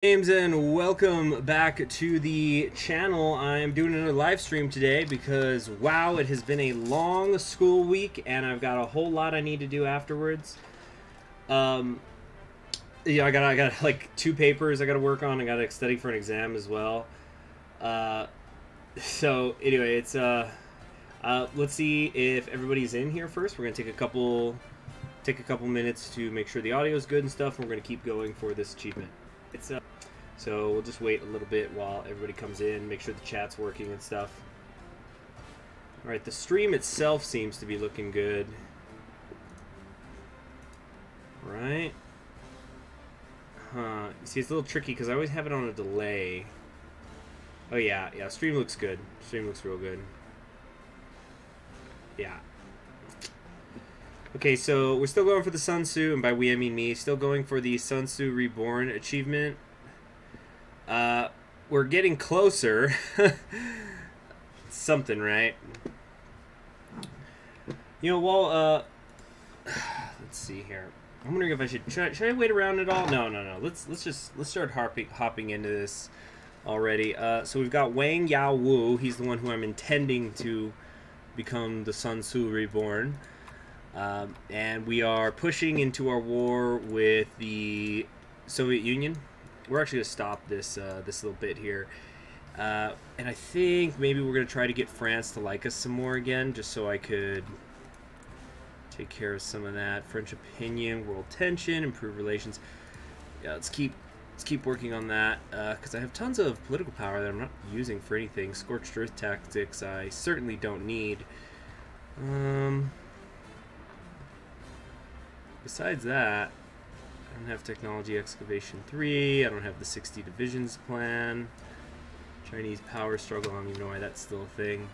James, and welcome back to the channel. I'm doing another live stream today because wow, it has been a long school week and I've got a whole lot I need to do afterwards. Yeah, I got like 2 papers I got to work on. I got to study for an exam as well. So anyway, it's let's see if everybody's in here first. We're gonna take a couple minutes to make sure the audio is good and stuff, and we're gonna keep going for this achievement. So we'll just wait a little bit while everybody comes in, make sure the chat's working and stuff. Alright, the stream itself seems to be looking good. Right? Huh. You see, it's a little tricky because I always have it on a delay. Oh yeah, stream looks good. Stream looks real good. Yeah. Okay, so we're still going for the Sun Tzu, and by we I mean me, still going for the Sun Tzu Reborn achievement. We're getting closer. Something, right? You know, well, let's see here. I'm wondering if I should I wait around at all? No. Let's start hopping into this already. So we've got Wang Yao Wu. He's the one who I'm intending to become the Sun Tzu Reborn. And we are pushing into our war with the Soviet Union. We're actually going to stop this this little bit here. And I think maybe we're going to try to get France to like us some more again, just so I could take care of some of that. French opinion, world tension, improve relations. Yeah, let's keep working on that, because I have tons of political power that I'm not using for anything. Scorched earth tactics I certainly don't need. Besides that, I don't have technology excavation 3. I don't have the 60 divisions plan. Chinese power struggle. I don't even know why that's still a thing.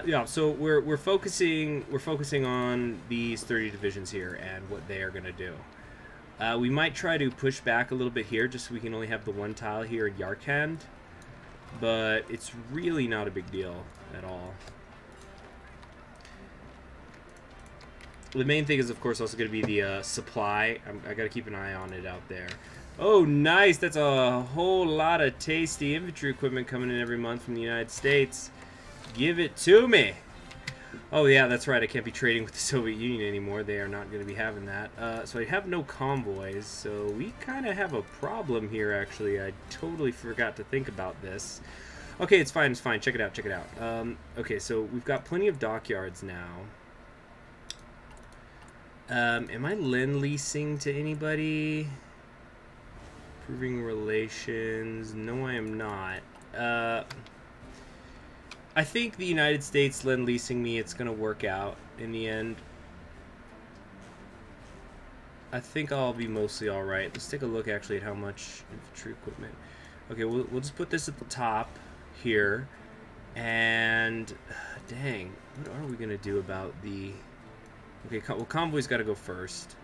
Yeah, so we're focusing on these 30 divisions here and what they are going to do. We might try to push back a little bit here, just so we can only have the 1 tile here in Yarkand, but it's really not a big deal at all. The main thing is, of course, also going to be the supply. I got to keep an eye on it out there. Oh, nice! That's a whole lot of tasty infantry equipment coming in every month from the United States. Give it to me! Oh, yeah, that's right. I can't be trading with the Soviet Union anymore. They are not going to be having that. So I have no convoys, so we kind of have a problem here, actually. I totally forgot to think about this. Okay, it's fine. Check it out. Okay, so we've got plenty of dockyards now. Am I lend-leasing to anybody? Improving relations. No, I am not. I think the United States lend-leasing me, it's going to work out in the end. I think I'll be mostly alright. Let's take a look, actually, at how much infantry equipment. Okay, we'll just put this at the top here. And, dang, what are we going to do about the... Okay, well, convoy's got to go first.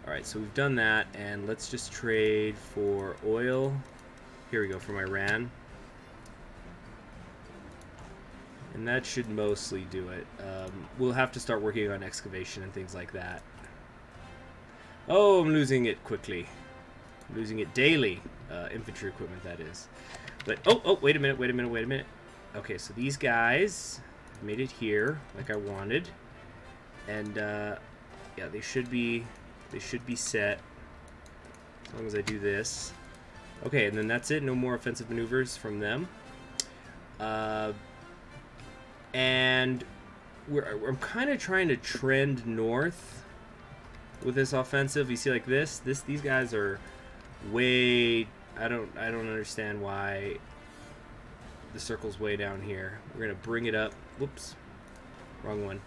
Alright, so we've done that, and let's just trade for oil. Here we go, from Iran. And that should mostly do it. We'll have to start working on excavation and things like that. Oh, I'm losing it quickly. I'm losing it daily. Infantry equipment, that is. But, oh, wait a minute. Okay, so these guys made it here, like I wanted. And yeah, they should be set as long as I do this. Okay, and then that's it. No more offensive maneuvers from them. And I'm kind of trying to trend north with this offensive. You see, like these guys are way. I don't understand why the circle's way down here. We're gonna bring it up. Whoops, wrong one.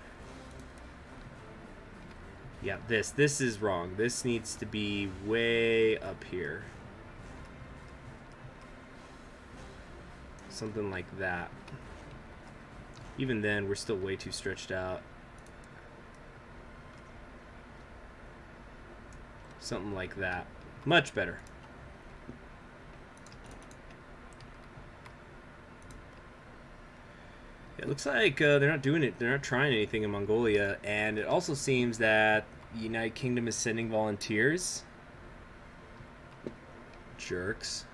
Yeah, this is wrong. This needs to be way up here. Something like that. Even then, we're still way too stretched out. Something like that. Much better. It looks like they're not doing it. They're not trying anything in Mongolia, and it also seems that the United Kingdom is sending volunteers. Jerks.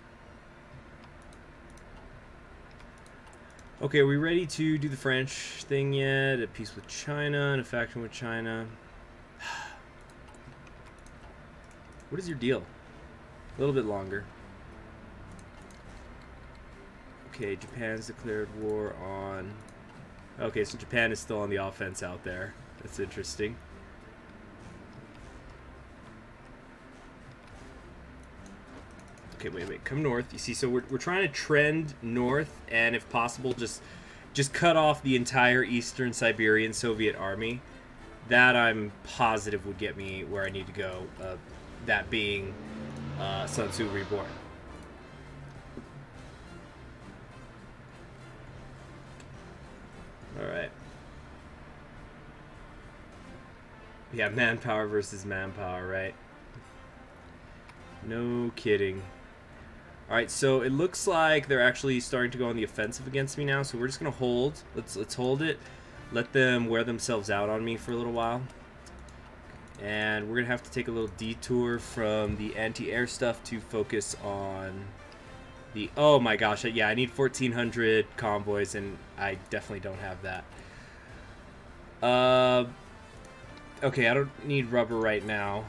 Okay, are we ready to do the French thing yet? At peace with China, and a faction with China. What is your deal? A little bit longer. Okay, Japan's declared war on... Okay, so Japan is still on the offense out there. That's interesting. Okay, wait. Come north. You see, so we're trying to trend north, and if possible, just cut off the entire Eastern Siberian Soviet army. That I'm positive would get me where I need to go. That being Sun Tzu Reborn. Alright. Yeah, manpower versus manpower, right? No kidding. Alright, so it looks like they're actually starting to go on the offensive against me now, so we're just gonna hold. Let's hold it. Let them wear themselves out on me for a little while. And we're gonna have to take a little detour from the anti-air stuff to focus on the... Oh my gosh, yeah, I need 1,400 convoys, and I definitely don't have that. Okay, I don't need rubber right now.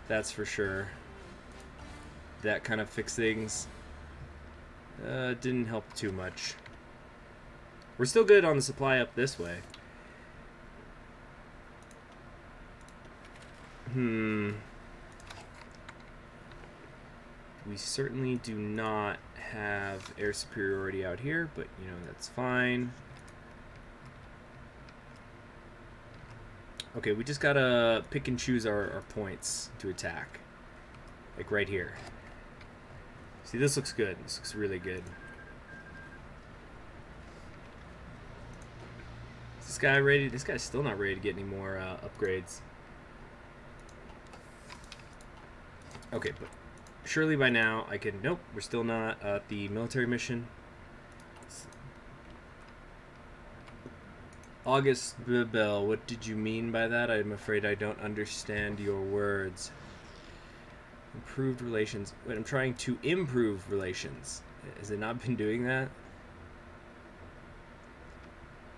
That's for sure. That kind of fixed things. Didn't help too much. We're still good on the supply up this way. We certainly do not have air superiority out here, but you know, that's fine. Okay, we just gotta pick and choose our points to attack. Like right here. See, this looks good. This looks really good. Is this guy ready? This guy's still not ready to get any more upgrades. Okay, but surely by now I can... Nope, we're still not at the military mission. August Bebel, what did you mean by that? I'm afraid I don't understand your words. Improved relations. Wait, I'm trying to improve relations. Has it not been doing that?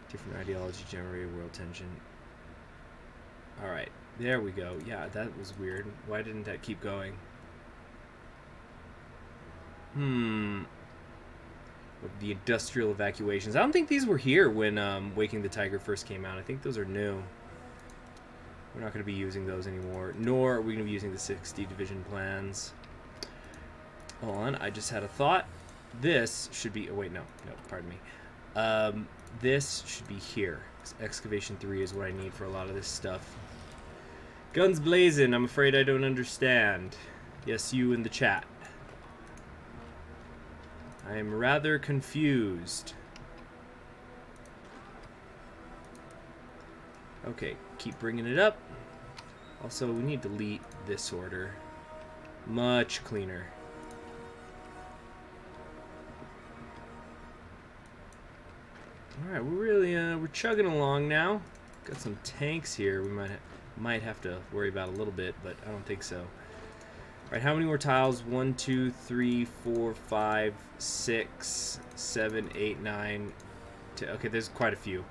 Different ideology generated world tension. Alright, there we go. Yeah, that was weird. Why didn't that keep going? The industrial evacuations. I don't think these were here when Waking the Tiger first came out. I think those are new. We're not going to be using those anymore, nor are we going to be using the 60 division plans. Hold on, I just had a thought. This should be... Oh, wait, no, pardon me. This should be here. Excavation 3 is what I need for a lot of this stuff. Guns blazing, I'm afraid I don't understand. Yes, you in the chat. I am rather confused. Okay, keep bringing it up. Also, we need to delete this order. Much cleaner. Alright, we're really, we're chugging along now. Got some tanks here we might have to worry about a little bit, but I don't think so. Alright, how many more tiles? 1, 2, 3, 4, 5, 6, 7, 8, 9, 10. Okay, there's quite a few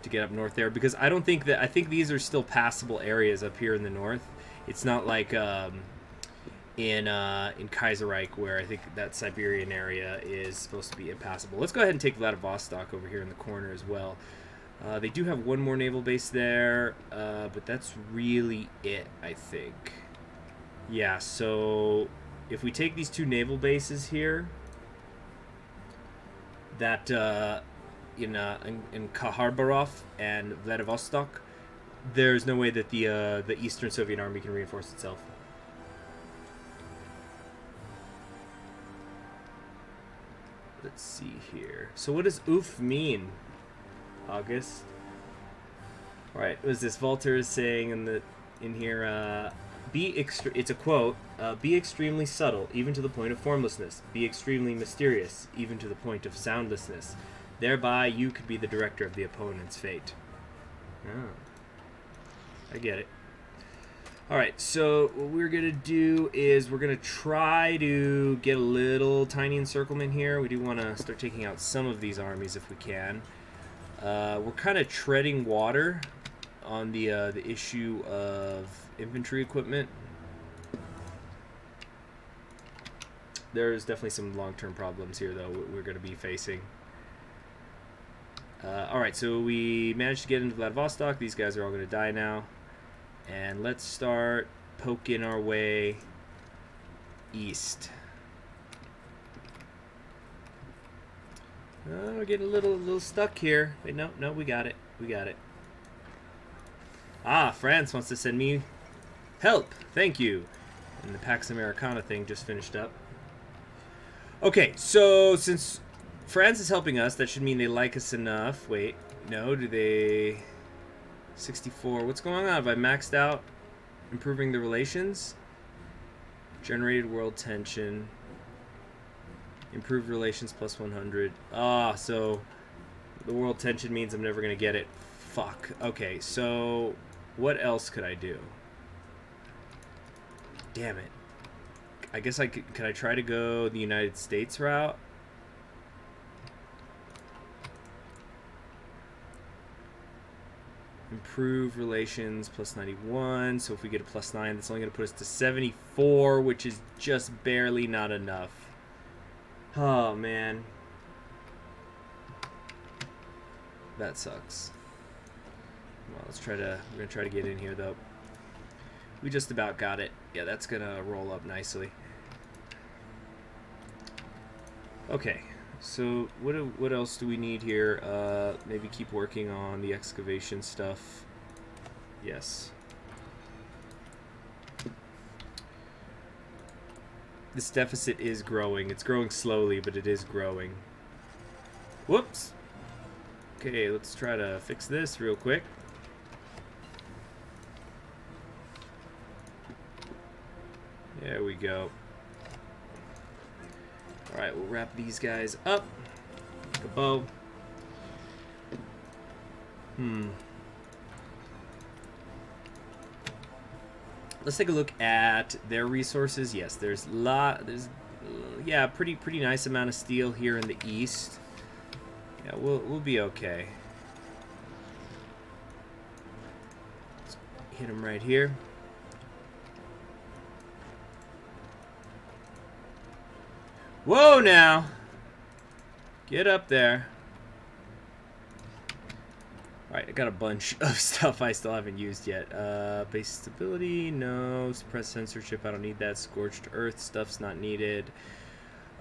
to get up north there, because I don't think that... I think these are still passable areas up here in the north. It's not like in Kaiserreich, where I think that Siberian area is supposed to be impassable. Let's go ahead and take Vladivostok over here in the corner as well. They do have one more naval base there, but that's really it, I think. Yeah, so if we take these two naval bases here, that in Khabarov and Vladivostok, there's no way that the Eastern Soviet Army can reinforce itself. Let's see here. So what does oof mean, August? All right, was this Walter is saying in here? It's a quote. Be extremely subtle, even to the point of formlessness. Be extremely mysterious, even to the point of soundlessness. Thereby, you could be the director of the opponent's fate. Oh. I get it. Alright, so what we're going to do is we're going to try to get a little tiny encirclement here. We do want to start taking out some of these armies if we can. We're kind of treading water on the issue of infantry equipment. There's definitely some long-term problems here, though, we're going to be facing. Alright, so we managed to get into Vladivostok. These guys are all going to die now. And let's start poking our way east. Oh, we're getting a little stuck here. Wait, no, we got it. We got it. Ah, France wants to send me help. Thank you. And the Pax Americana thing just finished up. Okay, so since France is helping us, that should mean they like us enough. Wait, no, do they... 64. What's going on? Have I maxed out improving the relations? Generated world tension. Improved relations plus 100. Ah, so the world tension means I'm never going to get it. Fuck. Okay, so what else could I do? Damn it. I guess I could I try to go the United States route? Improve relations plus 91. So if we get a plus 9, that's only going to put us to 74, which is just barely not enough. Oh, man. That sucks. Well, let's try to... We're going to try to get in here, though. We just about got it. Yeah, that's going to roll up nicely. Okay. So what else do we need here? Maybe keep working on the excavation stuff. Yes. This deficit is growing. It's growing slowly, but it is growing. Whoops. Okay, let's try to fix this real quick. There we go. Alright, we'll wrap these guys up. Like a bow. Let's take a look at their resources. Yes, there's yeah, pretty nice amount of steel here in the east. Yeah, we'll be okay. Let's hit them right here. Whoa, now! Get up there. Alright, I got a bunch of stuff I still haven't used yet. Base stability, no. Suppress censorship, I don't need that. Scorched earth stuff's not needed.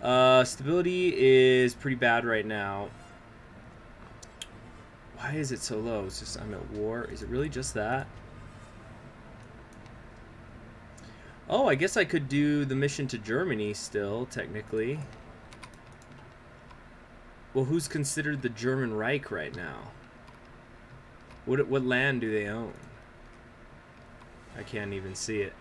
Stability is pretty bad right now. Why is it so low? It's just I'm at war. Is it really just that? Oh, I guess I could do the mission to Germany still, technically. Well, who's considered the German Reich right now? What land do they own? I can't even see it.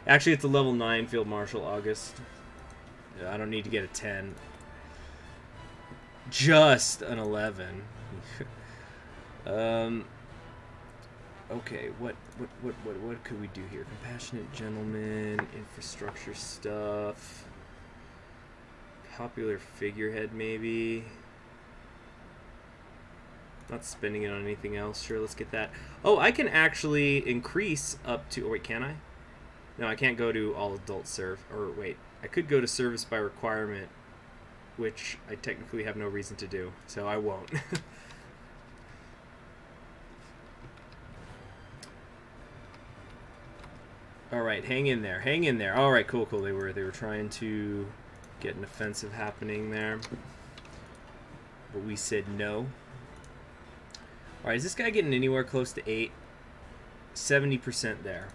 Actually, it's a level 9 Field Marshal, August. I don't need to get a 10. Just an 11. Okay, what could we do here? Compassionate gentleman, infrastructure stuff, popular figurehead maybe. Not spending it on anything else. Sure, let's get that. Oh, I can actually increase up to. Oh wait, can I? No, I can't go to all adult serve. Or wait, I could go to service by requirement, which I technically have no reason to do, so I won't. Alright, hang in there. Hang in there. Alright, cool. They were trying to get an offensive happening there. But we said no. Alright, is this guy getting anywhere close to 8? 70% there.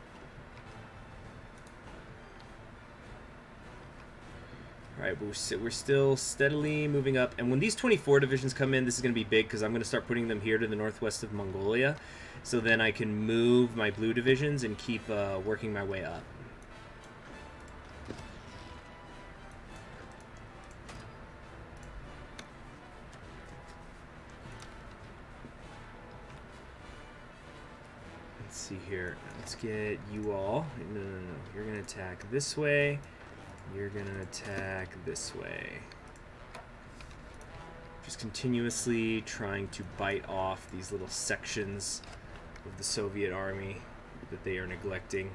Alright, but we're still steadily moving up. And when these 24 divisions come in, this is going to be big because I'm going to start putting them here to the northwest of Mongolia. So then I can move my blue divisions and keep working my way up. see here. Let's get you all. No. You're gonna attack this way. You're gonna attack this way. Just continuously trying to bite off these little sections of the Soviet army that they are neglecting.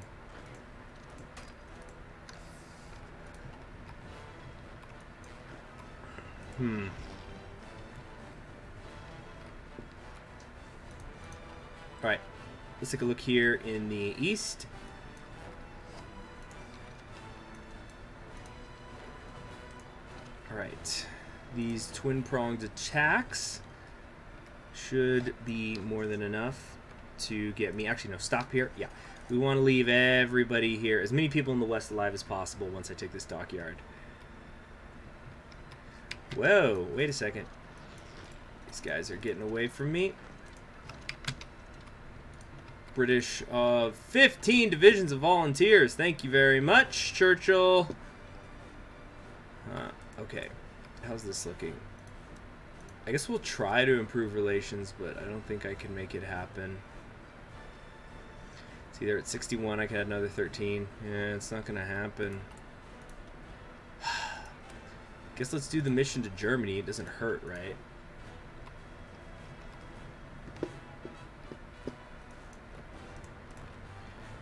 Alright, let's take a look here in the east. Alright, these twin-pronged attacks should be more than enough to get me. Actually, no, stop here. Yeah, we want to leave everybody here, as many people in the west alive as possible once I take this dockyard. Whoa, wait a second. These guys are getting away from me. British, 15 divisions of volunteers. Thank you very much, Churchill. Okay, how's this looking? I guess we'll try to improve relations, but I don't think I can make it happen. See, they're at 61. I can add another 13. Yeah, it's not going to happen. Guess let's do the mission to Germany. It doesn't hurt, right?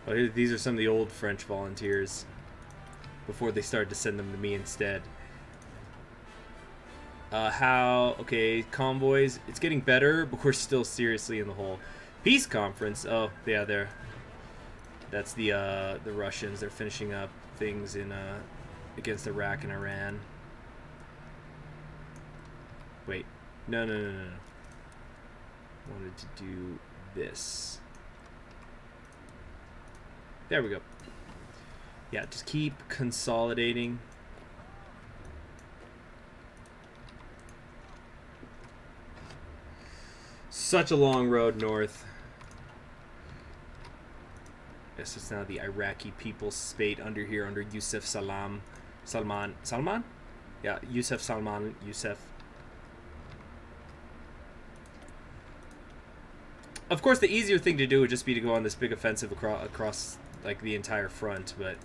Oh, these are some of the old French volunteers before they started to send them to me instead. Okay, convoys. It's getting better, but we're still seriously in the hole. Peace conference. Oh, yeah, there. That's the Russians. They're finishing up things in against Iraq and Iran. Wait, no. Wanted to do this. There we go. Yeah, just keep consolidating. Such a long road north. Guess it's now the Iraqi people's spate under here, under Yusuf Salman? Yeah, Yusuf Salman. Of course, the easier thing to do would just be to go on this big offensive across like the entire front, but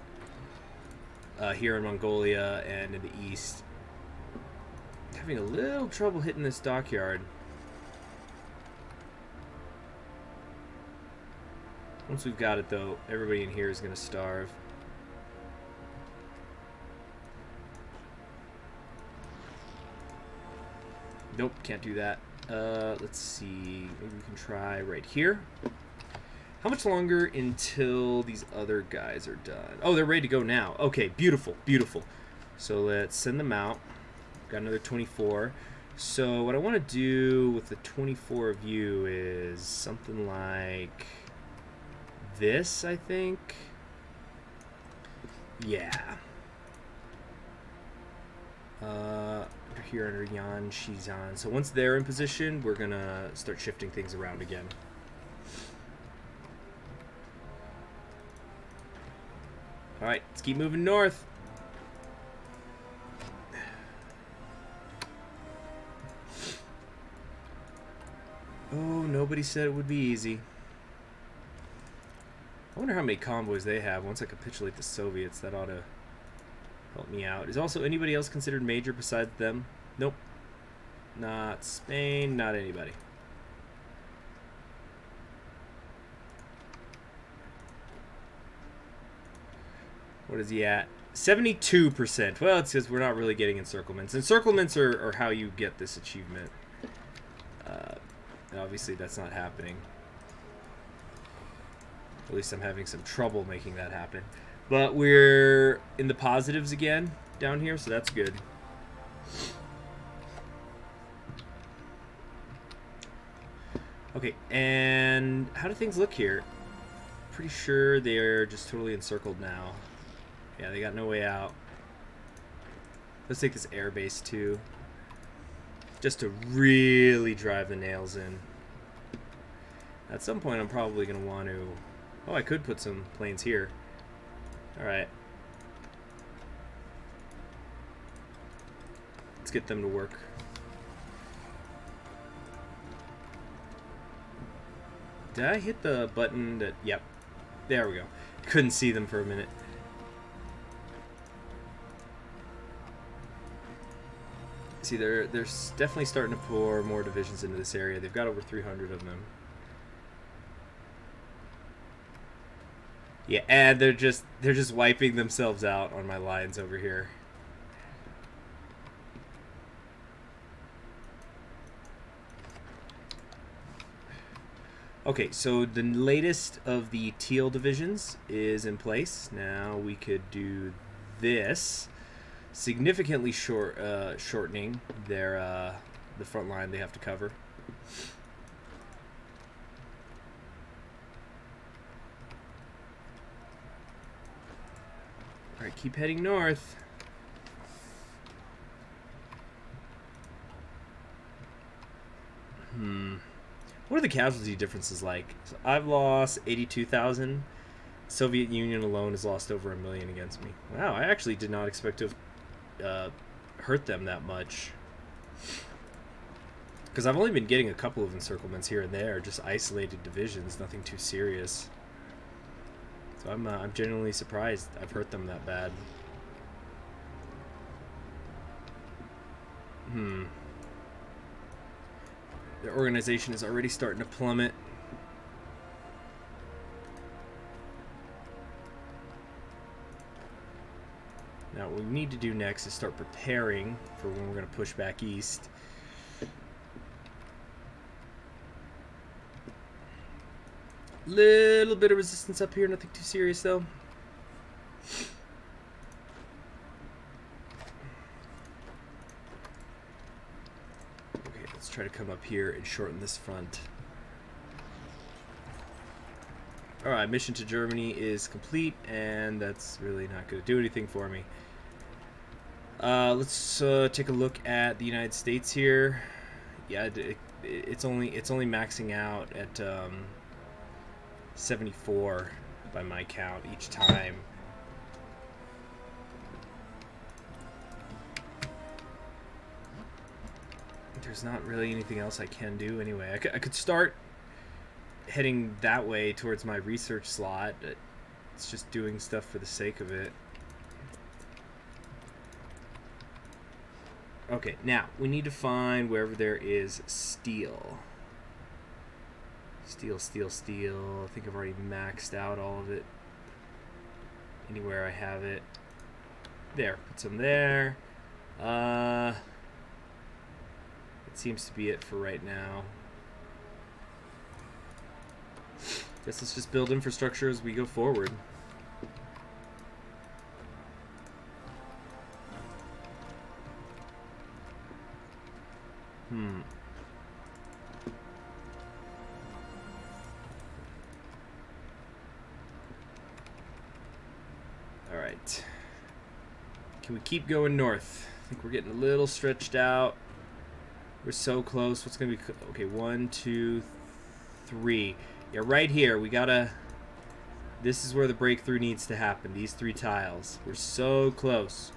here in Mongolia and in the east, having a little trouble hitting this dockyard. Once we've got it, though, everybody in here is going to starve. Nope, can't do that. Let's see. Maybe we can try right here. How much longer until these other guys are done? Oh, they're ready to go now. Okay, beautiful, beautiful. So let's send them out. Got another 24. So what I want to do with the 24 of you is something like this, I think. Yeah. Here under Yan Shizan. So once they're in position, we're gonna start shifting things around again. Alright, let's keep moving north. Oh, nobody said it would be easy. I wonder how many convoys they have. Once I capitulate the Soviets, that ought to help me out. Is also anybody else considered major besides them? Nope. Not Spain, not anybody. What is he at? 72%. Well, it's because we're not really getting encirclements. Encirclements are how you get this achievement. Obviously, that's not happening. At least I'm having some trouble making that happen. But we're in the positives again down here, so that's good. Okay, and how do things look here? Pretty sure they're just totally encircled now. Yeah, they got no way out. Let's take this air base too, just to really drive the nails in. At some point, I'm probably going to want to... Oh, I could put some planes here. Alright. Let's get them to work. Did I hit the button that... Yep. There we go. Couldn't see them for a minute. See, they're definitely starting to pour more divisions into this area. They've got over 300 of them. Yeah, and they're just wiping themselves out on my lines over here. Okay, so the latest of the teal divisions is in place. Now we could do this, significantly shortening their the front line they have to cover. All right, keep heading north. What are the casualty differences like? So I've lost 82,000. Soviet Union alone has lost over 1 million against me. Wow, I actually did not expect to have hurt them that much. Because I've only been getting a couple of encirclements here and there, just isolated divisions, nothing too serious. So I'm genuinely surprised I've hurt them that bad. Their organization is already starting to plummet. Now what we need to do next is start preparing for when we're going to push back east. Little bit of resistance up here, nothing too serious though. Okay, let's try to come up here and shorten this front. Alright, mission to Germany is complete, and that's really not going to do anything for me. Let's take a look at the United States here. Yeah, it's only maxing out at 74 by my count each time. There's not really anything else I can do anyway. I could start heading that way towards my research slot. It's just doing stuff for the sake of it. Okay, now we need to find wherever there is steel. Steel, steel, steel. I think I've already maxed out all of it. Anywhere I have it. There, put some there. It seems to be it for right now. Guess let's just build infrastructure as we go forward. Alright. Can we keep going north? I think we're getting a little stretched out. We're so close. What's going to be... Okay, 1, 2, 3. Yeah, right here. We gotta... This is where the breakthrough needs to happen. These 3 tiles. We're so close.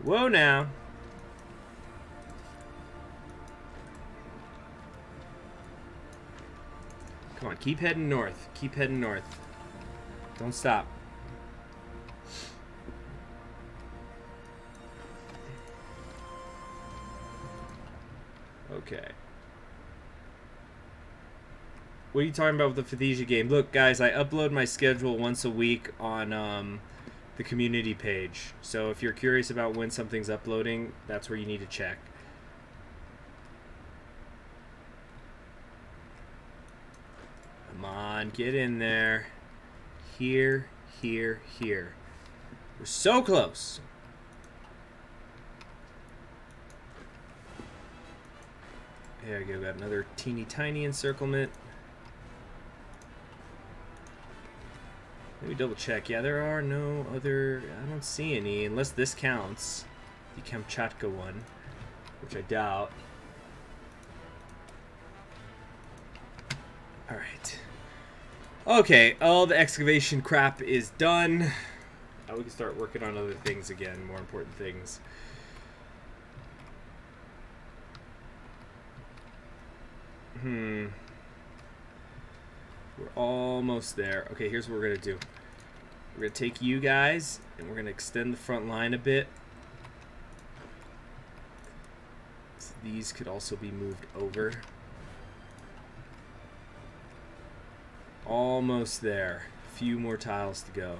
Whoa, now. Come on, keep heading north. Keep heading north. Don't stop. Okay. What are you talking about with the Feudalism game? Look, guys, I upload my schedule once a week on the community page. So if you're curious about when something's uploading, that's where you need to check. Come on, get in there. Here, here, here. We're so close. There we go, got another teeny tiny encirclement. Let me double check. Yeah, there are no other... I don't see any, unless this counts. The Kamchatka one, which I doubt. Alright. Okay, all the excavation crap is done. Now we can start working on other things again, more important things. We're almost there. Okay, here's what we're going to do. We're going to take you guys, and we're going to extend the front line a bit. So these could also be moved over. Almost there. A few more tiles to go.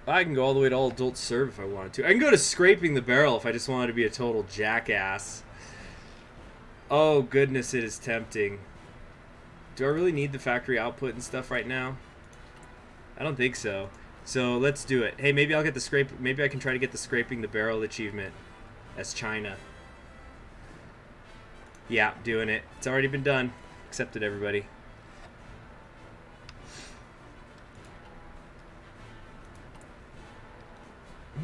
I can go all the way to all adult serve if I wanted to. I can go to scraping the barrel if I just wanted to be a total jackass. Oh goodness, it is tempting. Do I really need the factory output and stuff right now? I don't think so. So let's do it. Hey, maybe I'll get the scrape. Maybe I can try to get the scraping the barrel achievement as China. Yeah, doing it. It's already been done. Accepted, everybody.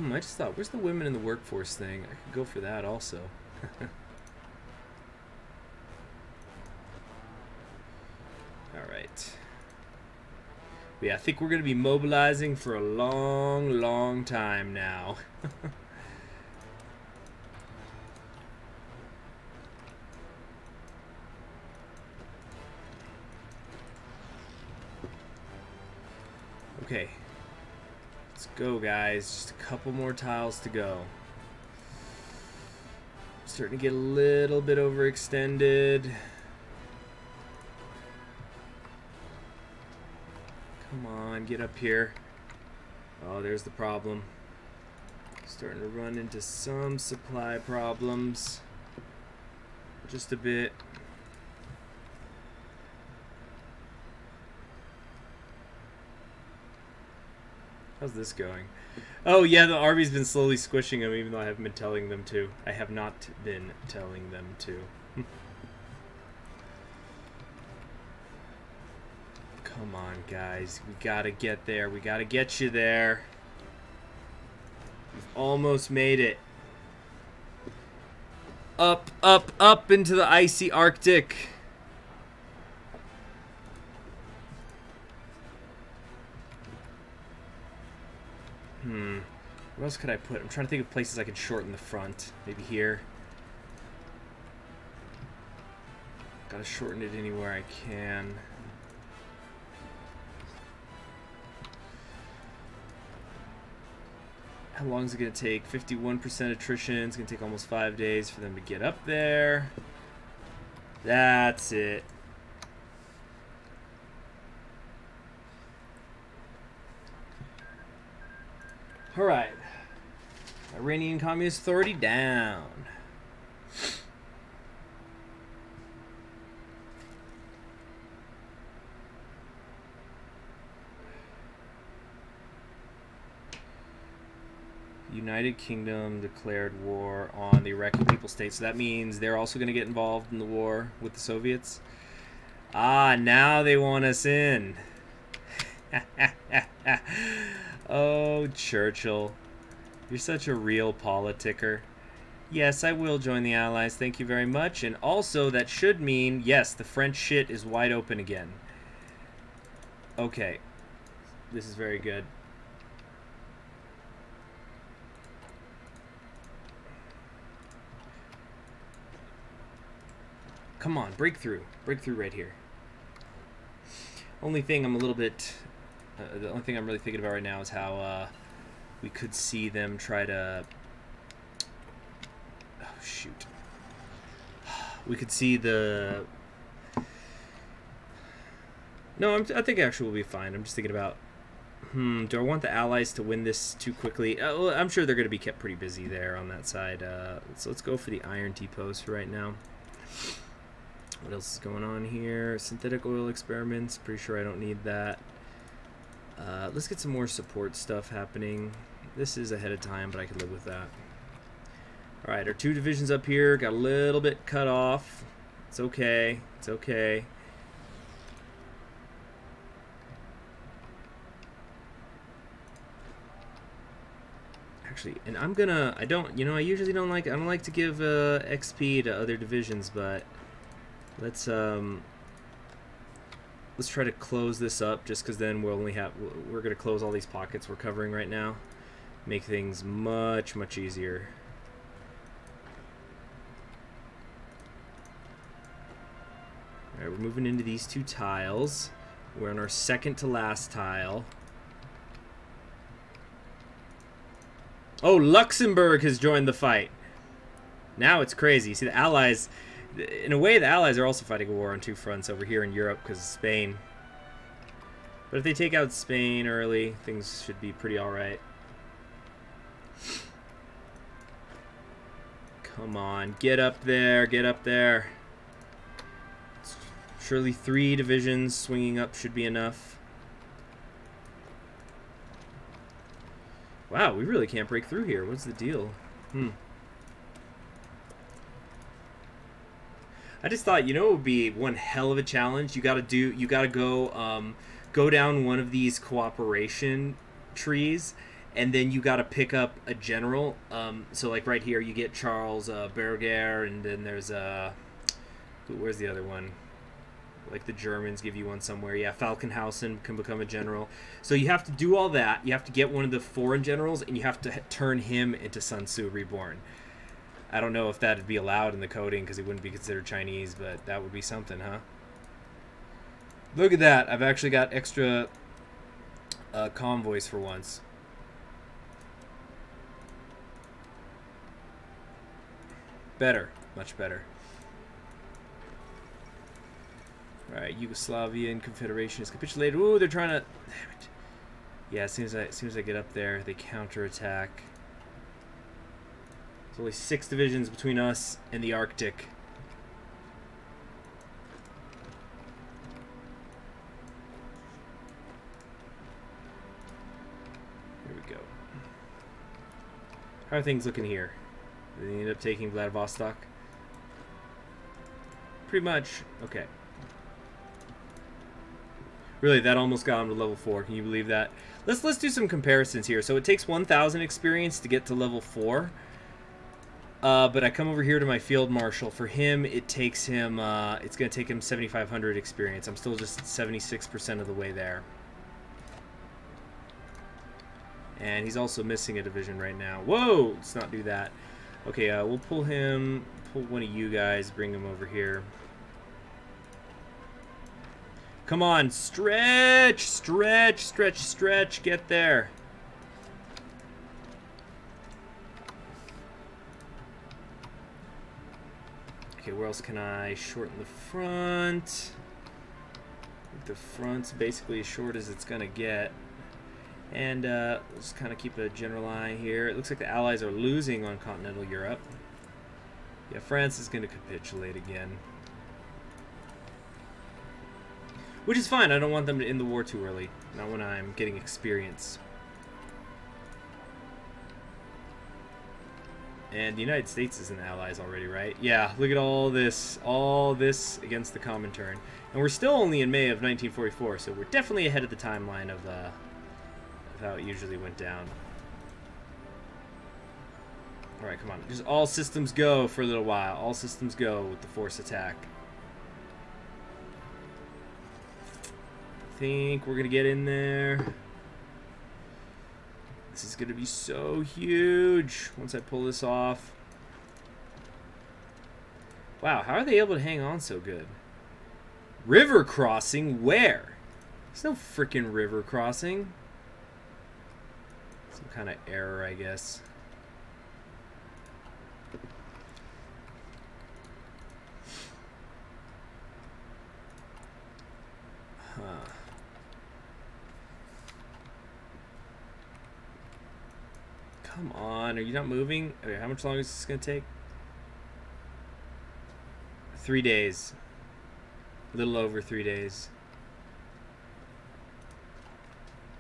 I just thought, where's the women in the workforce thing? I could go for that also. Alright. Yeah, I think we're going to be mobilizing for a long, long time now. Okay. Let's go, guys. Just a couple more tiles to go. Starting to get a little bit overextended. Come on, get up here. Oh, there's the problem. Starting to run into some supply problems. Just a bit. How's this going? Oh yeah, the army's been slowly squishing them, even though I haven't been telling them to. I have not been telling them to. Come on, guys. We gotta get there. We gotta get you there. We've almost made it. Up, up, up into the icy Arctic. Where else could I put? I'm trying to think of places I could shorten the front. Maybe here. Gotta shorten it anywhere I can. How long is it gonna take? 51% attrition. It's gonna take almost 5 days for them to get up there. That's it. Alright. Iranian Communist Authority down. United Kingdom declared war on the Iraqi People's State. So that means they're also going to get involved in the war with the Soviets. Ah, now they want us in. Oh, Churchill. You're such a real politicker. Yes, I will join the Allies. Thank you very much. And also, that should mean, yes, the French shit is wide open again. Okay. This is very good. Come on, breakthrough. Breakthrough right here. Only thing I'm a little bit... the only thing I'm really thinking about right now is how we could see them try to... Oh, shoot. We could see the... No, I think actually we'll be fine. I'm just thinking about... do I want the Allies to win this too quickly? Well, I'm sure they're going to be kept pretty busy there on that side. So let's go for the Iron T-post right now. What else is going on here? Synthetic oil experiments. Pretty sure I don't need that. Let's get some more support stuff happening. This is ahead of time, but I could live with that. Alright, our 2 divisions up here got a little bit cut off. It's okay. It's okay. Actually, and I'm gonna... I usually don't like... I don't like to give XP to other divisions, but... Let's try to close this up, just because then we're going to close all these pockets we're covering right now. Make things much, much easier. Alright, we're moving into these 2 tiles. We're on our second to last tile. Oh, Luxembourg has joined the fight. Now it's crazy. See, the Allies... In a way, the Allies are also fighting a war on 2 fronts over here in Europe because of Spain. But if they take out Spain early, things should be pretty alright. Come on, get up there, get up there. Surely 3 divisions swinging up should be enough. Wow, we really can't break through here. What's the deal? I just thought, you know, it would be one hell of a challenge. You gotta go down one of these cooperation trees, and then you gotta pick up a general. So like right here, you get Charles Berger, and then there's where's the other one? Like the Germans give you one somewhere. Yeah, Falkenhausen can become a general. So you have to do all that. You have to get one of the foreign generals, and you have to turn him into Sun Tzu Reborn. I don't know if that would be allowed in the coding because he wouldn't be considered Chinese, but that would be something, huh? Look at that. I've actually got extra convoys for once. Better. Much better. Alright, Yugoslavia and Confederation is capitulated. Ooh, they're trying to... Damn it. Yeah, as soon as I get up there, they counterattack. There's only 6 divisions between us and the Arctic. Here we go. How are things looking here? Did they end up taking Vladivostok? Pretty much. Okay. Really, that almost got him to level 4. Can you believe that? Let's do some comparisons here. So it takes 1,000 experience to get to level 4. But I come over here to my field marshal. For him, it takes him. It's going to take him 7,500 experience. I'm still just 76% of the way there. And he's also missing a division right now. Whoa! Let's not do that. Okay, we'll pull him. Pull one of you guys. Bring him over here. Come on, stretch, stretch, stretch, stretch. Get there. Okay, where else can I shorten the front? The front's basically as short as it's gonna get. And let's kind of keep a general eye here. It looks like the Allies are losing on continental Europe. Yeah, France is gonna capitulate again. Which is fine, I don't want them to end the war too early. Not when I'm getting experience. And the United States is in the Allies already, right? Yeah, look at all this against the Comintern. And we're still only in May of 1944, so we're definitely ahead of the timeline of how it usually went down. Alright, come on. Just all systems go for a little while. All systems go with the force attack. I think we're going to get in there. This is going to be so huge once I pull this off. Wow, how are they able to hang on so good? River crossing? Where? There's no freaking river crossing. Some kind of error, I guess. Huh. Come on, are you not moving? Okay, how much longer is this going to take? 3 days. A little over 3 days.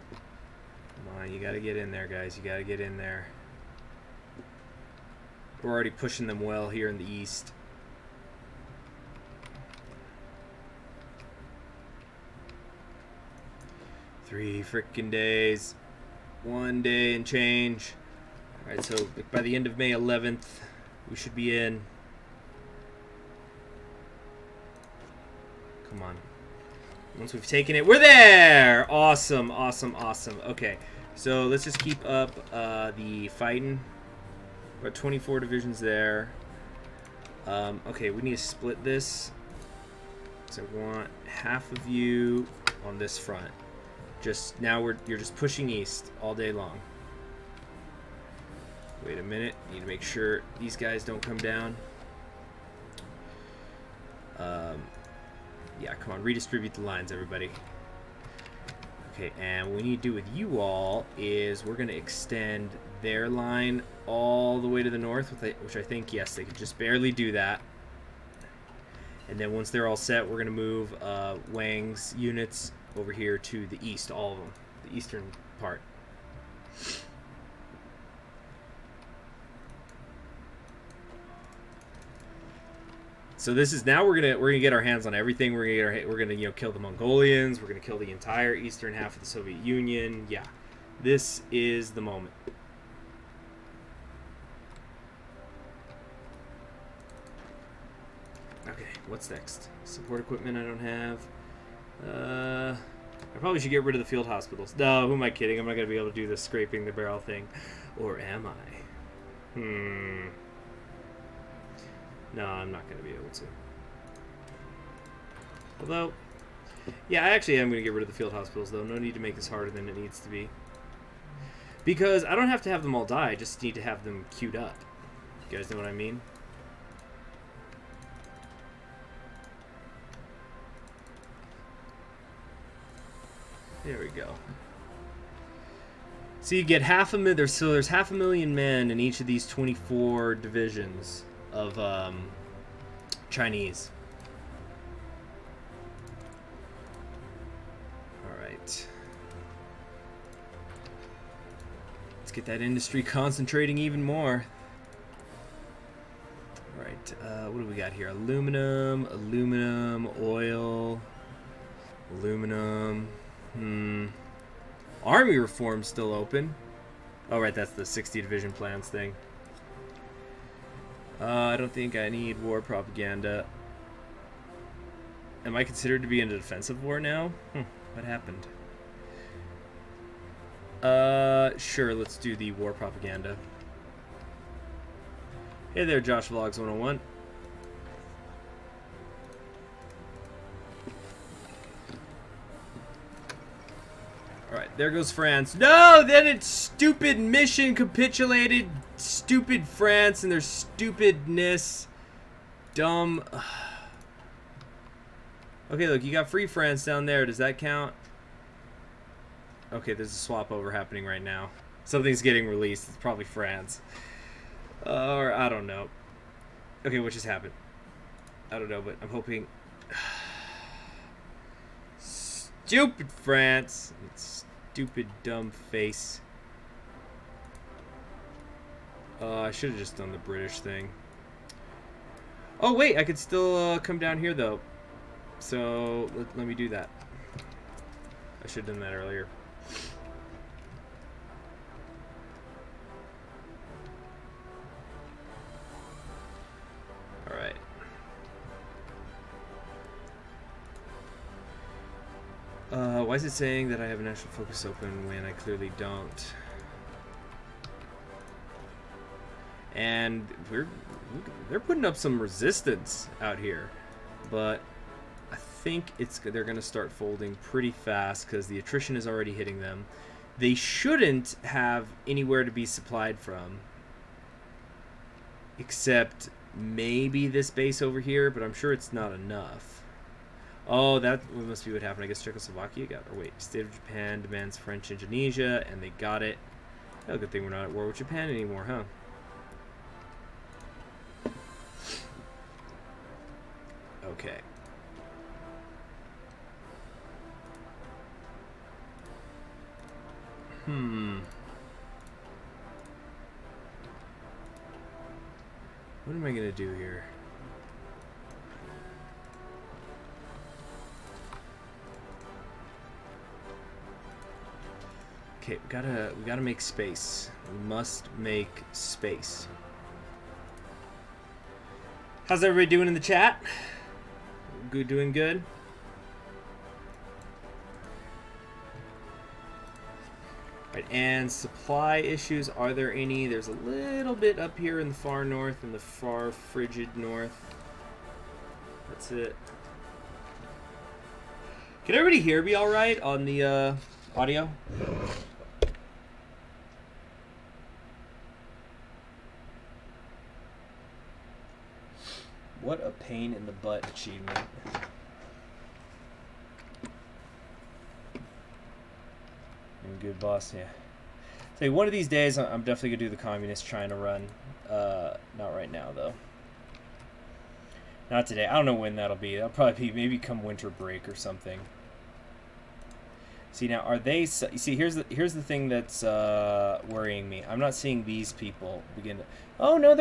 Come on, you got to get in there, guys. You got to get in there. We're already pushing them well here in the east. Three frickin' days. 1 day and change. Alright, so by the end of May 11th, we should be in. Come on. Once we've taken it, we're there! Awesome, awesome, awesome. Okay, so let's just keep up the fighting. We're at 24 divisions there. Okay, we need to split this. So I want half of you on this front. Just now you're just pushing east all day long. Wait a minute. Need to make sure these guys don't come down. Yeah, come on. Redistribute the lines, everybody. Okay, and what we need to do with you all is we're going to extend their line all the way to the north, which I think, yes, they could just barely do that. And then once they're all set, we're going to move Wang's units over here to the east, all of them, the eastern part. So this is now we're gonna get our hands on everything. We're gonna kill the Mongolians. We're gonna kill the entire eastern half of the Soviet Union. Yeah, this is the moment. Okay, what's next? Support equipment I don't have. I probably should get rid of the field hospitals. No, who am I kidding? I'm not gonna be able to do this scraping the barrel thing, or am I? No, I'm not going to be able to. Although, yeah, I actually am going to get rid of the field hospitals, though. No need to make this harder than it needs to be. Because I don't have to have them all die. I just need to have them queued up. You guys know what I mean? There we go. So you get half a million. So there's 500,000 men in each of these 24 divisions of Chinese. Alright. Let's get that industry concentrating even more. Alright, what do we got here? Aluminum, oil, aluminum. Army reform's still open. Oh, right, that's the 60 division plans thing. I don't think I need war propaganda. Am I considered to be in a defensive war now? What happened? Sure, let's do the war propaganda. Hey there, Josh Vlogs 101. Alright, there goes France. No! Then its stupid mission capitulated. Stupid France and their stupidness. Dumb. Okay, look, you got Free France down there. Does that count? Okay, there's a swap over happening right now. Something's getting released. It's probably France. Or I don't know. Okay, what just happened? I don't know, but I'm hoping... Stupid France. Stupid dumb face. I should have just done the British thing. Oh, wait, I could still come down here, though. So, let me do that. I should have done that earlier. Alright. Why is it saying that I have a national focus open when I clearly don't? And they're putting up some resistance out here, but I think they're going to start folding pretty fast because the attrition is already hitting them. They shouldn't have anywhere to be supplied from, except maybe this base over here, but I'm sure it's not enough. Oh, that must be what happened. I guess Czechoslovakia got, or wait, State of Japan demands French Indonesia, and they got it. Oh, good thing we're not at war with Japan anymore, huh? Okay. What am I gonna do here? Okay, we gotta make space. We must make space. How's everybody doing in the chat? Good, doing good. Right, and supply issues, are there any? There's a little bit up here in the far north, in the far frigid north. That's it. Can everybody hear me all right on the audio? What a pain in the butt achievement. Good boss, yeah. So one of these days, I'm definitely gonna do the communist China run. Not right now though. Not today. I don't know when that'll be. That'll probably be maybe come winter break or something. See now, are they? You see, here's the thing that's worrying me. I'm not seeing these people begin to. Oh no,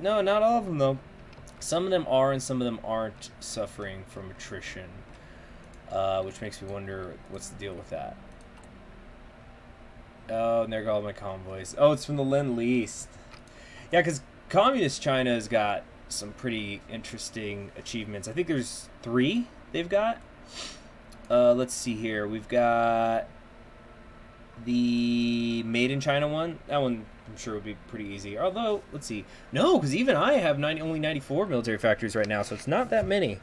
no, not all of them though. Some of them are, and some of them aren't suffering from attrition, which makes me wonder what's the deal with that. Oh, and there go all my convoys. Oh, it's from the Lend-Lease. Yeah, because Communist China has got some pretty interesting achievements. I think there's 3 they've got. Let's see here. We've got the Made in China one. That one I'm sure would be pretty easy. Although, let's see. No, because even I have only 94 military factories right now, so it's not that many.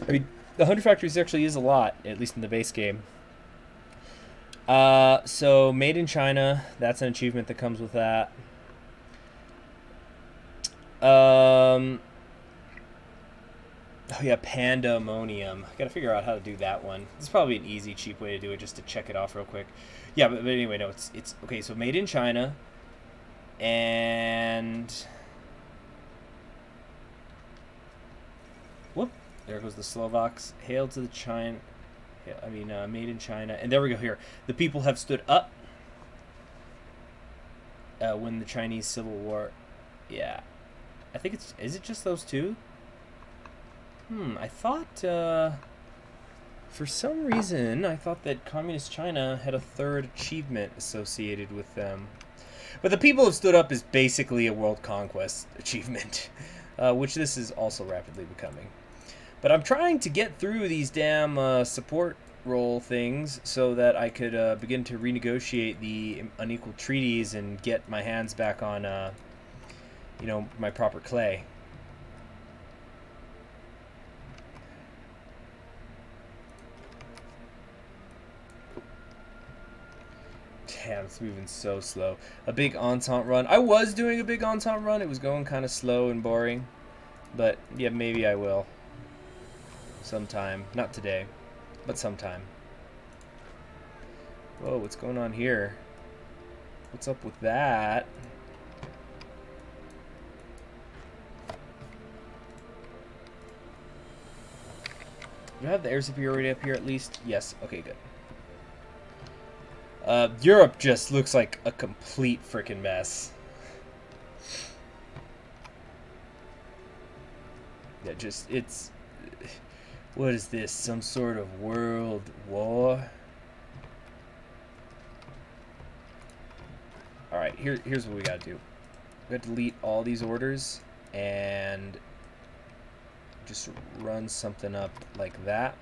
I mean, the 100 factories actually is a lot, at least in the base game. So Made in China, that's an achievement that comes with that. Oh yeah, Pandemonium. I gotta figure out how to do that one. This is probably an easy, cheap way to do it, just to check it off real quick. Yeah, but anyway, no, it's okay. So Made in China, and whoop, there goes the Slovaks. Hail to the China. I mean, Made in China. And there we go here. The people have stood up when the Chinese Civil War. Yeah. I think it's... Is it just those 2? I thought... for some reason, I thought that Communist China had a 3rd achievement associated with them. But the people have stood up is basically a world conquest achievement, which this is also rapidly becoming. But I'm trying to get through these damn support role things so that I could begin to renegotiate the unequal treaties and get my hands back on, you know, my proper clay. Damn, it's moving so slow. A big Entente run. I was doing a big Entente run. It was going kind of slow and boring. But, yeah, maybe I will. Sometime. Not today, but sometime. Whoa, what's going on here? What's up with that? Do I have the air superiority up here at least? Yes. Okay, good. Europe just looks like a complete freaking mess. Yeah, just, it's... What is this? Some sort of world war? Alright, here's what we gotta do. We gotta delete all these orders and just run something up like that.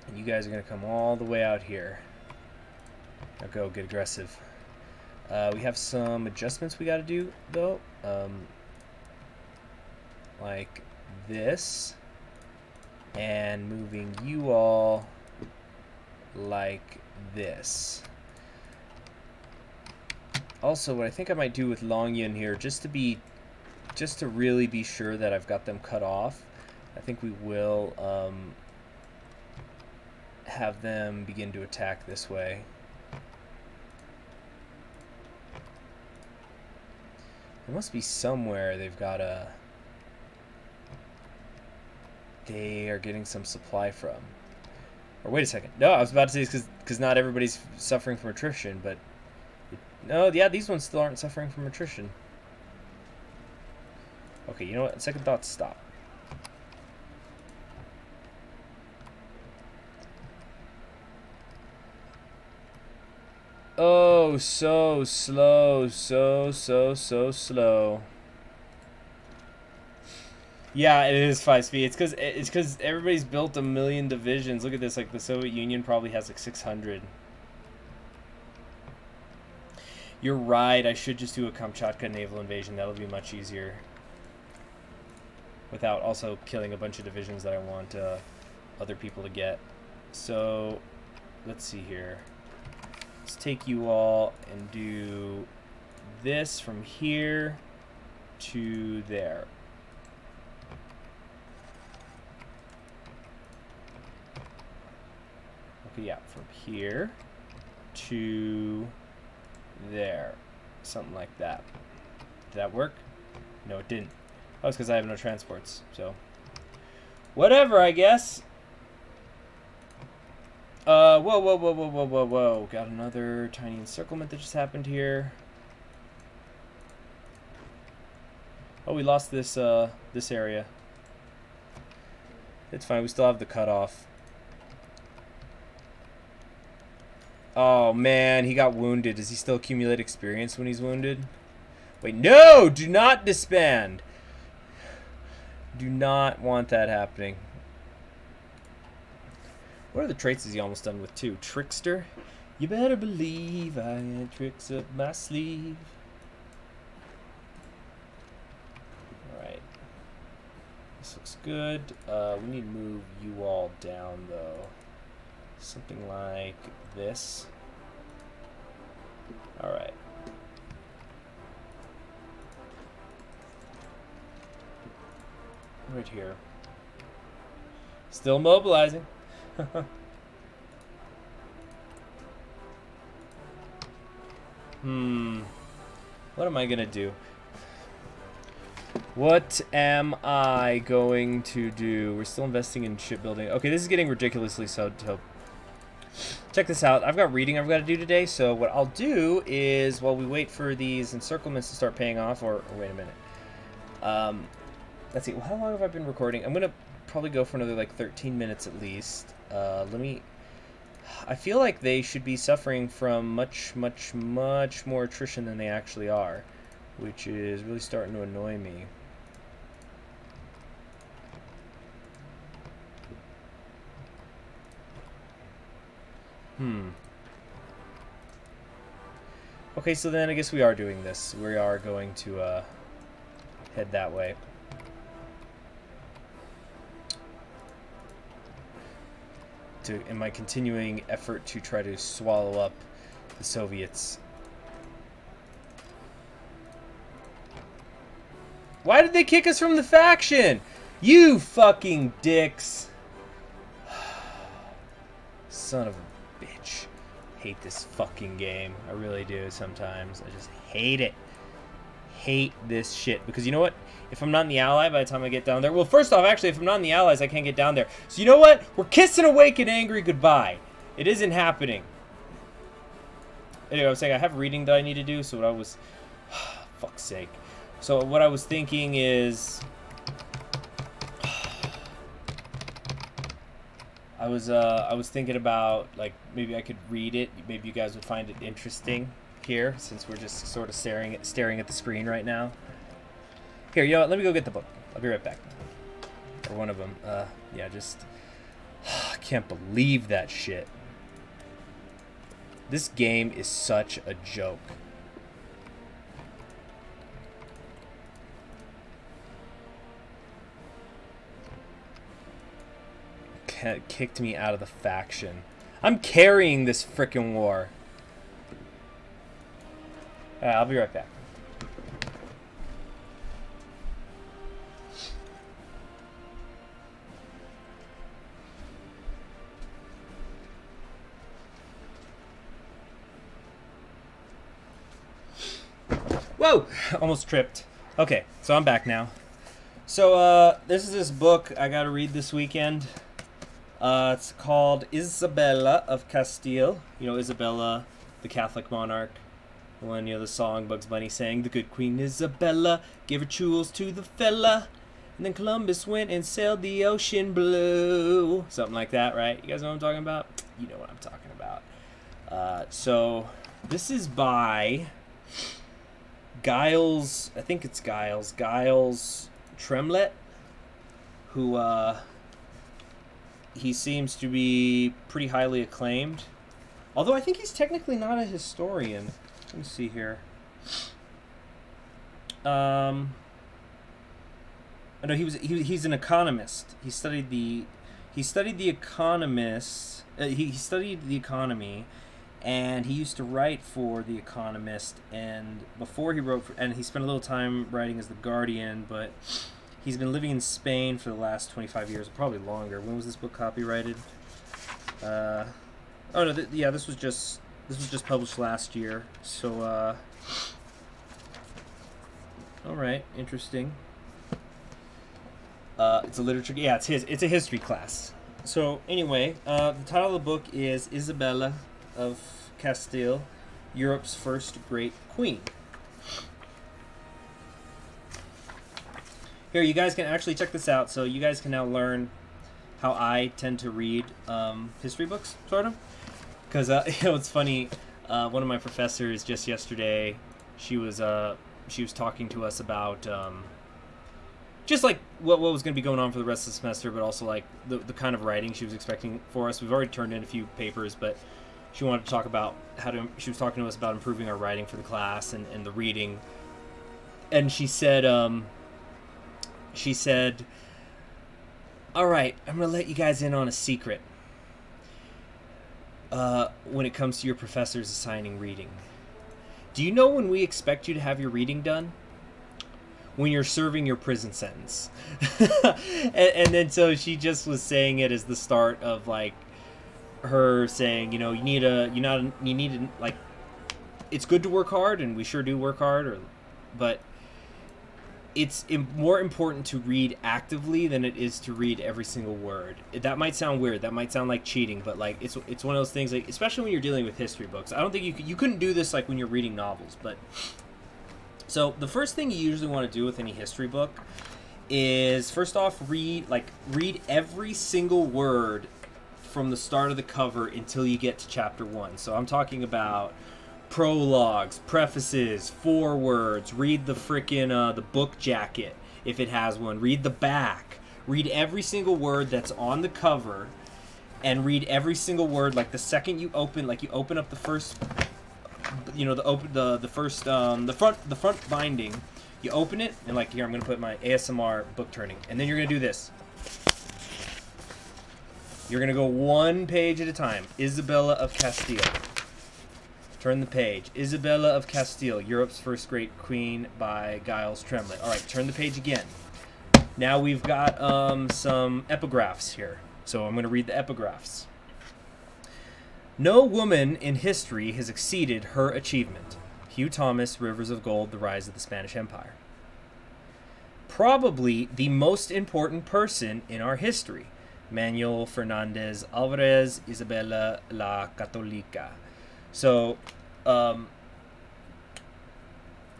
And you guys are gonna come all the way out here. Now go, get aggressive. We have some adjustments we gotta do, though. Like this, and moving you all like this. Also, what I think I might do with Longyan here, just to really be sure that I've got them cut off, I think we will have them begin to attack this way. There must be somewhere they've got a... They are getting some supply from. Or wait a second. No, I was about to say it's because not everybody's suffering from attrition, but... No, yeah, these ones still aren't suffering from attrition. Okay, you know what? Second thoughts, stop. Oh, so slow. So slow. Yeah, it is 5 speed. It's because everybody's built a million divisions. Look at this. Like, the Soviet Union probably has like 600. You're right. I should just do a Kamchatka naval invasion. That'll be much easier. Without also killing a bunch of divisions that I want other people to get. So let's see here. Let's take you all and do this from here to there. Okay, yeah, from here to there. Something like that. Did that work? No, it didn't. Oh, it's because I have no transports, so whatever, I guess. Whoa, whoa, whoa, whoa, whoa, whoa, whoa. Got another tiny encirclement that just happened here. Oh, we lost this, this area. It's fine, we still have the cutoff. Oh, man, he got wounded. Does he still accumulate experience when he's wounded? Wait, no! Do not disband! Do not want that happening. What are the traits is he almost done with, too? Trickster? You better believe I had tricks up my sleeve. Alright. This looks good. We need to move you all down, though. Something like this. Alright. Right here. Still mobilizing. What am I gonna do? What am I going to do? We're still investing in shipbuilding. Okay, this is getting ridiculously so. Check this out. I've got reading I've got to do today, so what I'll do is, while we wait for these encirclements to start paying off, or wait a minute. Let's see, how long have I been recording? I'm going to probably go for another, like, 13 minutes at least. I feel like they should be suffering from much more attrition than they actually are, which is really starting to annoy me. Okay, so then I guess we are doing this. We are going to head that way. In my continuing effort to try to swallow up the Soviets. Why did they kick us from the faction? You fucking dicks. Son of a bitch. Hate this fucking game. I really do sometimes. I just hate it. Hate this shit. Because you know what? If I'm not in the ally by the time I get down there... Well, first off, actually, if I'm not in the allies, I can't get down there. So you know what? We're kissing awake and angry goodbye. It isn't happening. Anyway, I was saying I have reading that I need to do, so what I was... fuck's sake. So what I was thinking is... I was thinking about, like, maybe I could read it. Maybe you guys would find it interesting here, since we're just sort of staring at the screen right now. Here, you know what? Let me go get the book. I'll be right back. Or one of them. Yeah, just... I can't believe that shit. This game is such a joke. Kicked me out of the faction. I'm carrying this frickin' war. I'll be right back. Whoa! Almost tripped. Okay, so I'm back now. So, this is this book I gotta read this weekend. It's called Isabella of Castile. You know, Isabella, the Catholic monarch. When, you know, the song Bugs Bunny sang, the good Queen Isabella gave her jewels to the fella. And then Columbus went and sailed the ocean blue. Something like that, right? You guys know what I'm talking about? You know what I'm talking about. So, this is by Giles, I think it's Giles Tremlett, who, he seems to be pretty highly acclaimed. Although I think he's technically not a historian. Let me see here. I know he's an economist. He studied the he studied the economist. He studied the economy, and he used to write for The Economist. And before he wrote, and he spent a little time writing as The Guardian, but he's been living in Spain for the last 25 years, probably longer. When was this book copyrighted? Oh no, yeah, this was just published last year. So, all right, interesting. It's a literature. Yeah, it's a history class. So anyway, the title of the book is Isabella of Castile, Europe's First Great Queen. Here, you guys can actually check this out. So you guys can now learn how I tend to read history books, sort of. Because you know, it's funny. One of my professors just yesterday, she was talking to us about just like what was going to be going on for the rest of the semester, but also like the kind of writing she was expecting for us. We've already turned in a few papers, but she wanted to talk about she was talking to us about improving our writing for the class and the reading. And she said, all right, I'm going to let you guys in on a secret when it comes to your professors assigning reading. Do you know when we expect you to have your reading done? When you're serving your prison sentence. and then so she just was saying it as the start of like her saying, you know, you need to like, it's good to work hard, and we sure do work hard, but it's more important to read actively than it is to read every single word. That might sound weird. That might sound like cheating, but like it's one of those things, like, especially when you're dealing with history books. I don't think you couldn't do this like when you're reading novels, but so the first thing you usually want to do with any history book is first off read every single word from the start of the cover until you get to chapter 1. So I'm talking about prologues, prefaces, forewords. Read the frickin' the book jacket if it has one. Read the back. Read every single word that's on the cover, and read every single word. Like the second you open, like you open up the first, you know, the front binding. You open it, and like here, I'm gonna put my ASMR book turning, and then you're gonna do this. You're gonna go one page at a time. Isabella of Castile. Turn the page. Isabella of Castile, Europe's First Great Queen by Giles Tremlett. All right, turn the page again. Now we've got some epigraphs here. So I'm going to read the epigraphs. No woman in history has exceeded her achievement. Hugh Thomas, Rivers of Gold, The Rise of the Spanish Empire. Probably the most important person in our history. Manuel Fernandez Alvarez, Isabella la Católica. So,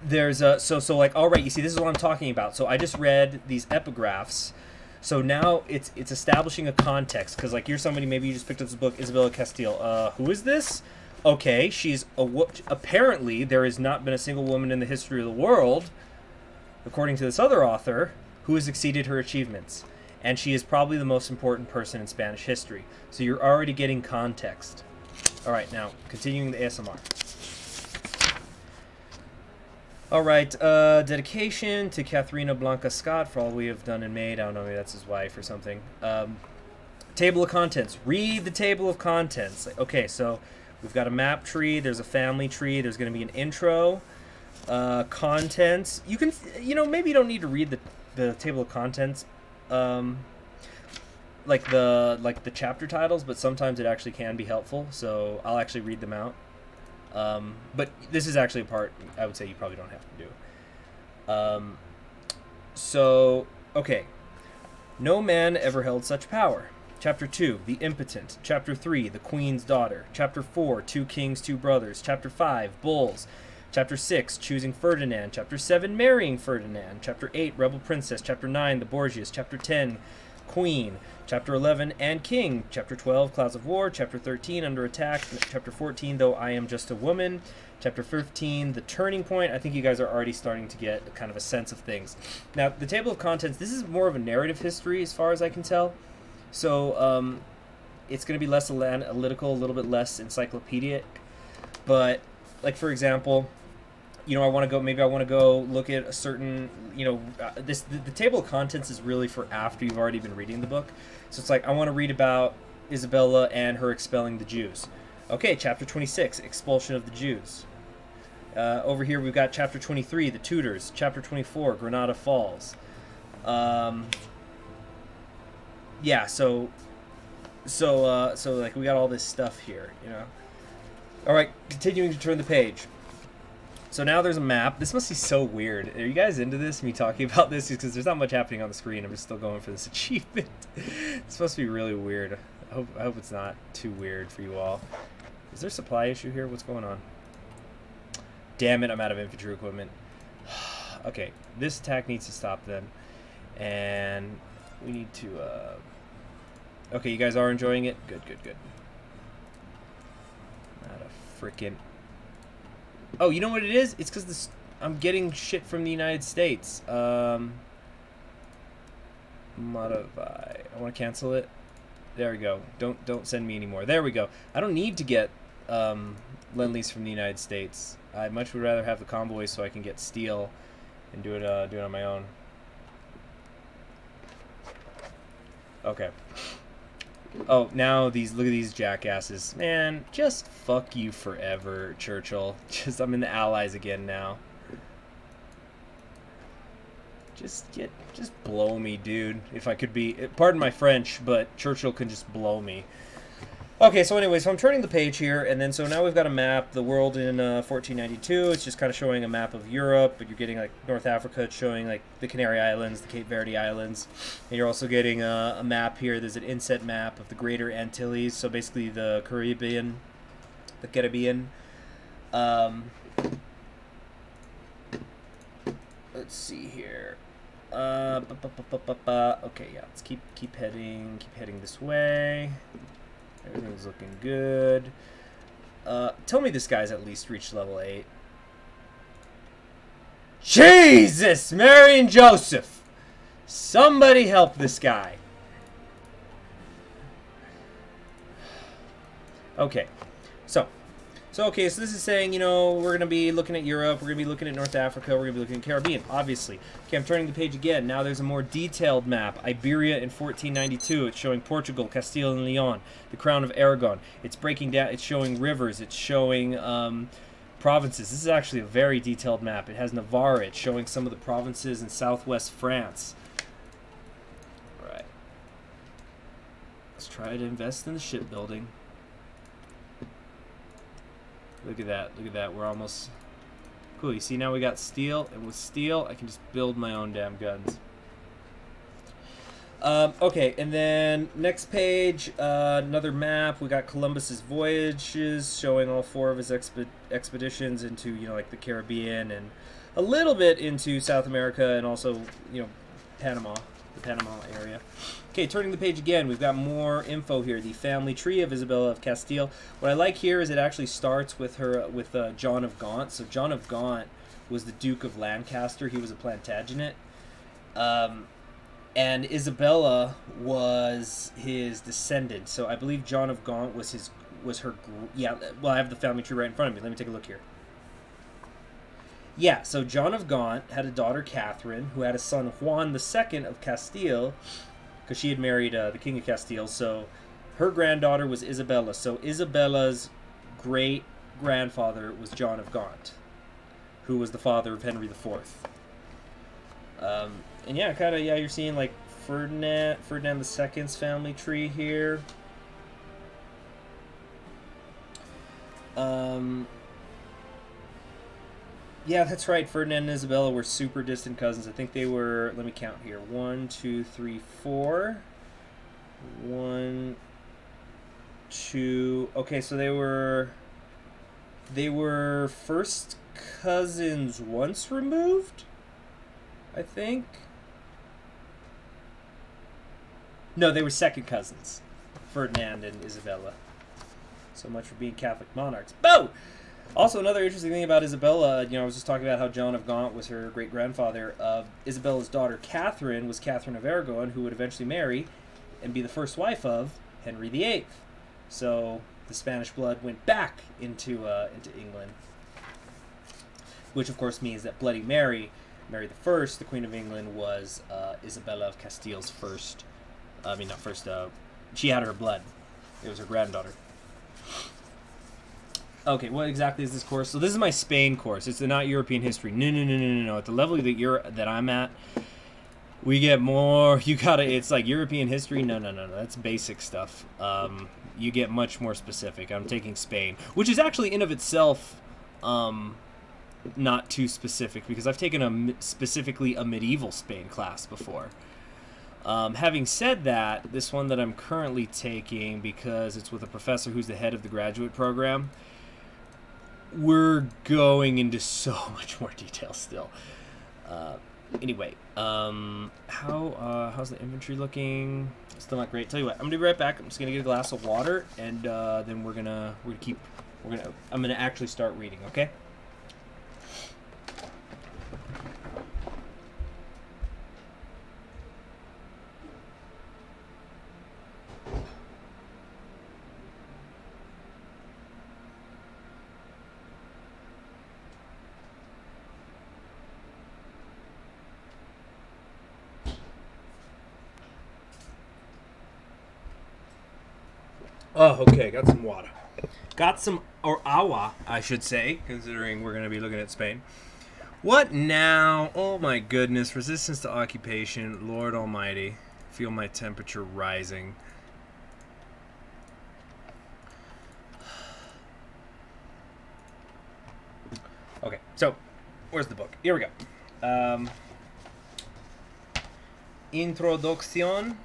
there's a, so like, all right, you see, this is what I'm talking about. So I just read these epigraphs. So now it's establishing a context, because like you're somebody, maybe you just picked up this book, Isabella Castile. Who is this? Okay, she's apparently there has not been a single woman in the history of the world, according to this other author, who has exceeded her achievements. And she is probably the most important person in Spanish history. So you're already getting context. All right, now continuing the ASMR. All right, dedication to Katharina Blanca Scott for all we have done and made. I don't know, maybe that's his wife or something. Table of contents. Read the table of contents. Okay, so we've got a map tree. There's a family tree. There's going to be an intro. Contents. You can, you know, maybe you don't need to read the table of contents. Like the chapter titles, but sometimes it actually can be helpful, so I'll actually read them out. But this is actually a part I would say you probably don't have to do. So, okay. No man ever held such power. Chapter 2, the impotent. Chapter 3, the queen's daughter. Chapter 4, 2 kings, 2 brothers. Chapter 5, bulls. Chapter 6, choosing Ferdinand. Chapter 7, marrying Ferdinand. Chapter 8, rebel princess. Chapter 9, the Borgias. Chapter 10, queen. Chapter 11, and king. Chapter 12, clouds of war. Chapter 13, under attack. Chapter 14, though I am just a woman. Chapter 15, the turning point. I think you guys are already starting to get kind of a sense of things. Now, the table of contents, this is more of a narrative history as far as I can tell. So, it's going to be less analytical, a little bit less encyclopedic. But, like, for example, you know, I want to go, maybe I want to go look at a certain, you know, the table of contents is really for after you've already been reading the book. So it's like, I want to read about Isabella and her expelling the Jews. Okay, chapter 26, expulsion of the Jews. Over here we've got chapter 23, the Tudors. Chapter 24, Granada Falls. Yeah, so like we got all this stuff here, you know. All right, continuing to turn the page. So now there's a map. This must be so weird. Are you guys into this? Me talking about this? Because there's not much happening on the screen. I'm just still going for this achievement. This must be really weird. I hope it's not too weird for you all. Is there a supply issue here? What's going on? Damn it, I'm out of infantry equipment. Okay, this attack needs to stop then. And we need to... Okay, you guys are enjoying it? Good, good, good. Not a freaking... Oh, you know what it is? It's because this I'm getting shit from the United States. Modify. I want to cancel it. There we go. Don't send me anymore. There we go. I don't need to get Lend-Lease from the United States. I much would rather have the convoys so I can get steel and do it on my own. Okay. Oh, now look at these jackasses. Man, just fuck you forever, Churchill. I'm in the Allies again now. Just blow me, dude. If I could be, pardon my French, but Churchill can just blow me. Okay, so anyway, so I'm turning the page here, and then so now we've got a map, the world in 1492. It's just kind of showing a map of Europe, but you're getting like North Africa. It's showing like the Canary Islands, the Cape Verde Islands, and you're also getting a map here. There's an inset map of the Greater Antilles, so basically the Caribbean, Let's see here. Okay, yeah, let's keep heading this way. Everything's looking good. Tell me this guy's at least reached level 8. Jesus! Mary and Joseph! Somebody help this guy. Okay. So this is saying, you know, we're going to be looking at Europe, we're going to be looking at North Africa, we're going to be looking at Caribbean, obviously. Okay, I'm turning the page again. Now there's a more detailed map. Iberia in 1492. It's showing Portugal, Castile and Leon, the Crown of Aragon. It's breaking down, it's showing rivers, it's showing provinces. This is actually a very detailed map. It has Navarre. It's showing some of the provinces in southwest France. All right. Let's try to invest in the shipbuilding. Look at that. Look at that. We're almost... Cool. You see, now we got steel. And with steel, I can just build my own damn guns. Okay, and then next page, another map. We got Columbus's voyages, showing all 4 of his expeditions into, you know, like the Caribbean and a little bit into South America and also, you know, Panama, the Panama area. Okay, turning the page again, we've got more info here. The family tree of Isabella of Castile. What I like here is it actually starts with her, with John of Gaunt. So John of Gaunt was the Duke of Lancaster. He was a Plantagenet. And Isabella was his descendant. So I believe John of Gaunt was her, yeah, well, I have the family tree right in front of me. Let me take a look here. Yeah, so John of Gaunt had a daughter, Catherine, who had a son, Juan II of Castile, because she had married the King of Castile. So her granddaughter was Isabella. So Isabella's great-grandfather was John of Gaunt, who was the father of Henry IV. And yeah, kind of, yeah, you're seeing like Ferdinand II's family tree here. Yeah, that's right. Ferdinand and Isabella were super distant cousins. I think they were, let me count here. 1, 2, 3, 4. 1, 2. Okay, so they were first cousins once removed, I think. No, they were second cousins. Ferdinand and Isabella. So much for being Catholic monarchs. Boo! Also, another interesting thing about Isabella, you know, I was just talking about how John of Gaunt was her great-grandfather. Isabella's daughter, Catherine, was Catherine of Aragon, who would eventually marry and be the first wife of Henry VIII. So the Spanish blood went back into England. which of course means that Bloody Mary, Mary the First, the Queen of England, was Isabella of Castile's first. I mean, not first. She had her blood. It was her granddaughter. Okay, what exactly is this course? So this is my Spain course. It's the not European history. No. At the level that I'm at, we get more. You gotta. It's like European history. No. That's basic stuff. You get much more specific. I'm taking Spain, which is actually in of itself not too specific, because I've taken specifically a medieval Spain class before. Having said that, this one that I'm currently taking, because it's with a professor who's the head of the graduate program, we're going into so much more detail still. Anyway, how's the inventory looking? Still not great. Tell you what, I'm gonna be right back. I'm just gonna get a glass of water, and then I'm gonna actually start reading. Okay. Oh, okay, got some water. Got some, or agua, I should say, considering we're going to be looking at Spain. What now? Oh my goodness, resistance to occupation, Lord Almighty. Feel my temperature rising. Okay, so, where's the book? Here we go. Introduction.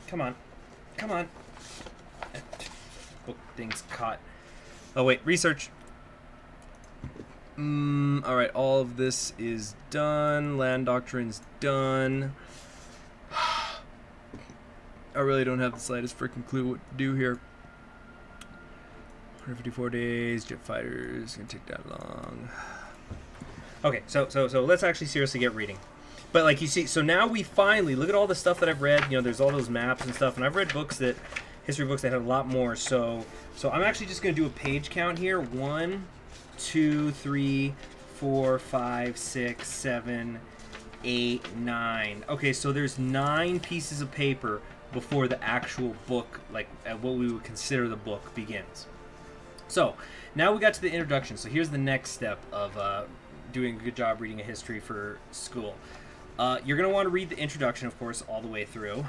Come on. Book thing's caught. Oh wait, research. Alright, all of this is done. Land doctrine's done. I really don't have the slightest freaking clue what to do here. 154 days, jet fighters, gonna take that long. Okay, so let's actually seriously get reading. But like you see, so now we finally look at all the stuff that I've read. You know, there's all those maps and stuff, and I've read books that, history books that had a lot more. So I'm actually just gonna do a page count here. 1, 2, 3, 4, 5, 6, 7, 8, 9. Okay, so there's 9 pieces of paper before the actual book, like what we would consider the book, begins. So now we got to the introduction. So here's the next step of doing a good job reading a history for school. You're going to want to read the introduction, of course, all the way through.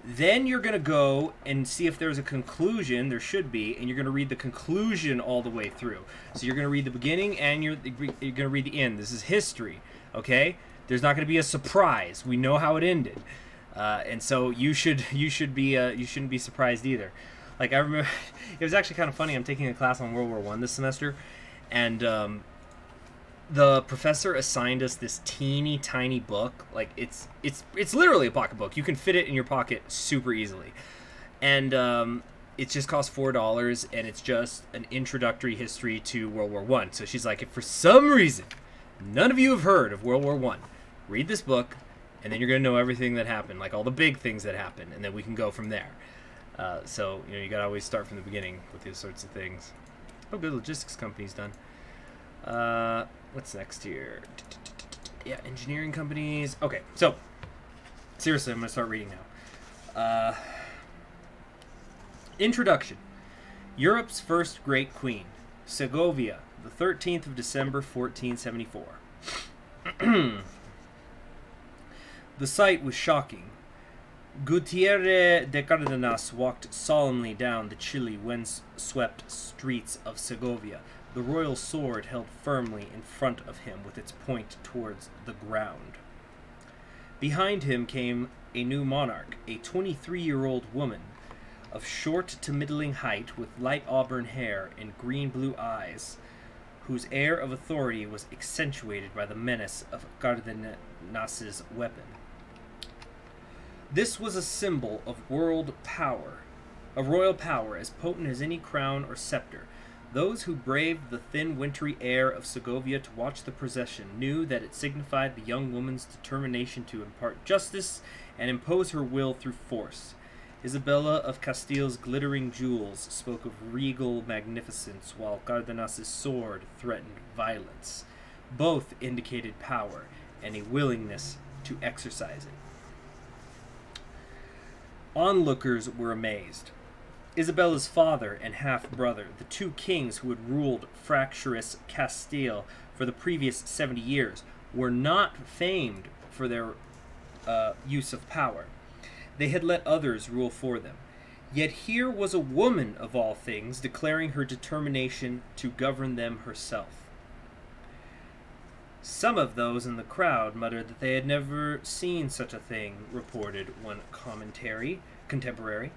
Then you're going to go and see if there's a conclusion. There should be. And you're going to read the conclusion all the way through. So you're going to read the beginning and you're going to read the end. This is history, okay? There's not going to be a surprise. We know how it ended. And so you shouldn't be surprised either. Like, I remember, it was actually kind of funny. I'm taking a class on World War I this semester, and the professor assigned us this teeny tiny book. Like, it's literally a pocket book. You can fit it in your pocket super easily, and it just costs $4, and it's just an introductory history to World War I. So she's like, if for some reason none of you have heard of World War I, read this book, and then you're gonna know everything that happened, like all the big things that happened, and then we can go from there. So, you know, you gotta always start from the beginning with these sorts of things. Oh, good, logistics company's done. What's next here? Yeah, engineering companies. Okay, so, seriously, I'm gonna start reading now. Introduction. Europe's first great queen, Segovia, the 13th of December, 1474. The sight was shocking. Gutierre de Cardenas walked solemnly down the chilly, wind-swept streets of Segovia, the royal sword held firmly in front of him with its point towards the ground. Behind him came a new monarch, a 23-year-old woman of short to middling height with light auburn hair and green-blue eyes, whose air of authority was accentuated by the menace of Cardenas's weapon. This was a symbol of royal power as potent as any crown or scepter. Those who braved the thin, wintry air of Segovia to watch the procession knew that it signified the young woman's determination to impart justice and impose her will through force. Isabella of Castile's glittering jewels spoke of regal magnificence, while Cardenas's sword threatened violence. Both indicated power and a willingness to exercise it. Onlookers were amazed. Isabella's father and half-brother, the two kings who had ruled fractious Castile for the previous 70 years, were not famed for their use of power. They had let others rule for them. Yet here was a woman, of all things, declaring her determination to govern them herself. Some of those in the crowd muttered that they had never seen such a thing, reported one contemporary.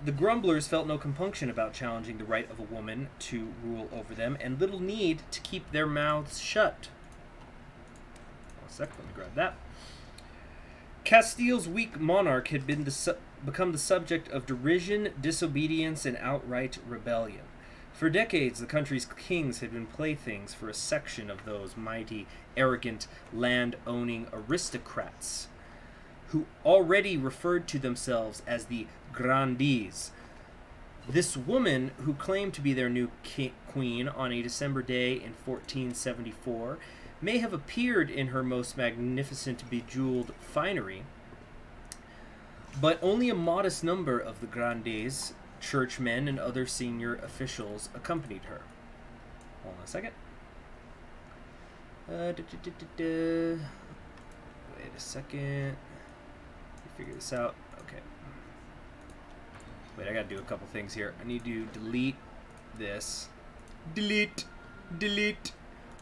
The grumblers felt no compunction about challenging the right of a woman to rule over them, and little need to keep their mouths shut. One sec, let me grab that. Castile's weak monarch had become the subject of derision, disobedience, and outright rebellion. For decades, the country's kings had been playthings for a section of those mighty, arrogant, land-owning aristocrats who already referred to themselves as the grandees. This woman, who claimed to be their new queen on a December day in 1474, may have appeared in her most magnificent bejeweled finery, but only a modest number of the grandees, churchmen, and other senior officials accompanied her. Hold on a second. Wait a second. Let me figure this out. Okay. Wait, I gotta do a couple things here. I need to delete this. Delete.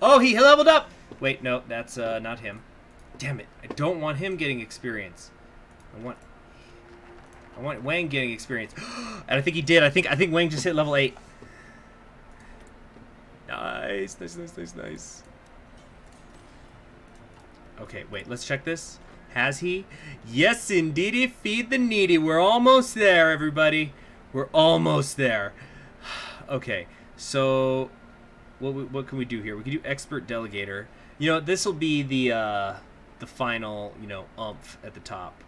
Oh, he leveled up! Wait, no, that's not him. Damn it. I don't want him getting experience. I want Wang getting experience. And I think he did. I think Wang just hit level 8. Nice. Okay, wait, let's check this. Has he? Yes, indeedy. Feed the needy. We're almost there, everybody. We're almost there. Okay, so what can we do here? We can do expert delegator. You know, this will be the final, umph at the top.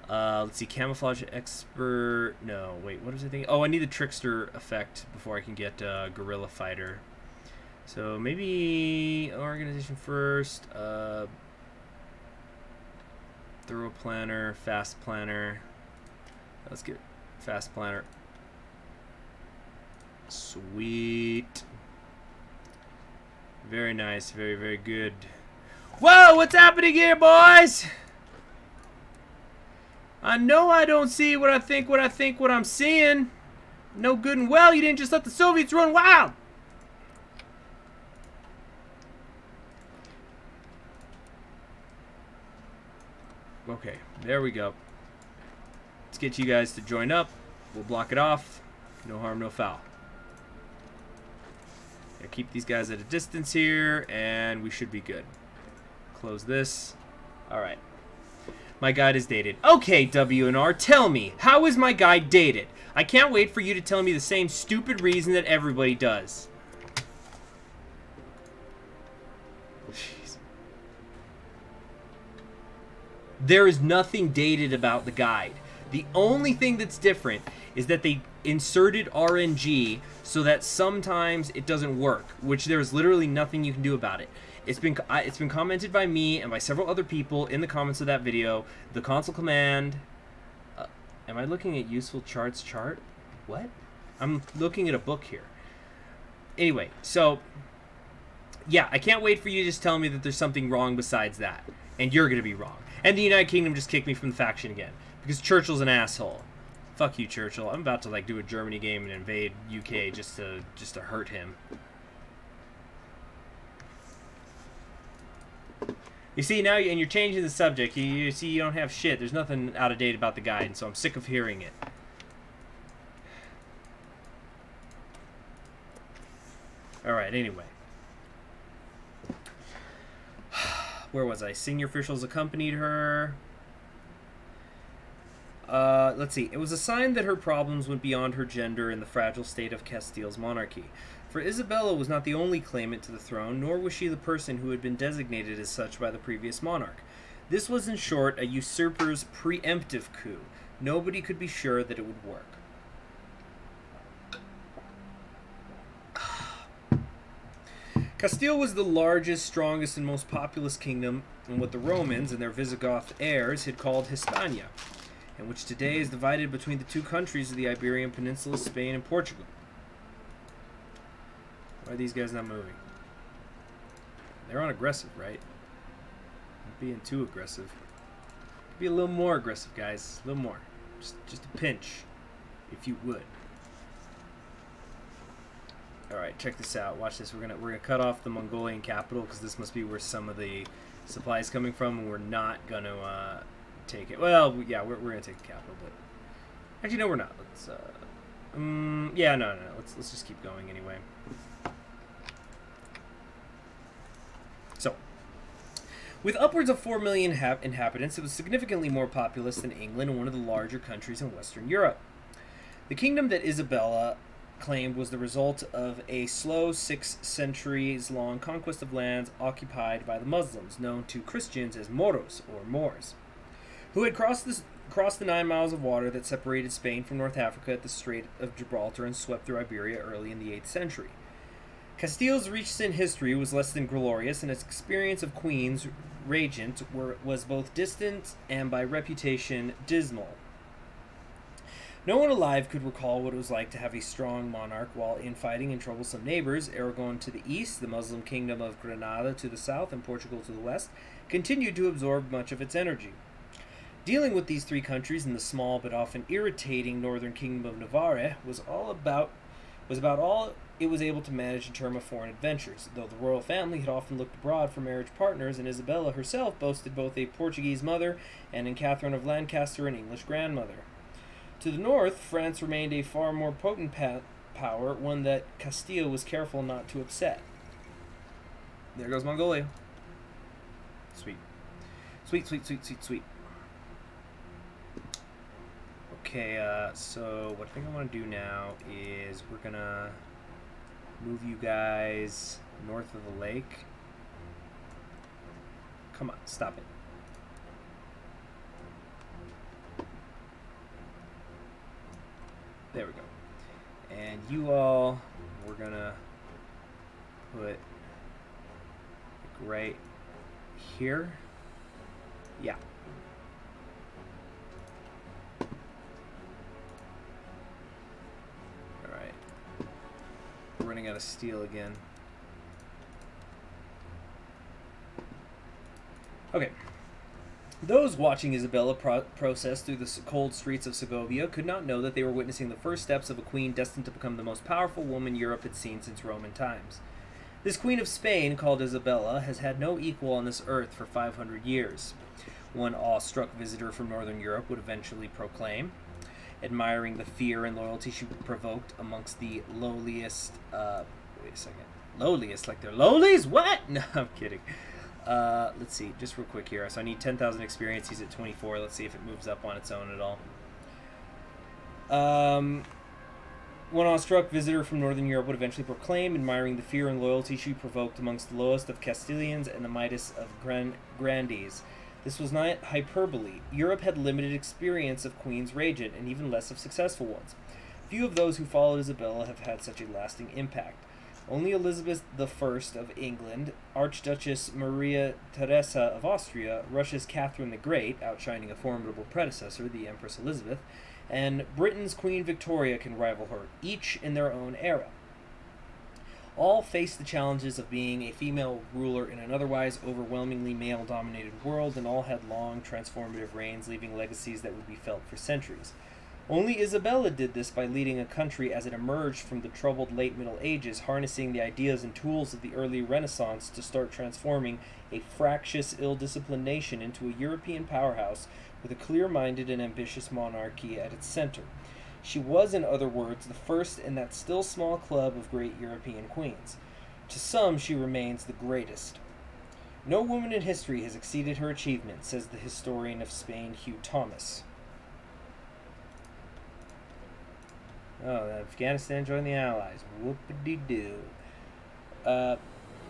Let's see, camouflage expert. No, wait, what was I thinking? Oh, I need the trickster effect before I can get guerrilla fighter. So maybe organization first. Thorough planner, fast planner. Let's get fast planner. Sweet. Very nice, very good. Whoa, what's happening here, boys? I know I don't see what I think what I'm seeing. No good and well, you didn't just let the Soviets run wild. Okay, there we go. Let's get you guys to join up. We'll block it off. No harm, no foul. Yeah, keep these guys at a distance here, and we should be good. Close this. All right. My guide is dated. Okay, W&R, tell me, how is my guide dated? I can't wait for you to tell me the same stupid reason that everybody does. Jeez. There is nothing dated about the guide. The only thing that's different is that they inserted RNG so that sometimes it doesn't work, which there's literally nothing you can do about it. It's been commented by me and by several other people in the comments of that video. The console command. Am I looking at useful charts chart? What? I'm looking at a book here. Anyway, so yeah, I can't wait for you to just tell me that there's something wrong besides that, and you're gonna be wrong. And the United Kingdom just kicked me from the faction again because Churchill's an asshole. Fuck you, Churchill. I'm about to like do a Germany game and invade UK just to hurt him. You see, now, and you're changing the subject. You see, you don't have shit. There's nothing out of date about the guide, and so I'm sick of hearing it. Alright, anyway. Where was I? Senior officials accompanied her. Let's see. It was a sign that her problems went beyond her gender and the fragile state of Castile's monarchy. For Isabella was not the only claimant to the throne, nor was she the person who had been designated as such by the previous monarch. This was, in short, a usurper's preemptive coup, nobody could be sure that it would work. Castile was the largest, strongest, and most populous kingdom in what the Romans and their Visigoth heirs had called Hispania, and which today is divided between the two countries of the Iberian Peninsula, Spain and Portugal. Why are these guys not moving? They're on aggressive, right? Not being too aggressive. Be a little more aggressive, guys. A little more. Just a pinch, if you would. All right, check this out. Watch this. We're gonna cut off the Mongolian capital because this must be where some of the supplies coming from, and we're not gonna take it. Well, yeah, we're gonna take the capital, but actually no, we're not. Let's yeah, no. Let's just keep going anyway. So, with upwards of 4 million inhabitants, it was significantly more populous than England and one of the larger countries in Western Europe. The kingdom that Isabella claimed was the result of a slow 6 centuries long conquest of lands occupied by the Muslims, known to Christians as Moros or Moors, who had crossed the 9 miles of water that separated Spain from North Africa at the Strait of Gibraltar and swept through Iberia early in the 8th century. Castile's recent history was less than glorious, and its experience of queens regent was both distant and by reputation dismal. No one alive could recall what it was like to have a strong monarch while infighting and troublesome neighbors. Aragon to the east, the Muslim kingdom of Granada to the south, and Portugal to the west, continued to absorb much of its energy. Dealing with these three countries in the small but often irritating northern kingdom of Navarre was about all it was able to manage in terms of foreign adventures, though the royal family had often looked abroad for marriage partners, and Isabella herself boasted both a Portuguese mother and in Catherine of Lancaster an English grandmother. To the north, France remained a far more potent power, one that Castile was careful not to upset. There goes Mongolia. Sweet. Sweet. Okay, so what I think I want to do now is we're going to move you guys north of the lake. Come on, stop it. There we go. And you all, we're gonna put right here. Yeah. Alright. We're running out of steel again. Okay. Those watching Isabella process through the cold streets of Segovia could not know that they were witnessing the first steps of a queen destined to become the most powerful woman Europe had seen since Roman times. This Queen of Spain, called Isabella, has had no equal on this earth for 500 years. One awestruck visitor from Northern Europe would eventually proclaim, admiring the fear and loyalty she provoked amongst the lowliest, wait a second, lowliest, like they're lowlies? What? No, I'm kidding. Let's see, just real quick here. So I need 10,000 experience. He's at 24. Let's see if it moves up on its own at all. One awestruck visitor from Northern Europe would eventually proclaim, admiring the fear and loyalty she provoked amongst the lowest of Castilians and the mightiest of grandees. This was not hyperbole. Europe had limited experience of queens regent, and even less of successful ones. Few of those who followed Isabella have had such a lasting impact. Only Elizabeth I of England, Archduchess Maria Theresa of Austria, Russia's Catherine the Great, outshining a formidable predecessor, the Empress Elizabeth, and Britain's Queen Victoria can rival her, each in their own era. All faced the challenges of being a female ruler in an otherwise overwhelmingly male-dominated world, and all had long, transformative reigns, leaving legacies that would be felt for centuries. Only Isabella did this by leading a country as it emerged from the troubled late Middle Ages, harnessing the ideas and tools of the early Renaissance to start transforming a fractious, ill-disciplined nation into a European powerhouse with a clear-minded and ambitious monarchy at its center. She was, in other words, the first in that still small club of great European queens. To some, she remains the greatest. No woman in history has exceeded her achievement, says the historian of Spain, Hugh Thomas. Oh, Afghanistan joined the Allies. Whoop-a-dee-doo.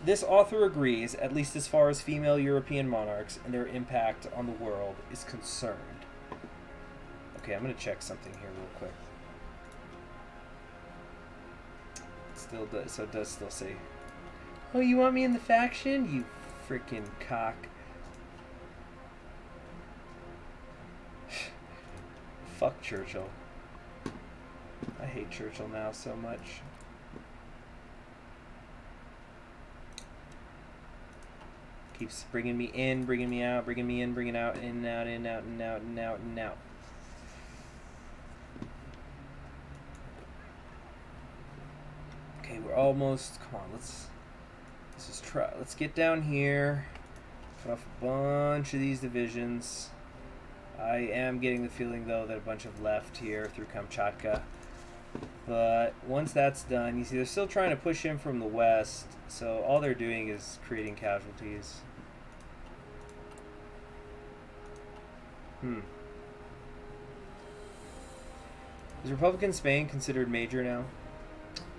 This author agrees, at least as far as female European monarchs and their impact on the world is concerned. Okay, I'm gonna check something here real quick. Still does, so it does still say, oh, you want me in the faction? You freaking cock. Fuck Churchill. I hate Churchill now so much. Keeps bringing me in, bringing me out, bringing me in, bringing out, in and out, in and out, and out, and out, and out. Okay, we're almost. Come on, let's just try. Let's get down here. Cut off a bunch of these divisions. I am getting the feeling though that a bunch have left here through Kamchatka. But once that's done, you see they're still trying to push in from the west, so all they're doing is creating casualties. Is Republican Spain considered major now?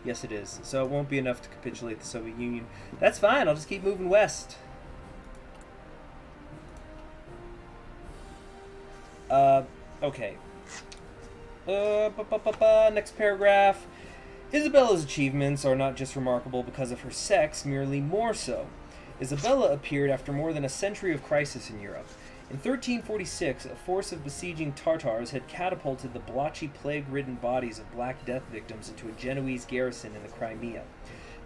Yes, it is. So it won't be enough to capitulate the Soviet Union. That's fine. I'll just keep moving west. Okay. Next paragraph. Isabella's achievements are not just remarkable because of her sex, merely more so. Isabella appeared after more than a century of crisis in Europe. In 1346, a force of besieging Tartars had catapulted the blotchy, plague-ridden bodies of Black Death victims into a Genoese garrison in the Crimea.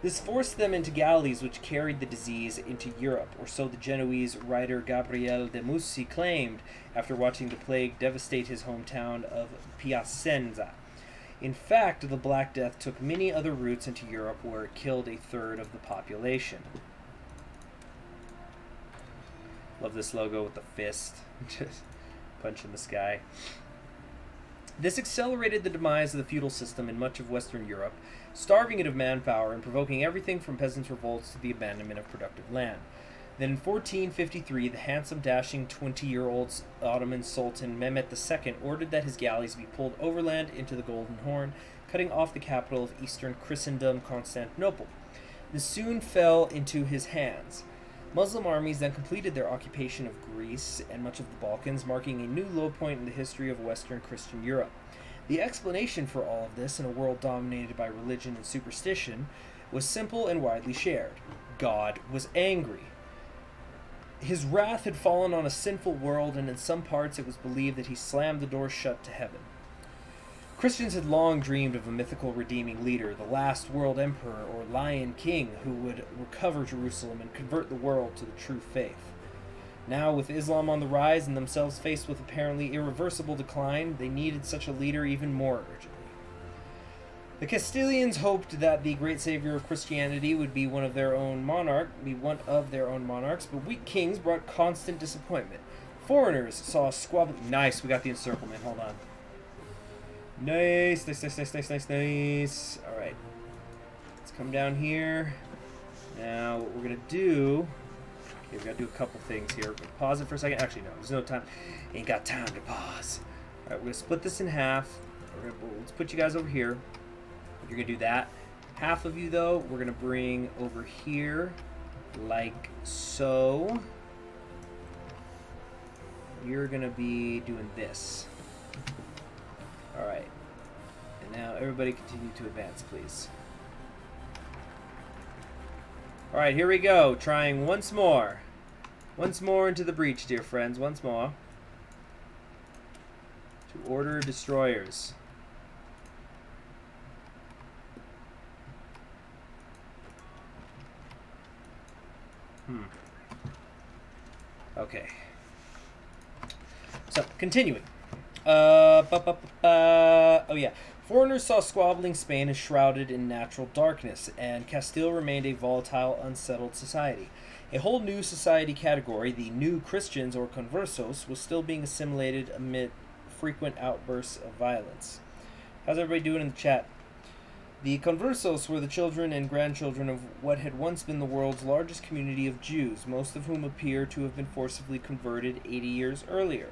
This forced them into galleys which carried the disease into Europe, or so the Genoese writer Gabriele de Mussi claimed after watching the plague devastate his hometown of Piacenza. In fact, the Black Death took many other routes into Europe where it killed a third of the population. Love this logo with the fist. Just punch in the sky. This accelerated the demise of the feudal system in much of Western Europe, starving it of manpower and provoking everything from peasants' revolts to the abandonment of productive land. Then in 1453, the handsome, dashing 20-year-old Ottoman Sultan Mehmet II ordered that his galleys be pulled overland into the Golden Horn, cutting off the capital of Eastern Christendom, Constantinople. This soon fell into his hands. Muslim armies then completed their occupation of Greece and much of the Balkans, marking a new low point in the history of Western Christian Europe. The explanation for all of this in a world dominated by religion and superstition was simple and widely shared. God was angry. His wrath had fallen on a sinful world, and in some parts it was believed that he slammed the door shut to heaven. Christians had long dreamed of a mythical redeeming leader, the last world emperor or lion king who would recover Jerusalem and convert the world to the true faith. Now, with Islam on the rise and themselves faced with apparently irreversible decline, they needed such a leader even more urgently. The Castilians hoped that the great savior of Christianity would be one of their own monarchs, but weak kings brought constant disappointment. Foreigners saw a squabbling. Nice, we got the encirclement. Hold on. Nice. Alright. Let's come down here. Now, what we're going to do... Okay, we got to do a couple things here. Pause it for a second. Actually, no. There's no time. Ain't got time to pause. Alright, we're going to split this in half. Let's put you guys over here. You're going to do that. Half of you, though, we're going to bring over here. Like so. You're going to be doing this. Alright. And now everybody continue to advance, please. Alright, here we go. Trying once more. Once more into the breach, dear friends. Once more. To order destroyers. Okay. So, continuing. Oh yeah. Foreigners saw squabbling Spain as shrouded in natural darkness, and Castile remained a volatile, unsettled society. A whole new society category, the New Christians, or Conversos, was still being assimilated amid frequent outbursts of violence. How's everybody doing in the chat? The Conversos were the children and grandchildren of what had once been the world's largest community of Jews, most of whom appear to have been forcibly converted 80 years earlier.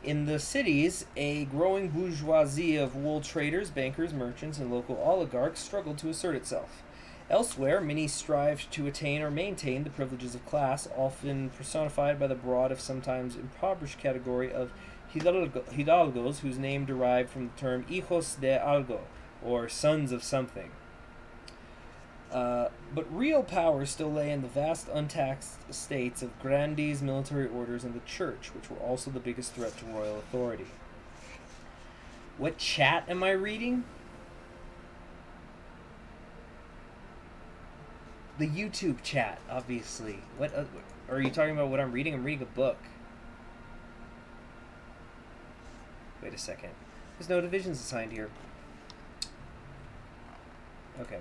In the cities, a growing bourgeoisie of wool traders, bankers, merchants, and local oligarchs struggled to assert itself. Elsewhere, many strived to attain or maintain the privileges of class, often personified by the broad, if sometimes impoverished, category of hidalgos whose name derived from the term hijos de algo, or sons of something. But real power still lay in the vast untaxed estates of grandees, military orders, and the church, which were also the biggest threat to royal authority. What chat am I reading? The YouTube chat, obviously. What are you talking about? What I'm reading? I'm reading a book. Wait a second. There's no divisions assigned here. Okay.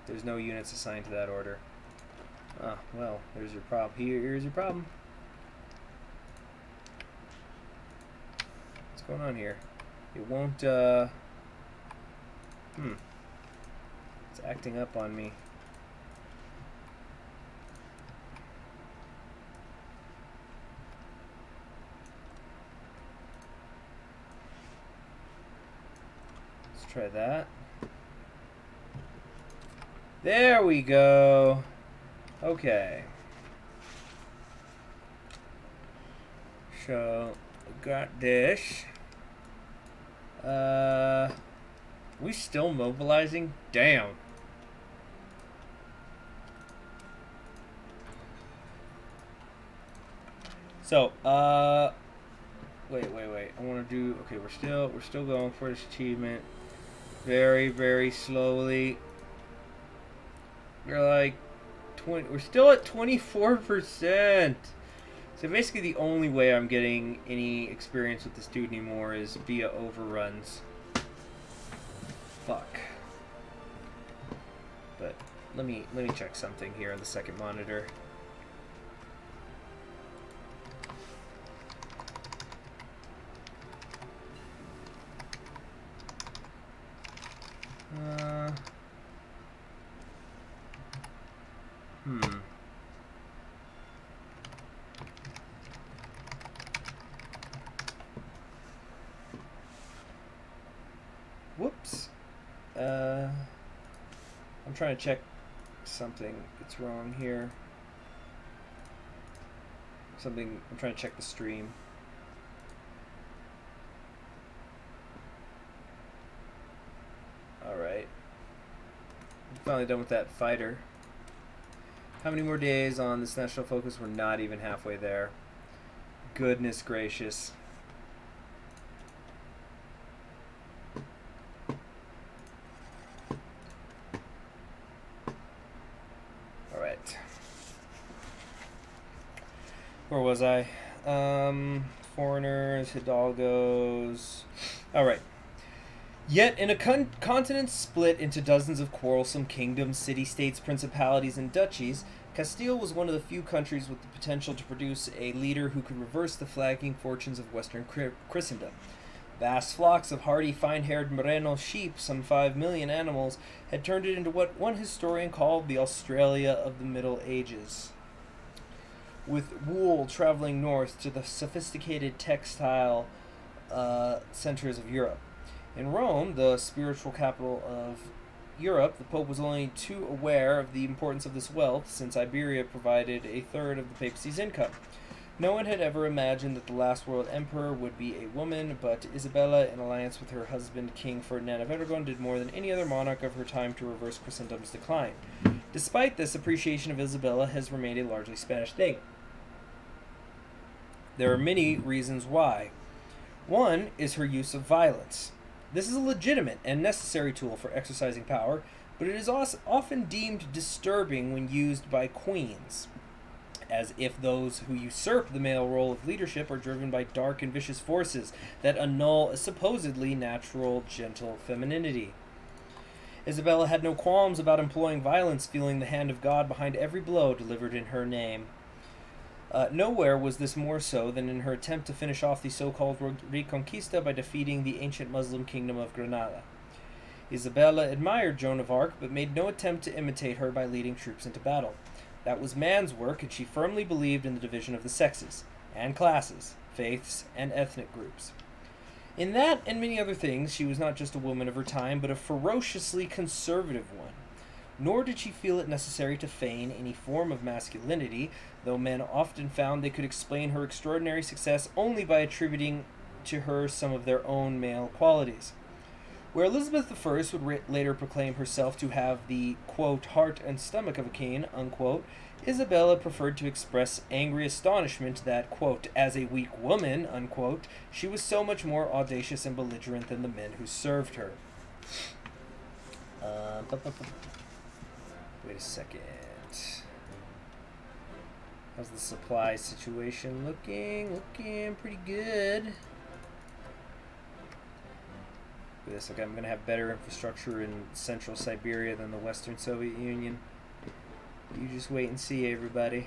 There's no units assigned to that order. Ah, well, there's your problem. Here's your problem. What's going on here? It won't, It's acting up on me. Let's try that. There we go. Okay. So, got this. We still mobilizing? Damn. So, wait. I want to do, okay, we're still going for this achievement. Very, very slowly. We're like 20, we're still at 24%. So basically the only way I'm getting any experience with this dude anymore is via overruns. Fuck. But let me check something here on the second monitor. Whoops. I'm trying to check something that's wrong here. I'm trying to check the stream. Alright. I'm finally done with that fighter. How many more days on this national focus? We're not even halfway there. Goodness gracious. Alright. Where was I? Foreigners, hidalgos. Alright. Yet, in a continent split into dozens of quarrelsome kingdoms, city-states, principalities, and duchies, Castile was one of the few countries with the potential to produce a leader who could reverse the flagging fortunes of Western Christendom. Vast flocks of hardy, fine-haired merino sheep, some 5 million animals, had turned it into what one historian called the Australia of the Middle Ages. With wool traveling north to the sophisticated textile centers of Europe. In Rome, the spiritual capital of Europe, the Pope was only too aware of the importance of this wealth, since Iberia provided a third of the papacy's income. No one had ever imagined that the last world emperor would be a woman, but Isabella, in alliance with her husband, King Ferdinand of Aragon, did more than any other monarch of her time to reverse Christendom's decline. Despite this, appreciation of Isabella has remained a largely Spanish thing. There are many reasons why. One is her use of violence. This is a legitimate and necessary tool for exercising power, but it is also often deemed disturbing when used by queens, as if those who usurp the male role of leadership are driven by dark and vicious forces that annul a supposedly natural, gentle femininity. Isabella had no qualms about employing violence, feeling the hand of God behind every blow delivered in her name. Nowhere was this more so than in her attempt to finish off the so-called Reconquista by defeating the ancient Muslim kingdom of Granada. Isabella admired Joan of Arc, but made no attempt to imitate her by leading troops into battle. That was man's work, and she firmly believed in the division of the sexes, and classes, faiths, and ethnic groups. In that and many other things, she was not just a woman of her time, but a ferociously conservative one. nor did she feel it necessary to feign any form of masculinity, though men often found they could explain her extraordinary success only by attributing to her some of their own male qualities. Where Elizabeth I would later proclaim herself to have the, quote, heart and stomach of a king, unquote, Isabella preferred to express angry astonishment that, quote, as a weak woman, unquote, she was so much more audacious and belligerent than the men who served her. Wait a second. How's the supply situation looking? Looking pretty good. Look at this. Okay, I'm going to have better infrastructure in Central Siberia than the Western Soviet Union. You just wait and see, everybody.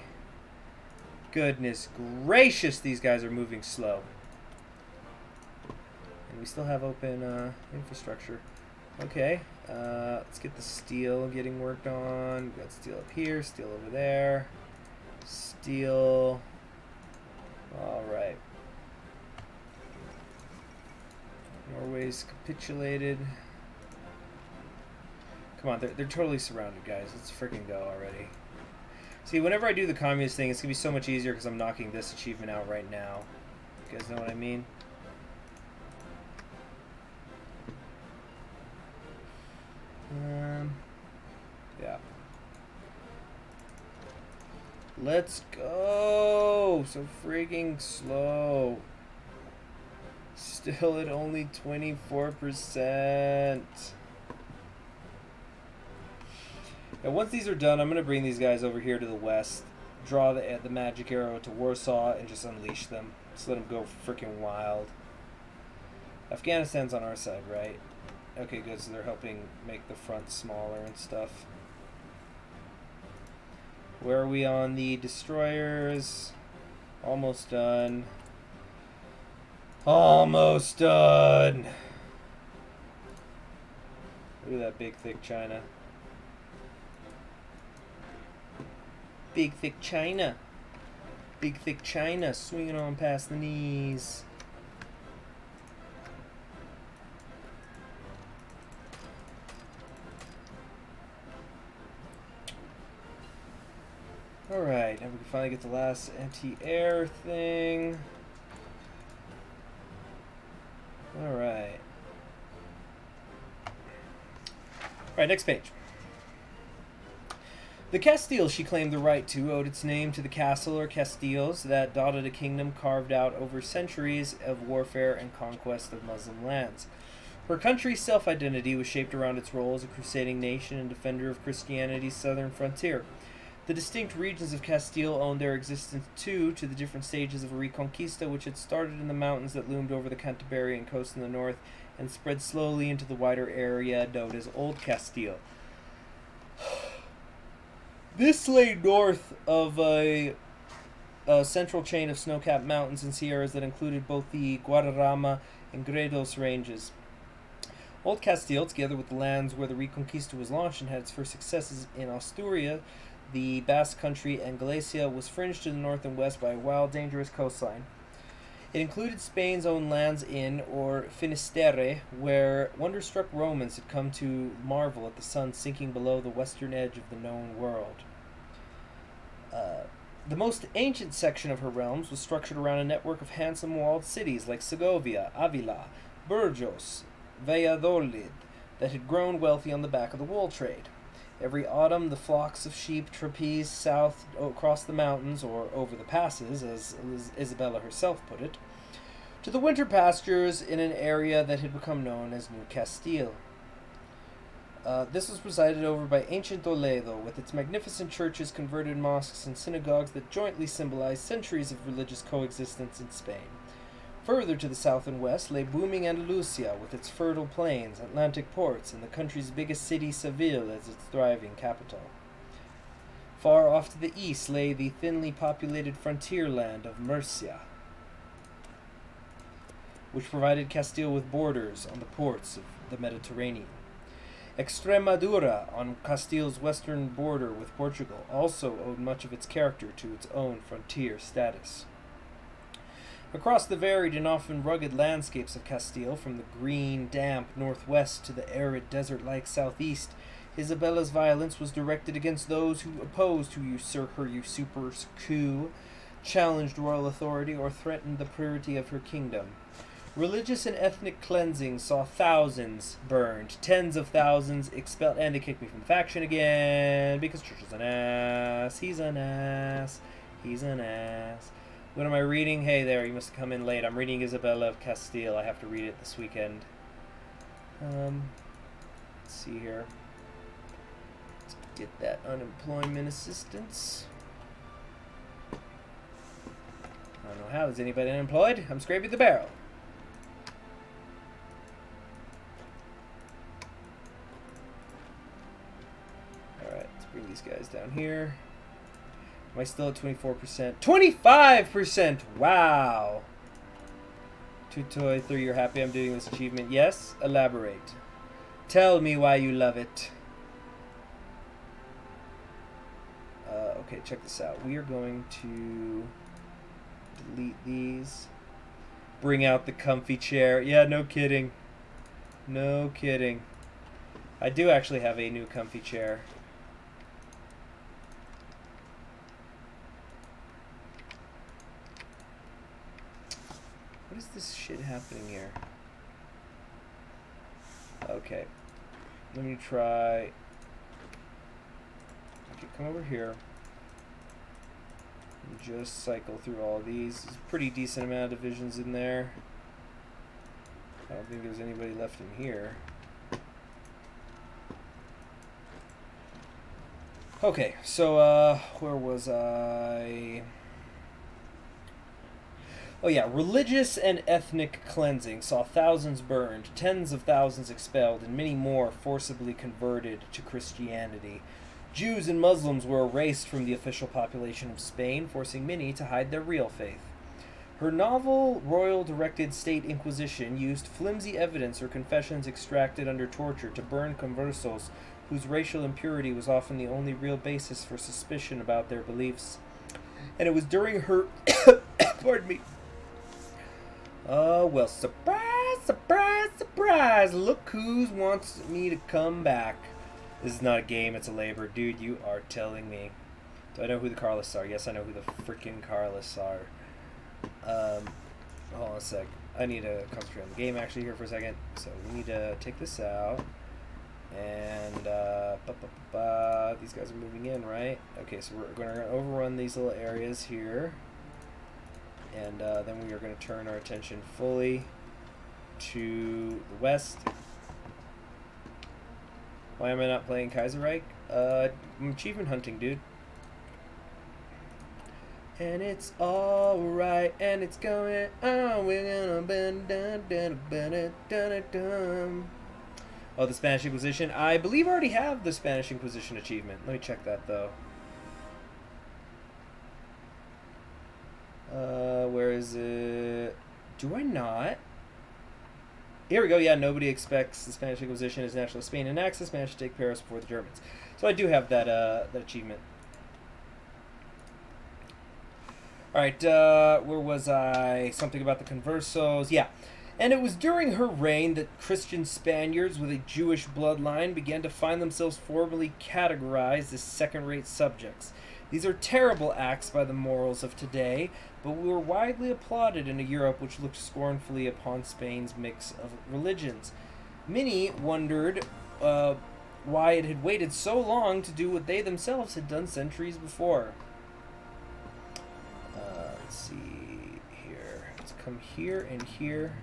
Goodness gracious, these guys are moving slow. And we still have open infrastructure. Okay, let's get the steel getting worked on. We've got steel up here, steel over there. Steel. Alright. Norway's capitulated. Come on, they're totally surrounded, guys. Let's freaking go already. See, whenever I do the communist thing, it's going to be so much easier because I'm knocking this achievement out right now. You guys know what I mean? Yeah. Let's go! So freaking slow. Still at only 24%. Now, once these are done, I'm going to bring these guys over here to the west, draw the magic arrow to Warsaw, and just unleash them. Just let them go freaking wild. Afghanistan's on our side, right? Okay, good, so they're helping make the front smaller and stuff. Where are we on the destroyers? Almost done. Almost done! Look at that big, thick China. Big, thick China. Big, thick China swinging on past the knees. Alright, now we can finally get the last anti-air thing. Alright. Alright, next page. The Castile she claimed the right to owed its name to the castle or castillos that dotted a kingdom carved out over centuries of warfare and conquest of Muslim lands. Her country's self-identity was shaped around its role as a crusading nation and defender of Christianity's southern frontier. The distinct regions of Castile owed their existence too to the different stages of a Reconquista which had started in the mountains that loomed over the Cantabrian coast in the north and spread slowly into the wider area known as Old Castile. This lay north of a central chain of snow-capped mountains and sierras that included both the Guadarrama and Gredos ranges. Old Castile, together with the lands where the Reconquista was launched and had its first successes in Asturias, the Basque Country, and Galicia, was fringed to the north and west by a wild, dangerous coastline. It included Spain's own lands in, or Finisterre, where wonder-struck Romans had come to marvel at the sun sinking below the western edge of the known world. The most ancient section of her realms was structured around a network of handsome walled cities like Segovia, Avila, Burgos, Valladolid, that had grown wealthy on the back of the wool trade. Every autumn, the flocks of sheep trapeze south across the mountains, or over the passes, as Isabella herself put it, to the winter pastures in an area that had become known as New Castile. This was presided over by ancient Toledo, with its magnificent churches, converted mosques, and synagogues that jointly symbolized centuries of religious coexistence in Spain. Further to the south and west lay booming Andalusia, with its fertile plains, Atlantic ports, and the country's biggest city, Seville, as its thriving capital. Far off to the east lay the thinly populated frontier land of Murcia, which provided Castile with borders on the ports of the Mediterranean. Extremadura, on Castile's western border with Portugal, also owed much of its character to its own frontier status. Across the varied and often rugged landscapes of Castile, from the green, damp northwest to the arid desert-like southeast, Isabella's violence was directed against those who opposed to her usurper's coup, challenged royal authority, or threatened the purity of her kingdom. Religious and ethnic cleansing saw thousands burned, tens of thousands expelled, and they kicked me from the faction again, because Church is an ass. He's an ass. He's an ass. What am I reading? Hey there, you must have come in late. I'm reading Isabella of Castile. I have to read it this weekend. Let's see here. Let's get that unemployment assistance. I don't know how. Is anybody unemployed? I'm scraping the barrel. Alright, let's bring these guys down here. Am I still at 24%? 25%! Wow! Tutoy 3, you're happy I'm doing this achievement? Yes? Elaborate. Tell me why you love it. Okay, check this out. We are going to delete these. Bring out the comfy chair. Yeah, no kidding. No kidding. I do actually have a new comfy chair. What is this shit happening here? Okay. Let me try. Okay, come over here. And just cycle through all these. There's a pretty decent amount of divisions in there. I don't think there's anybody left in here. Okay, so where was I? Oh yeah, religious and ethnic cleansing saw thousands burned, tens of thousands expelled, and many more forcibly converted to Christianity. Jews and Muslims were erased from the official population of Spain, forcing many to hide their real faith. Her novel, royal-directed state inquisition used flimsy evidence or confessions extracted under torture to burn conversos whose racial impurity was often the only real basis for suspicion about their beliefs. And it was during her... pardon me. Oh, well, surprise, surprise, surprise. Look who wants me to come back. This is not a game, it's a labor. Dude, you are telling me. Do I know who the Carlists are? Yes, I know who the freaking Carlists are. Hold on a sec. I need to concentrate on the game actually here for a second. So we need to take this out. And, these guys are moving in, right? Okay, so we're going to overrun these little areas here. And then we are going to turn our attention fully to the west. Why am I not playing Kaiserreich? I'm achievement hunting, dude. And it's alright, and it's going on. We're gonna bend down. Oh, the Spanish Inquisition. I believe I already have the Spanish Inquisition achievement. Let me check that though. Where is it? Do I not? Here we go. Yeah, nobody expects the Spanish Inquisition as national Spain annexed the Spanish to take Paris before the Germans. So I do have that that achievement. All right, where was I? Something about the Conversos. Yeah, and it was during her reign that Christian Spaniards with a Jewish bloodline began to find themselves formally categorized as second-rate subjects. These are terrible acts by the morals of today, but were widely applauded in a Europe which looked scornfully upon Spain's mix of religions. Many wondered why it had waited so long to do what they themselves had done centuries before. Let's see here. Let's come here and here.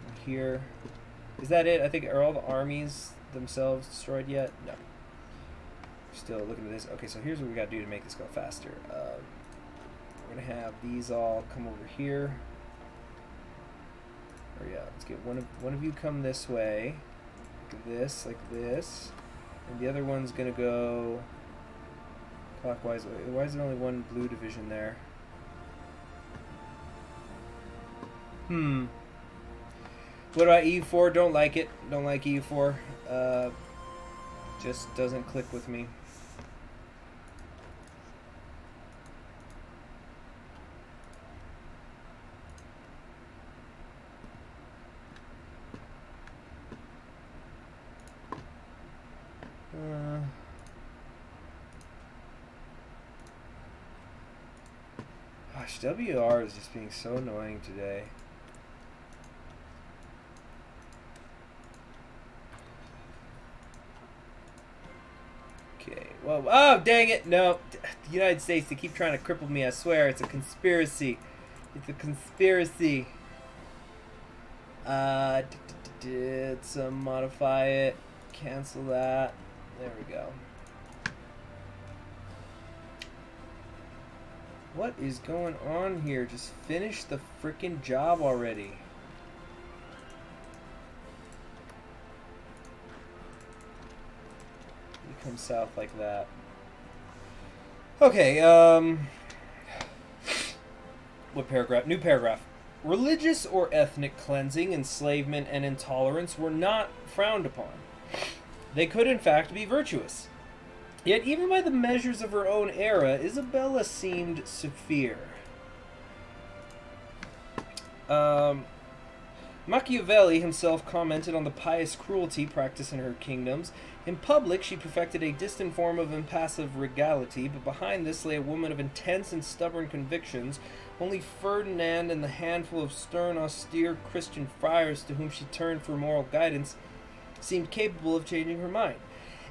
And here. Is that it? I think, are all the armies themselves destroyed yet? No. Still looking at this. Okay, so here's what we got to do to make this go faster. We're going to have these all come over here. Or yeah, let's get one of you come this way. Like this. And the other one's going to go clockwise. Why is there only one blue division there? What about EU4? Don't like it. Don't like EU4. Just doesn't click with me. WR is just being so annoying today. Okay, well, oh, dang it, no. The United States, they keep trying to cripple me, I swear. It's a conspiracy. It's a conspiracy. Let's modify it. Cancel that. There we go. What is going on here? Just finish the freaking job already. You come south like that. Okay, what paragraph? New paragraph. Religious or ethnic cleansing, enslavement, and intolerance were not frowned upon. They could, in fact, be virtuous. Yet, even by the measures of her own era, Isabella seemed severe. Machiavelli himself commented on the pious cruelty practiced in her kingdoms. In public, she perfected a distant form of impassive regality, but behind this lay a woman of intense and stubborn convictions. Only Ferdinand and the handful of stern, austere Christian friars to whom she turned for moral guidance seemed capable of changing her mind.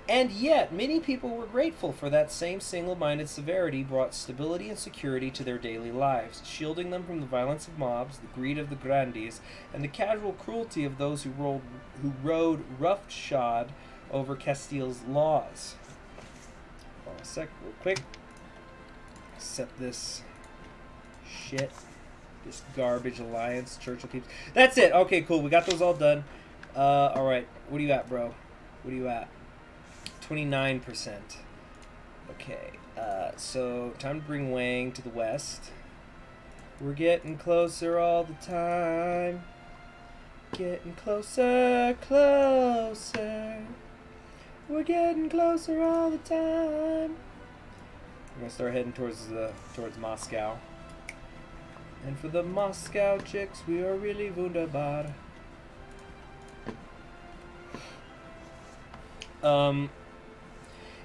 And yet, many people were grateful, for that same single-minded severity brought stability and security to their daily lives, shielding them from the violence of mobs, the greed of the grandees, and the casual cruelty of those who rode roughshod over Castile's laws. Hold on a sec, real quick. Set this shit. This garbage alliance. Churchill keeps... That's it! Okay, cool. We got those all done. Alright. What do you at, bro? What are you at? 29%. Okay, so time to bring Wang to the west. We're getting closer all the time. Getting closer, closer. We're getting closer all the time. We're gonna start heading towards Moscow. And for the Moscow chicks, we are really wunderbar.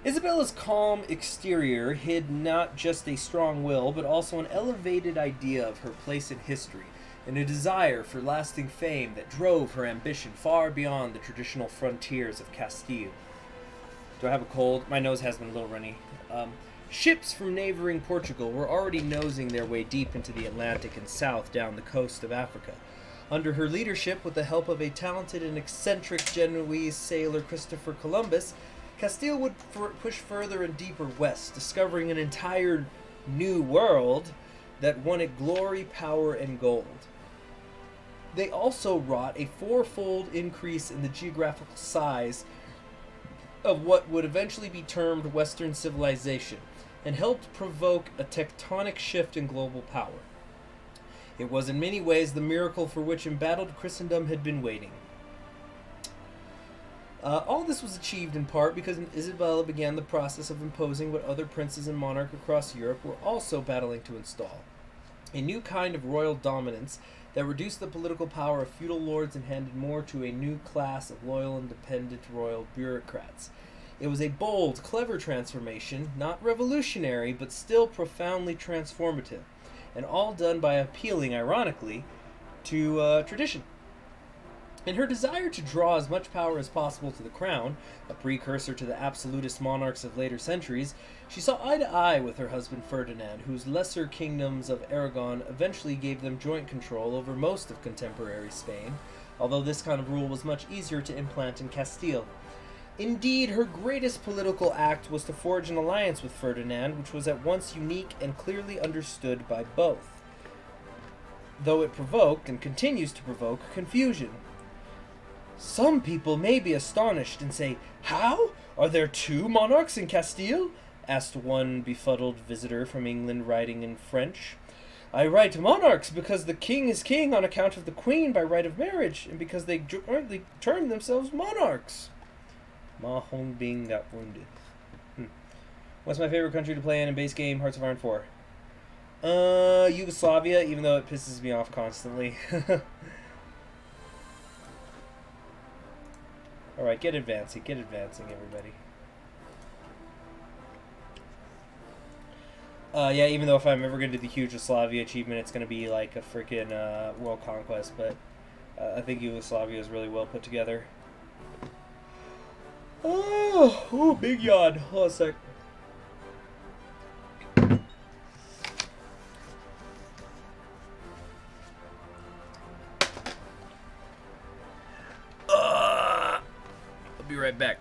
Isabella's calm exterior hid not just a strong will, but also an elevated idea of her place in history, and a desire for lasting fame that drove her ambition far beyond the traditional frontiers of Castile. Do I have a cold? My nose has been a little runny. Ships from neighboring Portugal were already nosing their way deep into the Atlantic and south down the coast of Africa. Under her leadership, with the help of a talented and eccentric Genoese sailor Christopher Columbus, Castile would push further and deeper west, discovering an entire new world that wanted glory, power, and gold. They also wrought a fourfold increase in the geographical size of what would eventually be termed Western civilization, and helped provoke a tectonic shift in global power. It was in many ways the miracle for which embattled Christendom had been waiting. All this was achieved in part because Isabella began the process of imposing what other princes and monarchs across Europe were also battling to install: a new kind of royal dominance that reduced the political power of feudal lords and handed more to a new class of loyal, independent royal bureaucrats. It was a bold, clever transformation, not revolutionary, but still profoundly transformative, and all done by appealing, ironically, to tradition. In her desire to draw as much power as possible to the crown, a precursor to the absolutist monarchs of later centuries, she saw eye to eye with her husband Ferdinand, whose lesser kingdoms of Aragon eventually gave them joint control over most of contemporary Spain, although this kind of rule was much easier to implant in Castile. Indeed, her greatest political act was to forge an alliance with Ferdinand, which was at once unique and clearly understood by both, though it provoked, and continues to provoke, confusion. Some people may be astonished and say, "How? Are there two monarchs in Castile?" asked one befuddled visitor from England writing in French. "I write monarchs because the king is king on account of the queen by right of marriage, and because they jointly term themselves monarchs." Ma Hongbing got wounded. What's my favorite country to play in base game Hearts of Iron 4? Yugoslavia, even though it pisses me off constantly. Alright, get advancing, everybody. Yeah, even though if I'm ever going to do the huge Yugoslavia achievement, it's going to be like a freaking world conquest, but I think Yugoslavia is really well put together. Oh, ooh, big yawn. Hold on a sec. I'll be right back.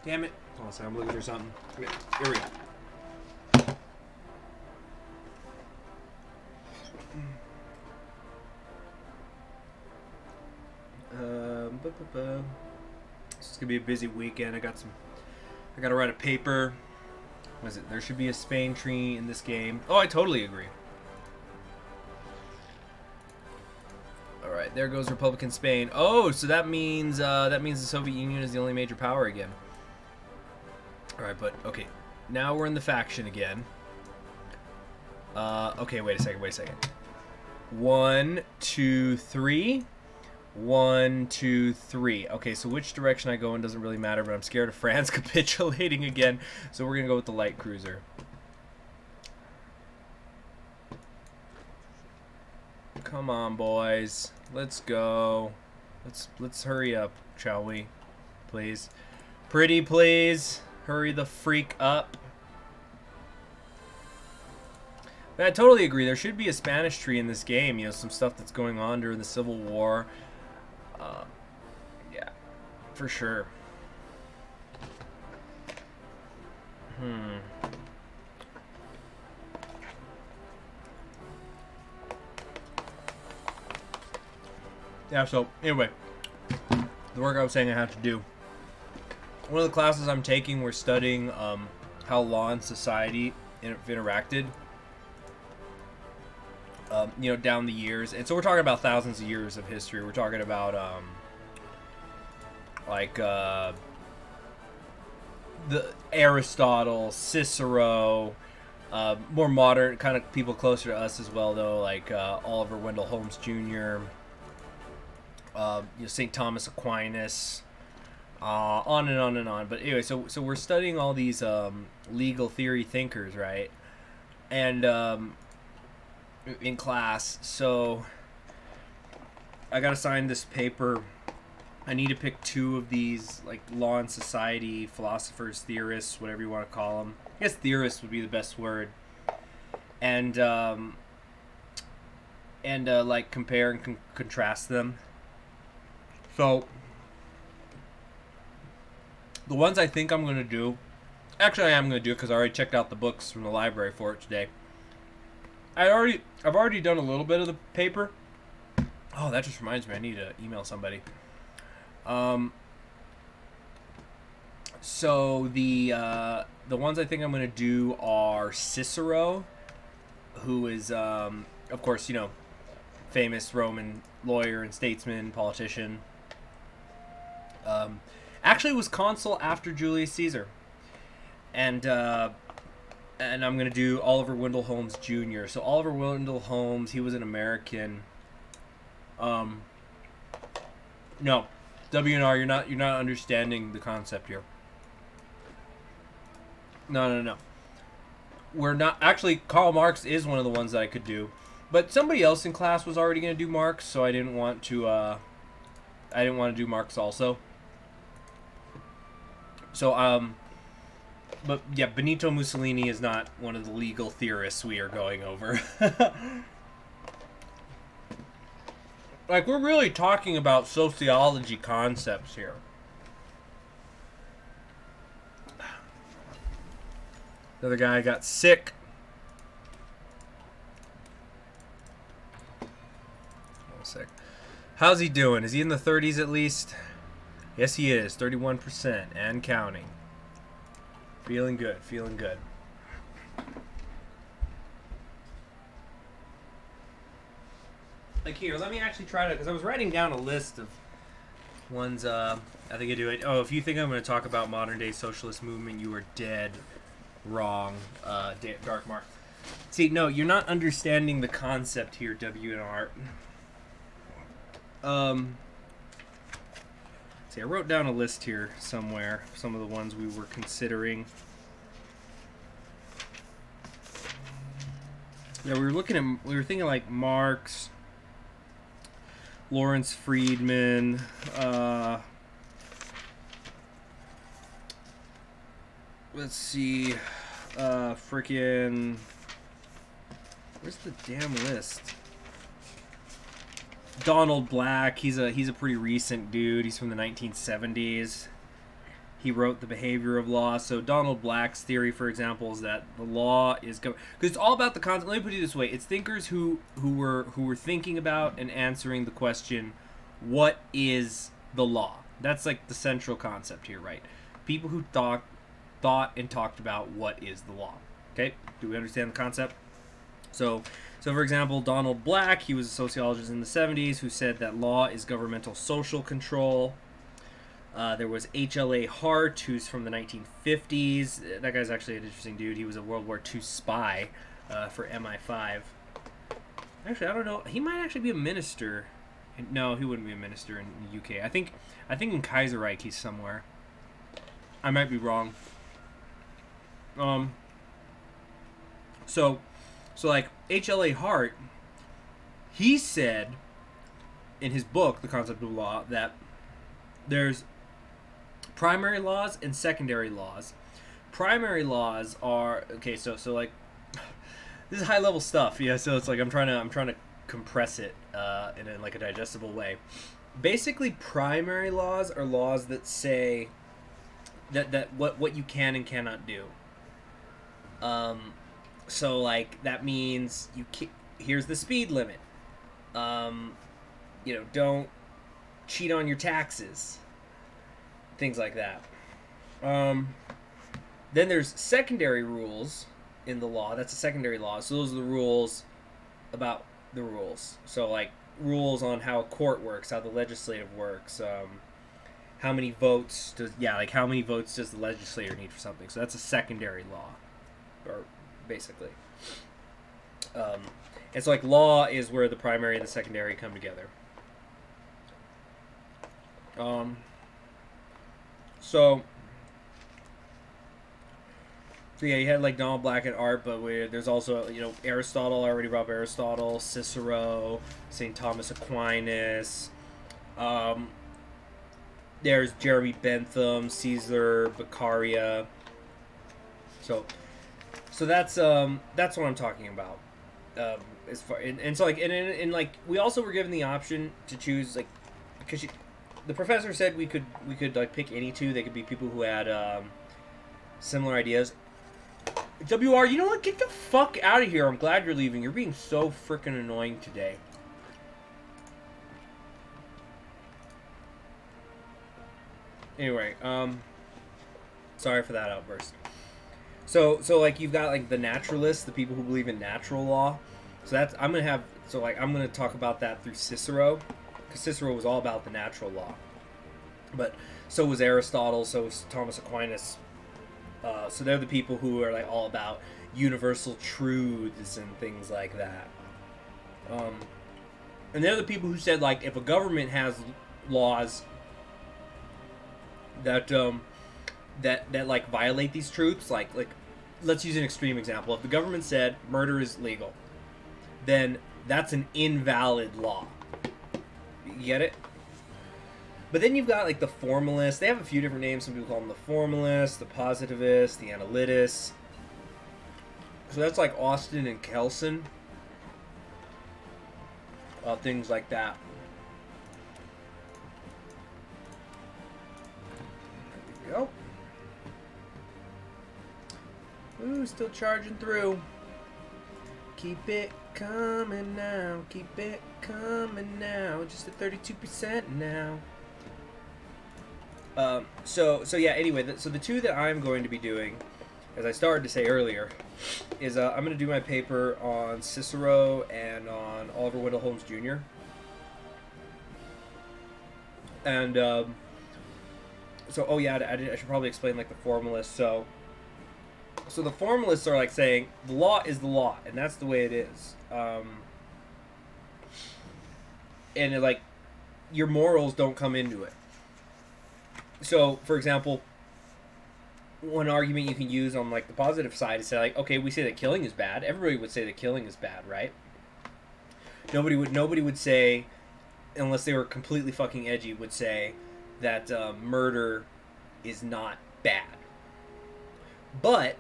Damn it. Hold on a second, I'm looking for something. Here we go. It's gonna be a busy weekend. I gotta write a paper. What is it? There should be a Spain tree in this game. Oh, I totally agree. Alright, there goes Republican Spain. Oh, so that means the Soviet Union is the only major power again. Alright, but, okay. Now we're in the faction again. Okay, wait a second. 1, 2, 3. 1, 2, 3. Okay, so which direction I go in doesn't really matter, but I'm scared of France capitulating again, so we're gonna go with the light cruiser. Come on, boys. Let's go. Let's hurry up, shall we? Please. Pretty please. Hurry the freak up. But I totally agree. There should be a Spanish tree in this game. You know, some stuff that's going on during the Civil War. Yeah, for sure. Yeah, so, anyway. The work I was saying I have to do. One of the classes I'm taking, we're studying how law and society have interacted. You know, down the years. And so we're talking about thousands of years of history. We're talking about, the Aristotle, Cicero, more modern, kind of people closer to us as well, though, like Oliver Wendell Holmes Jr., you know, St. Thomas Aquinas, on and on and on. But anyway, so we're studying all these legal theory thinkers, right? And in class, so I gotta sign this paper. I need to pick 2 of these, like, law and society philosophers, theorists, whatever you want to call them. I guess theorists would be the best word. And like, compare and contrast them. So the ones I think I'm going to do, actually I am going to do it because I already checked out the books from the library for it today. I've already done a little bit of the paper. Oh, that just reminds me, I need to email somebody. So the ones I think I'm going to do are Cicero, who is, of course, you know, famous Roman lawyer and statesman, politician. Actually was consul after Julius Caesar. And I'm going to do Oliver Wendell Holmes Jr. So Oliver Wendell Holmes, he was an American. No, W&R, you're not understanding the concept here. No. We're not, actually, Karl Marx is one of the ones that I could do. But somebody else in class was already going to do Marx, so I didn't want to do Marx also. So, but yeah, Benito Mussolini is not one of the legal theorists we are going over. Like, we're really talking about sociology concepts here. Another guy got sick. Hold on a sec. How's he doing? Is he in the 30s at least? Yes, he is. 31% and counting. Feeling good, feeling good. Like here, let me actually try to, because I was writing down a list of ones, I think I do it. Oh, if you think I'm going to talk about modern day socialist movement, you are dead wrong, Dark Mark. See, no, you're not understanding the concept here, W&R. See, I wrote down a list here somewhere, some of the ones we were considering. Yeah, we were thinking like Marx, Lawrence Friedman, let's see, frickin', where's the damn list? Donald Black, he's a pretty recent dude. He's from the 1970s. He wrote The Behavior of Law. So Donald Black's theory, for example, is that the law is because it's all about the concept. Let me put it this way: it's thinkers who were thinking about and answering the question, what is the law? That's like the central concept here, right? People who thought and talked about what is the law. Okay, do we understand the concept? So for example, Donald Black, he was a sociologist in the 70s who said that law is governmental social control. There was H.L.A. Hart, who's from the 1950s. That guy's actually an interesting dude. He was a World War II spy for MI5. Actually, I don't know. He might actually be a minister. No, he wouldn't be a minister in the UK. I think in Kaiserreich he's somewhere. I might be wrong. So like H.L.A. Hart, he said in his book, The Concept of Law, that there's primary laws and secondary laws. Primary laws are okay. So like this is high level stuff. Yeah. So it's like I'm trying to compress it in like a digestible way. Basically, primary laws are laws that say that what you can and cannot do. So like that means here's the speed limit. Don't cheat on your taxes. Things like that. Then there's secondary rules in the law. That's a secondary law. So those are the rules about the rules. So like rules on how a court works, how the legislative works, how many votes does the legislator need for something. So that's a secondary law, or basically. And so like law is where the primary and the secondary come together. So yeah, you had like Donald Black and Art, but there's also, Aristotle. I already brought up Aristotle, Cicero, St. Thomas Aquinas. There's Jeremy Bentham, Caesar Beccaria. So that's what I'm talking about. As far and so like and like we also were given the option to choose, like, because the professor said we could like pick any two. They could be people who had similar ideas. WR, you know what? Get the fuck out of here. I'm glad you're leaving. You're being so freaking annoying today. Anyway, sorry for that outburst. So like you've got like the naturalists, the people who believe in natural law. So I'm gonna talk about that through Cicero, because Cicero was all about the natural law. But so was Aristotle, so was Thomas Aquinas. So they're the people who are like all about universal truths and things like that. And they're the people who said, like, if a government has laws that like violate these truths, like let's use an extreme example. If the government said murder is legal, then that's an invalid law. You get it? But then you've got like the formalists. They have a few different names. Some people call them the formalists, the positivists, the analytists. So that's like Austin and Kelson. Things like that. There we go. Ooh, still charging through. Keep it coming now. Keep it coming now. Just at 32% now. So yeah, anyway, so the two that I'm going to be doing as I started to say earlier, is I'm going to do my paper on Cicero and on Oliver Wendell Holmes Jr. And so, oh yeah, I should probably explain like the formalists. So the formalists are like saying the law is the law, and that's the way it is. And like your morals don't come into it. So, for example, one argument you can use on like the positive side is say like, okay, we say that killing is bad. Everybody would say that killing is bad, right? Nobody would say, unless they were completely fucking edgy, would say that murder is not bad. But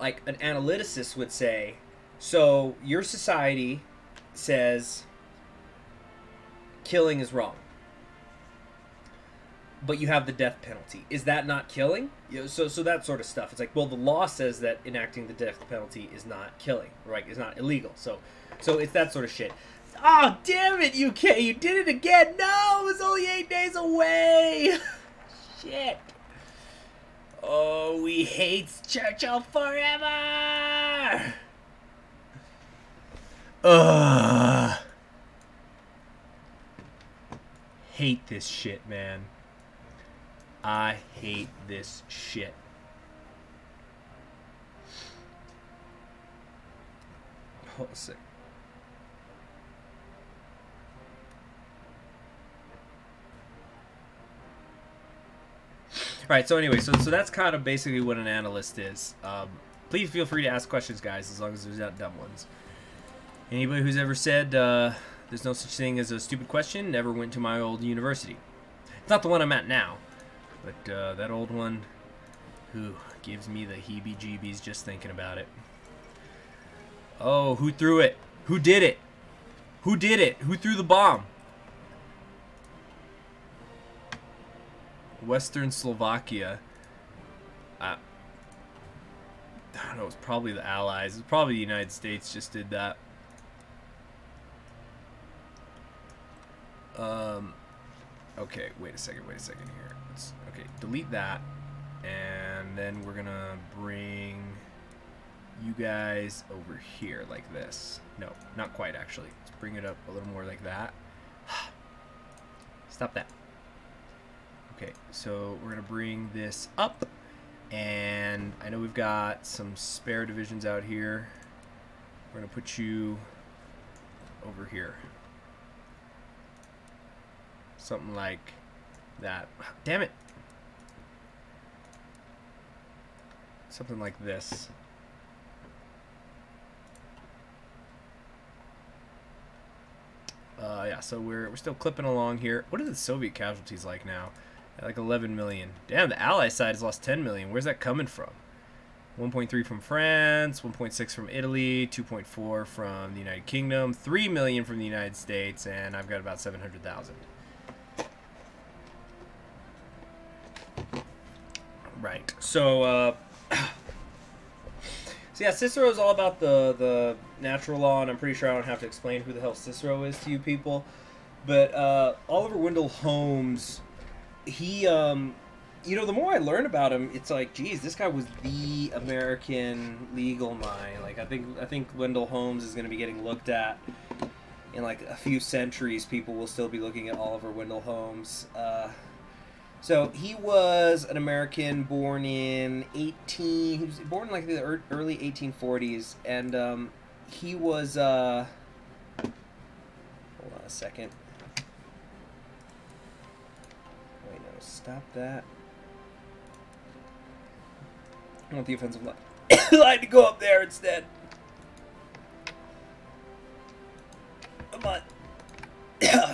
like an analyticist would say, so your society says killing is wrong, but you have the death penalty. Is that not killing? You know, so that sort of stuff. It's like, well, the law says that enacting the death penalty is not killing, right? It's not illegal. So it's that sort of shit. Oh, damn it, UK! You did it again! No! It was only 8 days away! Shit! Oh, we hate Churchill forever! Ugh. Hate this shit, man. I hate this shit. Hold on a sec. Alright, so anyway, so that's kind of basically what an analyst is. Please feel free to ask questions, guys, as long as there's not dumb ones. Anybody who's ever said there's no such thing as a stupid question never went to my old university. It's not the one I'm at now, but that old one, who gives me the heebie-jeebies just thinking about it. Oh, who threw it? Who did it? Who did it? Who threw the bomb? Western Slovakia. I don't know, it was probably the Allies. It was probably the United States just did that. Okay, wait a second here. Okay, delete that. And then we're gonna bring you guys over here like this. No, not quite actually. Let's bring it up a little more like that. Stop that. Okay, so we're gonna bring this up, and I know we've got some spare divisions out here. We're gonna put you over here. Something like that. Damn it! Something like this. Yeah, so we're still clipping along here. What are the Soviet casualties like now? Like 11 million. Damn, the Ally side has lost 10 million. Where's that coming from? 1.3 from France, 1.6 from Italy, 2.4 from the United Kingdom, 3 million from the United States, and I've got about 700,000. Right. So, so yeah, Cicero is all about the natural law, and I'm pretty sure I don't have to explain who the hell Cicero is to you people. But Oliver Wendell Holmes, he, you know, the more I learn about him, it's like, geez, this guy was the American legal mind. Like, I think Wendell Holmes is going to be getting looked at in like a few centuries. People will still be looking at Oliver Wendell Holmes. So he was an American born in he was born in like the early 1840s, and he was hold on a second. Wait, no, stop that. I want the offensive line to go up there instead. Come on.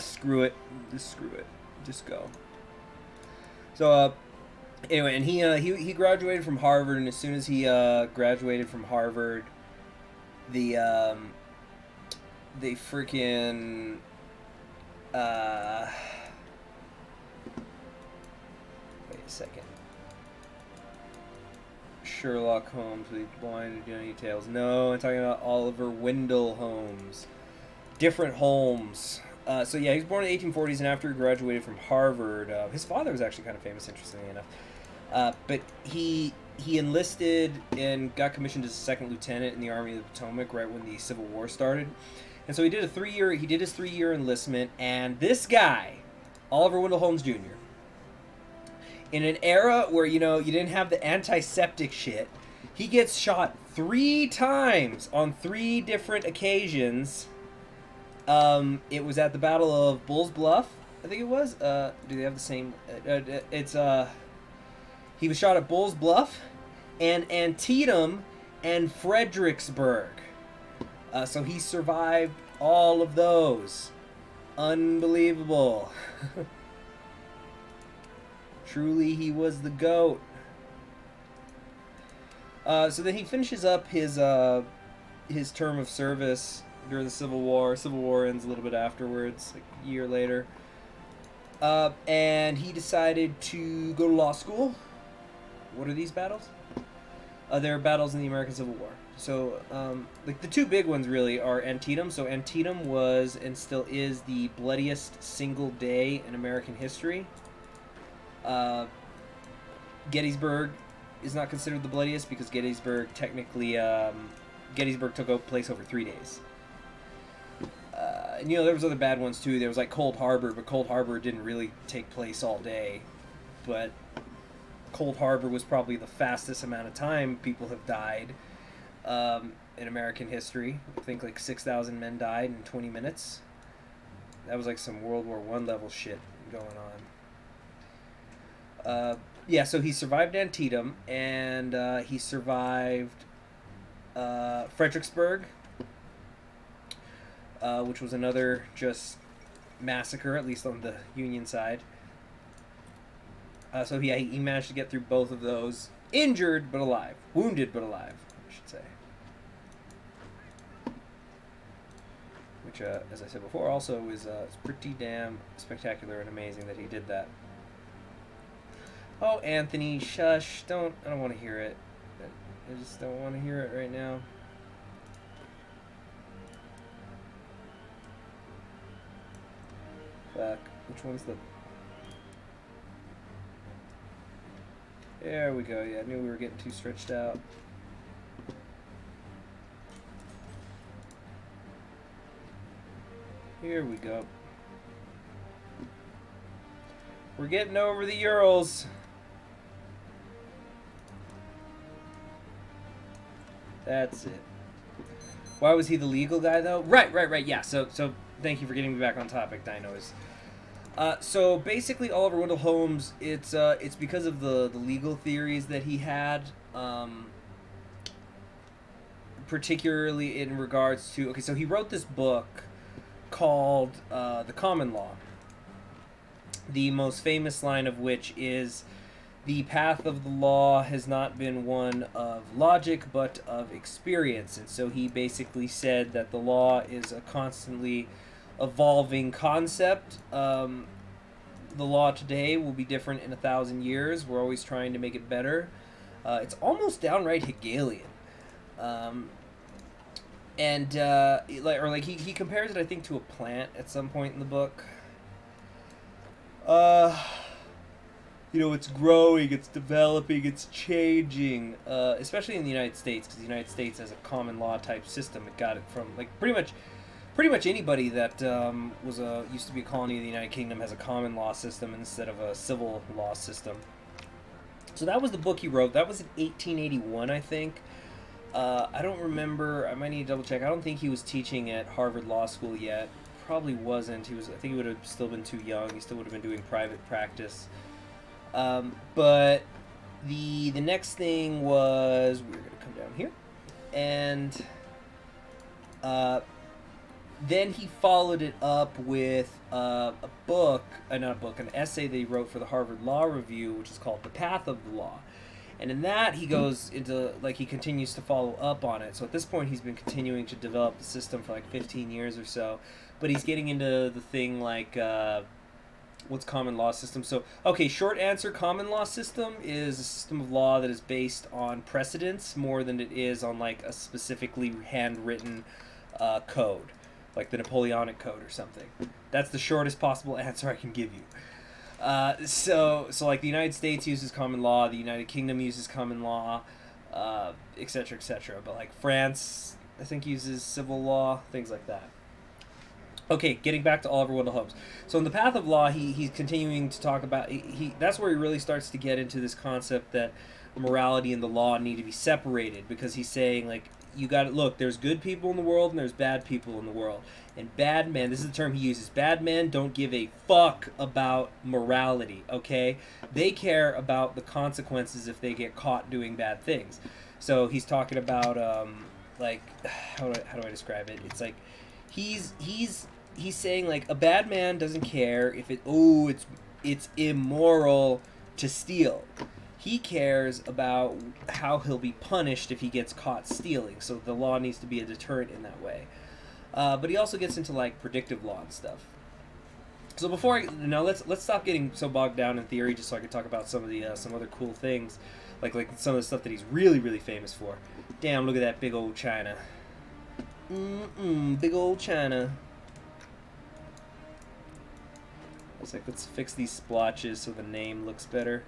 Screw it. Just screw it. Just go. So, anyway, and he graduated from Harvard, and as soon as he graduated from Harvard, they freaking wait a second. Sherlock Holmes with blind details. No, I'm talking about Oliver Wendell Holmes. Different Holmes. So yeah, he was born in the 1840s, and after he graduated from Harvard, his father was actually kind of famous, interestingly enough. But he enlisted and got commissioned as a second lieutenant in the Army of the Potomac right when the Civil War started. And so he did his 3-year enlistment, and this guy, Oliver Wendell Holmes Jr., in an era where, you didn't have the antiseptic shit, he gets shot 3 times on 3 different occasions. It was at the Battle of Bull's Bluff, I think it was. Do they have the same? He was shot at Bull's Bluff, and Antietam, and Fredericksburg. So he survived all of those. Unbelievable. Truly, he was the GOAT. So then he finishes up his term of service during the Civil War. Civil War ends a little bit afterwards, like a year later. And he decided to go to law school. What are these battles? They're battles in the American Civil War. So, like, the 2 big ones, really, are Antietam. So Antietam was, and still is, the bloodiest single day in American history. Gettysburg is not considered the bloodiest because Gettysburg technically, Gettysburg took place over 3 days. And, there was other bad ones, too. There was, like, Cold Harbor, but Cold Harbor didn't really take place all day. But Cold Harbor was probably the fastest amount of time people have died in American history. I think, like, 6,000 men died in 20 minutes. That was, like, some World War I level shit going on. Yeah, so he survived Antietam, and he survived Fredericksburg, which was another just massacre, at least on the Union side. So yeah, he managed to get through both of those. Injured but alive. Wounded but alive, I should say. Which, as I said before, also is pretty damn spectacular and amazing that he did that. Oh, Anthony, shush. I don't want to hear it. I just don't want to hear it right now. Fuck. Which one's the... There we go. Yeah, I knew we were getting too stretched out. Here we go. We're getting over the Urals. That's it. Why was he the legal guy, though? Right. Yeah, so thank you for getting me back on topic, Dinos. So basically, Oliver Wendell Holmes, it's because of the legal theories that he had, particularly in regards to... Okay, so he wrote this book called The Common Law, the most famous line of which is, "The path of the law has not been one of logic, but of experience." And so he basically said that the law is a constantly evolving concept. The law today will be different in 1,000 years. We're always trying to make it better. It's almost downright Hegelian. He compares it, I think, to a plant at some point in the book. It's growing, it's developing, it's changing, especially in the United States, because the United States has a common law type system. It got it from, like, pretty much anybody that used to be a colony of the United Kingdom has a common law system instead of a civil law system. So that was the book he wrote. That was in 1881, I think. I don't remember. I might need to double check. I don't think he was teaching at Harvard Law School yet. Probably wasn't. I think he would have still been too young. He still would have been doing private practice. But the next thing was, we're going to come down here, and then he followed it up with an essay that he wrote for the Harvard Law Review, which is called The Path of the Law. And in that, he goes into, he continues to follow up on it. So at this point, he's been continuing to develop the system for 15 years or so. But he's getting into the thing what's common law system? So, okay, short answer, common law system is a system of law that is based on precedence more than it is on, a specifically handwritten code, like the Napoleonic Code or something. That's the shortest possible answer I can give you. So like the United States uses common law, the United Kingdom uses common law, etc., etc. But like France, I think, uses civil law, things like that. Okay, getting back to Oliver Wendell Holmes. So in The Path of Law, he's continuing to talk about, that's where he really starts to get into this concept that morality and the law need to be separated, because he's saying, like, you got to look, there's good people in the world and there's bad people in the world. And bad men, this is the term he uses, bad men don't give a fuck about morality, okay? They care about the consequences if they get caught doing bad things. So he's talking about, like, how do I describe it? It's like, he's saying, like, a bad man doesn't care if it's immoral to steal. He cares about how he'll be punished if he gets caught stealing. So the law needs to be a deterrent in that way. But he also gets into, like, predictive law and stuff. So let's stop getting so bogged down in theory, just so I can talk about some of the some other cool things, like some of the stuff that he's really, really famous for. Damn, look at that big old China. Big old China. It's like, let's fix these splotches so the name looks better.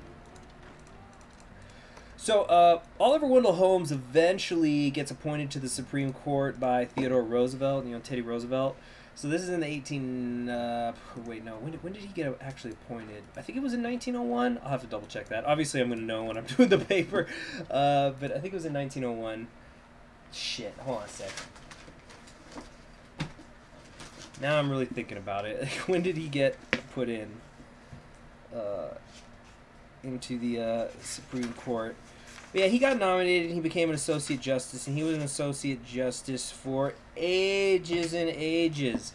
So, Oliver Wendell Holmes eventually gets appointed to the Supreme Court by Theodore Roosevelt, Teddy Roosevelt. So this is in the when did he get actually appointed? I think it was in 1901. I'll have to double check that. Obviously, I'm going to know when I'm doing the paper. But I think it was in 1901. Shit, hold on a sec. Now I'm really thinking about it. When did he get put into the Supreme Court? But yeah, he got nominated and he became an associate justice, and he was an associate justice for ages and ages.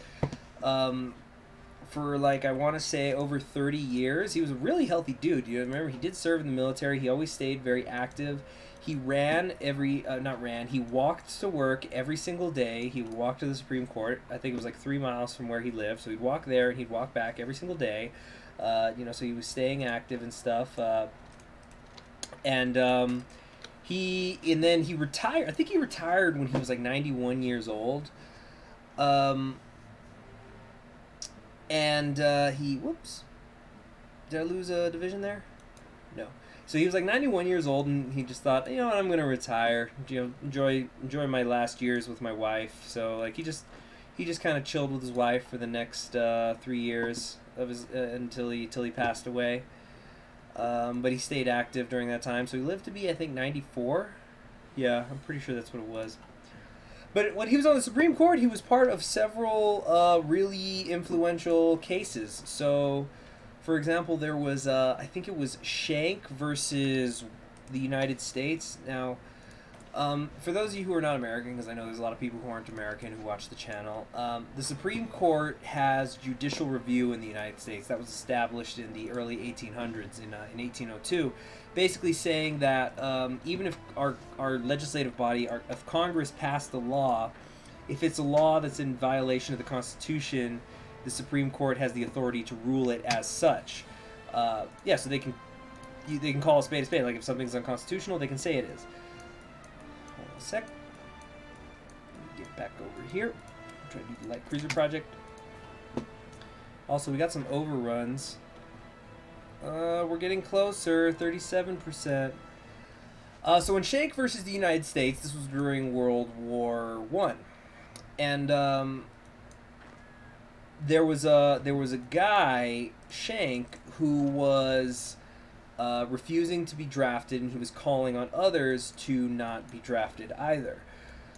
For, like, I want to say over 30 years. He was a really healthy dude. You remember, he did serve in the military. He always stayed very active. He he walked to work every single day. He would walk to the Supreme Court. I think it was like 3 miles from where he lived. So he'd walk there and he'd walk back every single day. So he was staying active and stuff. And then he retired. I think he retired when he was like 91 years old. Whoops. Did I lose a division there? No. So he was like 91 years old, and he just thought, you know what, I'm going to retire, enjoy my last years with my wife. So like he just kind of chilled with his wife for the next 3 years of his until he passed away. But he stayed active during that time, so he lived to be, I think, 94. Yeah, I'm pretty sure that's what it was. But when he was on the Supreme Court, he was part of several really influential cases. So, for example, there was, I think it was Shank versus the United States. Now, for those of you who are not American, because I know there's a lot of people who aren't American who watch the channel, the Supreme Court has judicial review in the United States. That was established in the early 1800s, in 1802, basically saying that even if our legislative body, if Congress passed a law, if it's a law that's in violation of the Constitution, the Supreme Court has the authority to rule it as such. Yeah, so they can call a spade a spade. Like, if something's unconstitutional, they can say it is. Hold on a sec. Get back over here. Try to do the light cruiser project. Also, we got some overruns. We're getting closer. 37%. So in Shank versus the United States, this was during World War I, and there was a guy, Shank, who was refusing to be drafted, and he was calling on others to not be drafted either.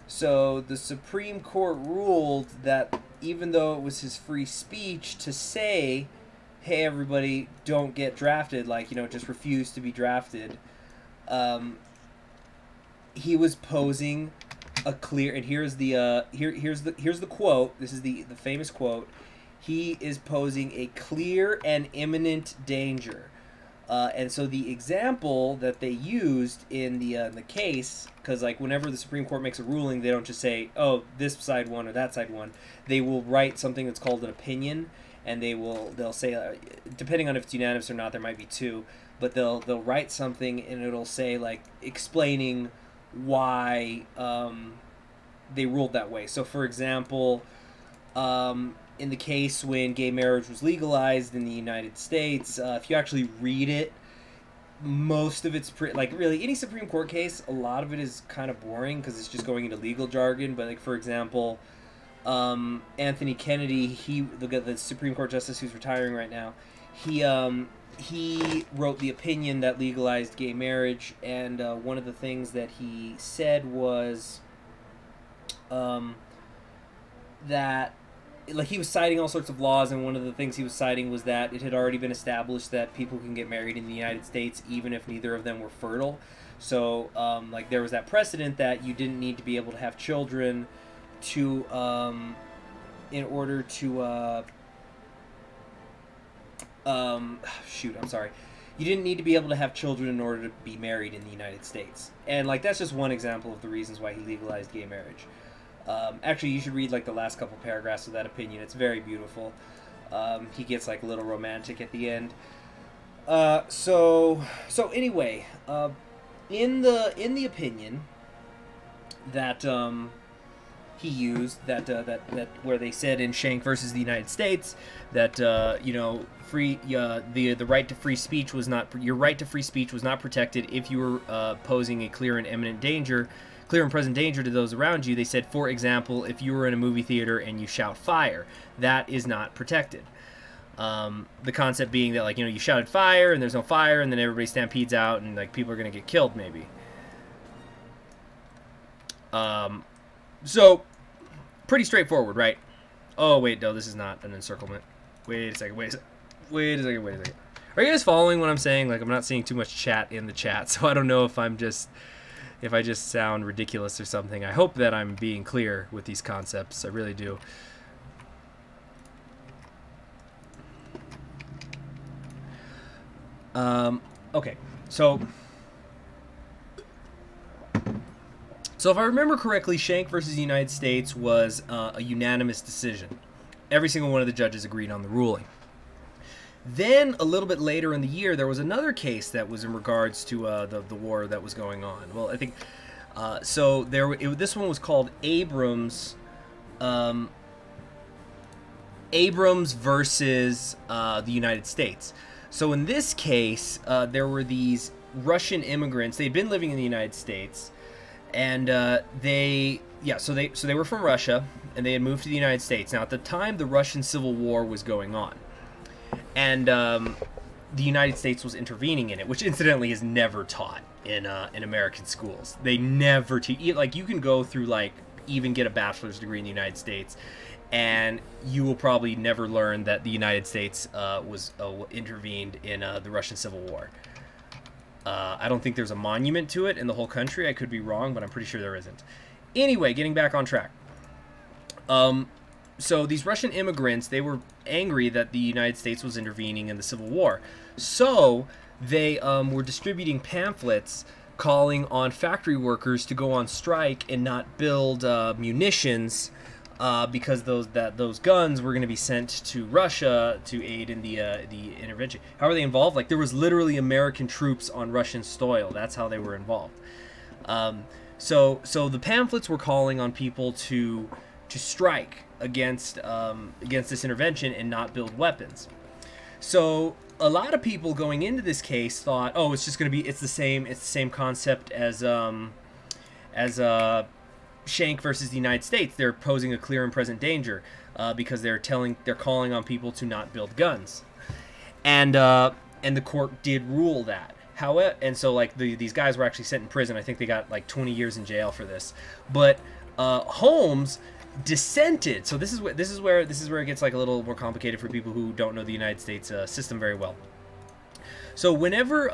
So the Supreme Court ruled that even though it was his free speech to say, hey, everybody, don't get drafted, like, just refuse to be drafted, he was posing a clear, and here's the quote. This is the famous quote. He is posing a clear and imminent danger. And so the example that they used in the case, because like whenever the Supreme Court makes a ruling, they don't just say, oh, this side won or that side won. They will write something that's called an opinion, and they'll say, depending on if it's unanimous or not, there might be two, but they'll write something and it'll say, like, explaining why they ruled that way. So for example, in the case when gay marriage was legalized in the United States, if you actually read it, most of it's like really any Supreme Court case, a lot of it is kind of boring because it's just going into legal jargon. But like for example, Anthony Kennedy, the Supreme Court justice who's retiring right now, he wrote the opinion that legalized gay marriage, and one of the things that he said was that, like, he was citing all sorts of laws, and one of the things he was citing was that it had already been established that people can get married in the United States even if neither of them were fertile. So, like, there was that precedent that you didn't need to be able to have children to, in order to, shoot, I'm sorry. You didn't need to be able to have children in order to be married in the United States. And, like, that's just one example of the reasons why he legalized gay marriage. Actually, you should read, like, the last couple paragraphs of that opinion. It's very beautiful. He gets, like, a little romantic at the end. So anyway, in the opinion that, he used, that where they said in Schenck versus the United States that, you know, the right to free speech was not, your right to free speech was not protected if you were, posing a clear and present danger to those around you. They said, for example, if you were in a movie theater and you shout fire, that is not protected. The concept being that, like, you know, you shouted fire and there's no fire and then everybody stampedes out and, like, people are going to get killed maybe. So, pretty straightforward, right? Oh, wait, no, this is not an encirclement. Wait a second. Are you guys following what I'm saying? Like, I'm not seeing too much chat in the chat, so I don't know if if I just sound ridiculous or something. I hope that I'm being clear with these concepts. I really do. Okay, so if I remember correctly, Schenck versus the United States was a unanimous decision. Every single one of the judges agreed on the ruling. Then, a little bit later in the year, there was another case that was in regards to the war that was going on. Well, I think, so this one was called Abrams, Abrams versus the United States. So in this case, there were these Russian immigrants. They'd been living in the United States, and so they were from Russia, and they had moved to the United States. Now, at the time, the Russian Civil War was going on. And the United States was intervening in it, which incidentally is never taught in American schools. They never teach. Like, you can go through, like, even get a bachelor's degree in the United States, and you will probably never learn that the United States was intervened in the Russian Civil War. I don't think there's a monument to it in the whole country. I could be wrong, but I'm pretty sure there isn't. Anyway, getting back on track. So these Russian immigrants, they were angry that the United States was intervening in the Civil War. So they were distributing pamphlets calling on factory workers to go on strike and not build munitions because those guns were going to be sent to Russia to aid in the intervention. How were they involved? Like, there was literally American troops on Russian soil. That's how they were involved. So the pamphlets were calling on people to strike against this intervention and not build weapons. So a lot of people going into this case thought, oh, it's the same concept as Schenck versus the United States. They're posing a clear and present danger because they're calling on people to not build guns, and the court did rule that. However, and so, like, these guys were actually sent in prison. I think they got like 20 years in jail for this. But Holmes dissented. So this is where it gets like a little more complicated for people who don't know the United States system very well. So whenever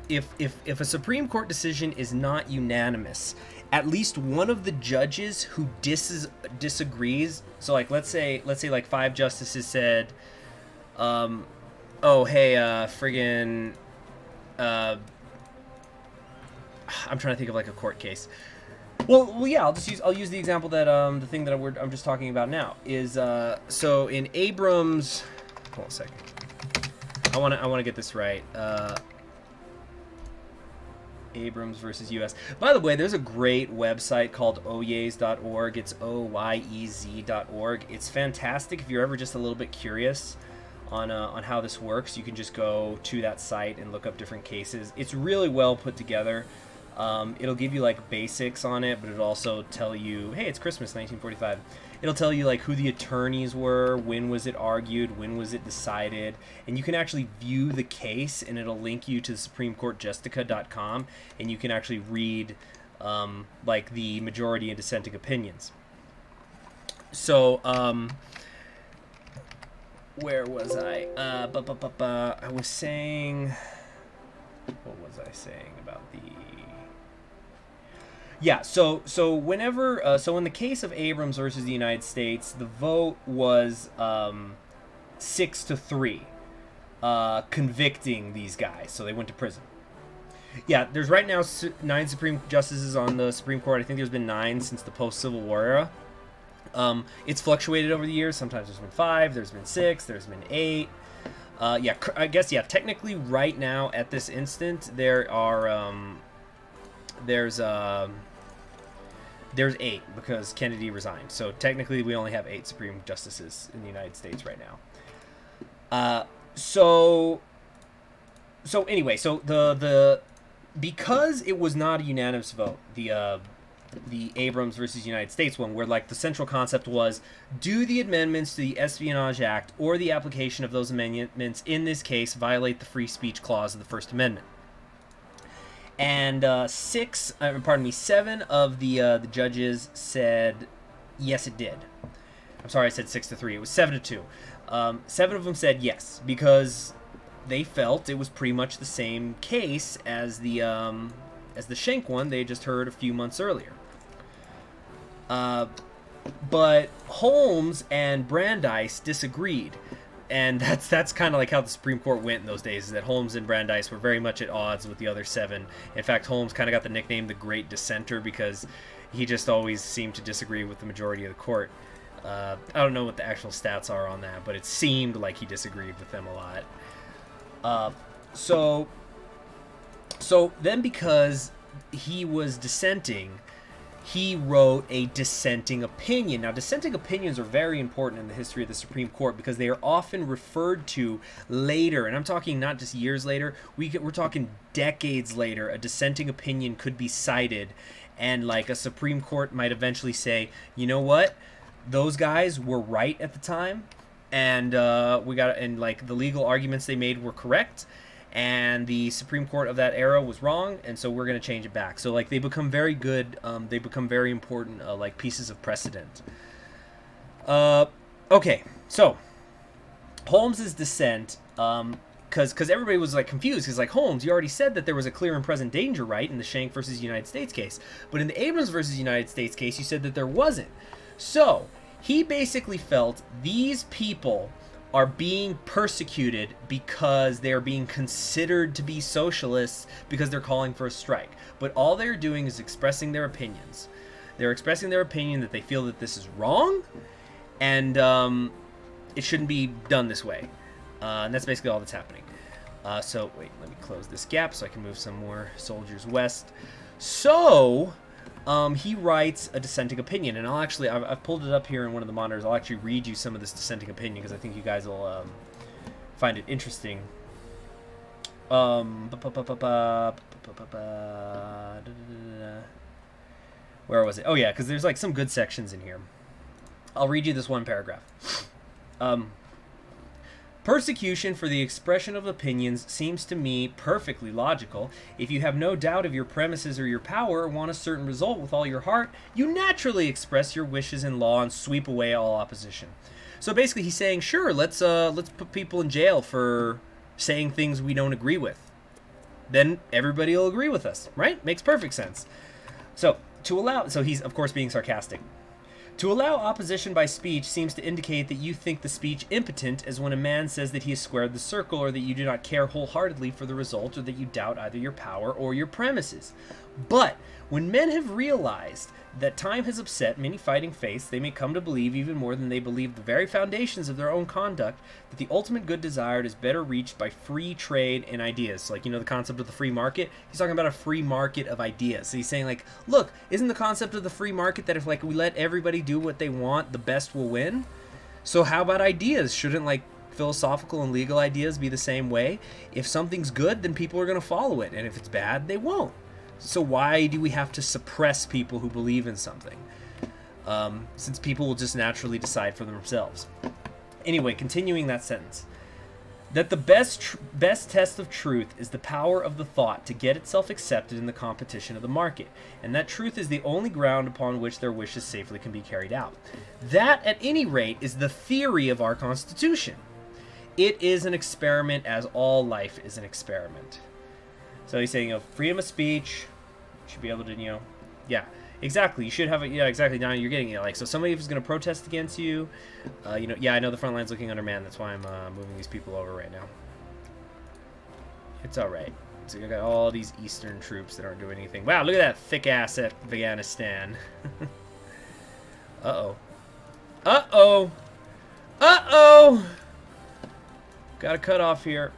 if a Supreme Court decision is not unanimous, at least one of the judges who disagrees. So, like, let's say like 5 justices said, oh, hey, friggin', I'm trying to think of like a court case. Well, yeah, I'll use the example that the thing that I'm just talking about now is so in Abrams. Hold on a second. I want to get this right. Abrams versus U.S. By the way, there's a great website called oyez.org. It's oyez.org. It's fantastic if you're ever just a little bit curious on how this works. You can just go to that site and look up different cases. It's really well put together. It'll give you like basics on it, but it'll also tell you, hey, it's Christmas 1945. It'll tell you like who the attorneys were, when was it argued, when was it decided, and you can actually view the case, and it'll link you to the SupremeCourtJustica.com, and you can actually read like the majority and dissenting opinions. So where was I? I was saying, what was I saying about the? Yeah, so whenever so in the case of Abrams versus the United States, the vote was 6-3, convicting these guys, so they went to prison. Yeah, there's right now 9 Supreme Justices on the Supreme Court. I think there's been 9 since the post-Civil War era. It's fluctuated over the years. Sometimes there's been 5, there's been 6, there's been 8. Yeah, I guess, yeah, technically right now at this instant there are there's 8 because Kennedy resigned. So technically we only have 8 Supreme Justices in the United States right now. So anyway, so the because it was not a unanimous vote, the Abrams versus United States one, where like the central concept was, do the amendments to the Espionage Act or the application of those amendments in this case violate the free speech clause of the First Amendment? And 7 of the judges said yes, it did. I'm sorry, I said 6-3. It was 7-2. 7 of them said yes because they felt it was pretty much the same case as the Schenck one they just heard a few months earlier. But Holmes and Brandeis disagreed. And that's kind of like how the Supreme Court went in those days, is that Holmes and Brandeis were very much at odds with the other 7. In fact, Holmes kind of got the nickname the Great Dissenter because he just always seemed to disagree with the majority of the court. I don't know what the actual stats are on that, but it seemed like he disagreed with them a lot. So then because he was dissenting, he wrote a dissenting opinion. Now, dissenting opinions are very important in the history of the Supreme Court because they are often referred to later, and I'm talking not just years later, we're talking decades later. A dissenting opinion could be cited, and like a Supreme Court might eventually say, you know what, those guys were right at the time, and like the legal arguments they made were correct, and the Supreme Court of that era was wrong, and so we're going to change it back. So like they become very good, they become very important like pieces of precedent. Okay, so Holmes's dissent, because everybody was like confused, because like, Holmes, you already said that there was a clear and present danger, right, in the Schenck versus United States case, but in the Abrams versus United States case you said that there wasn't. So he basically felt these people are being persecuted because they are being considered to be socialists because they're calling for a strike. But all they're doing is expressing their opinions. They're expressing their opinion that they feel that this is wrong, and it shouldn't be done this way. And that's basically all that's happening. So, wait, let me close this gap so I can move some more soldiers west. So he writes a dissenting opinion, and I've pulled it up here in one of the monitors. I'll actually read you some of this dissenting opinion because I think you guys will find it interesting. Where was it? Oh yeah, because there's like some good sections in here. I'll read you this one paragraph. Persecution for the expression of opinions seems to me perfectly logical. If you have no doubt of your premises or your power or want a certain result with all your heart, you naturally express your wishes in law and sweep away all opposition. So basically he's saying, sure, let's put people in jail for saying things we don't agree with. Then everybody will agree with us, right? Makes perfect sense. So he's of course being sarcastic. To allow opposition by speech seems to indicate that you think the speech impotent, as when a man says that he has squared the circle, or that you do not care wholeheartedly for the result, or that you doubt either your power or your premises. But when men have realized that time has upset many fighting faiths, they may come to believe even more than they believe the very foundations of their own conduct, that the ultimate good desired is better reached by free trade in ideas. So, like, you know, the concept of the free market? He's talking about a free market of ideas. So he's saying, like, look, isn't the concept of the free market that if, like, we let everybody do what they want, the best will win? So how about ideas? Shouldn't, like, philosophical and legal ideas be the same way? If something's good, then people are going to follow it. And if it's bad, they won't. So why do we have to suppress people who believe in something? Since people will just naturally decide for themselves. Anyway, continuing that sentence. That the best test of truth is the power of the thought to get itself accepted in the competition of the market. And that truth is the only ground upon which their wishes safely can be carried out. That, at any rate, is the theory of our Constitution. It is an experiment, as all life is an experiment. So he's saying, you know, freedom of speech, you should be able to, you know, yeah, exactly. You should have a, yeah, exactly. Now you're getting it. Like, so somebody is going to protest against you. You know, yeah, I know the front line's looking undermanned. That's why I'm moving these people over right now. It's all right. So you got all these Eastern troops that aren't doing anything. Wow, look at that thick ass at Afghanistan. Uh-oh. Uh-oh. Uh-oh. Got a cut off here.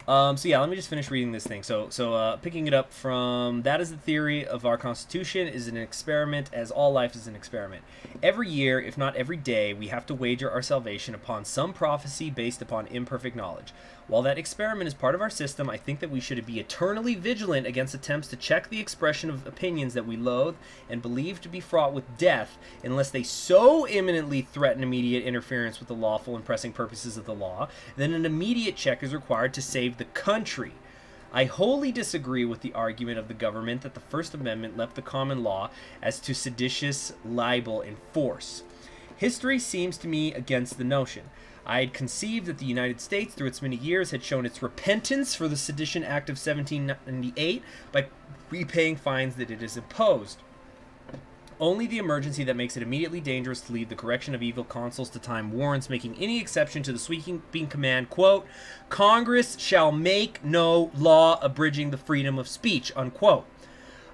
So yeah, let me just finish reading this thing. So picking it up from, that is the theory of our Constitution is an experiment, as all life is an experiment. Every year, if not every day, we have to wager our salvation upon some prophecy based upon imperfect knowledge. While that experiment is part of our system, I think that we should be eternally vigilant against attempts to check the expression of opinions that we loathe and believe to be fraught with death, unless they so imminently threaten immediate interference with the lawful and pressing purposes of the law. Then an immediate check is required to save the country. I wholly disagree with the argument of the government that the First Amendment left the common law as to seditious libel in force. History seems to me against the notion. I had conceived that the United States, through its many years, had shown its repentance for the Sedition Act of 1798 by repaying fines that it has imposed. Only the emergency that makes it immediately dangerous to leave the correction of evil consuls to time warrants making any exception to the sweeping command, quote, Congress shall make no law abridging the freedom of speech, unquote.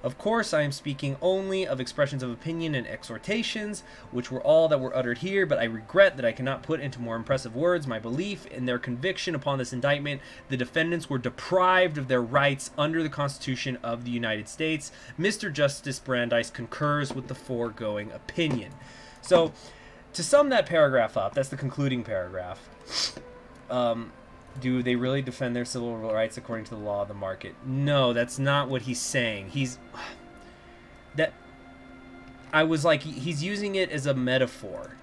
Of course, I am speaking only of expressions of opinion and exhortations, which were all that were uttered here, but I regret that I cannot put into more impressive words my belief in their conviction upon this indictment. The defendants were deprived of their rights under the Constitution of the United States. Mr. Justice Brandeis concurs with the foregoing opinion. So, to sum that paragraph up, that's the concluding paragraph. Do they really defend their civil rights according to the law of the market? No, that's not what he's saying. I was like, he's using it as a metaphor.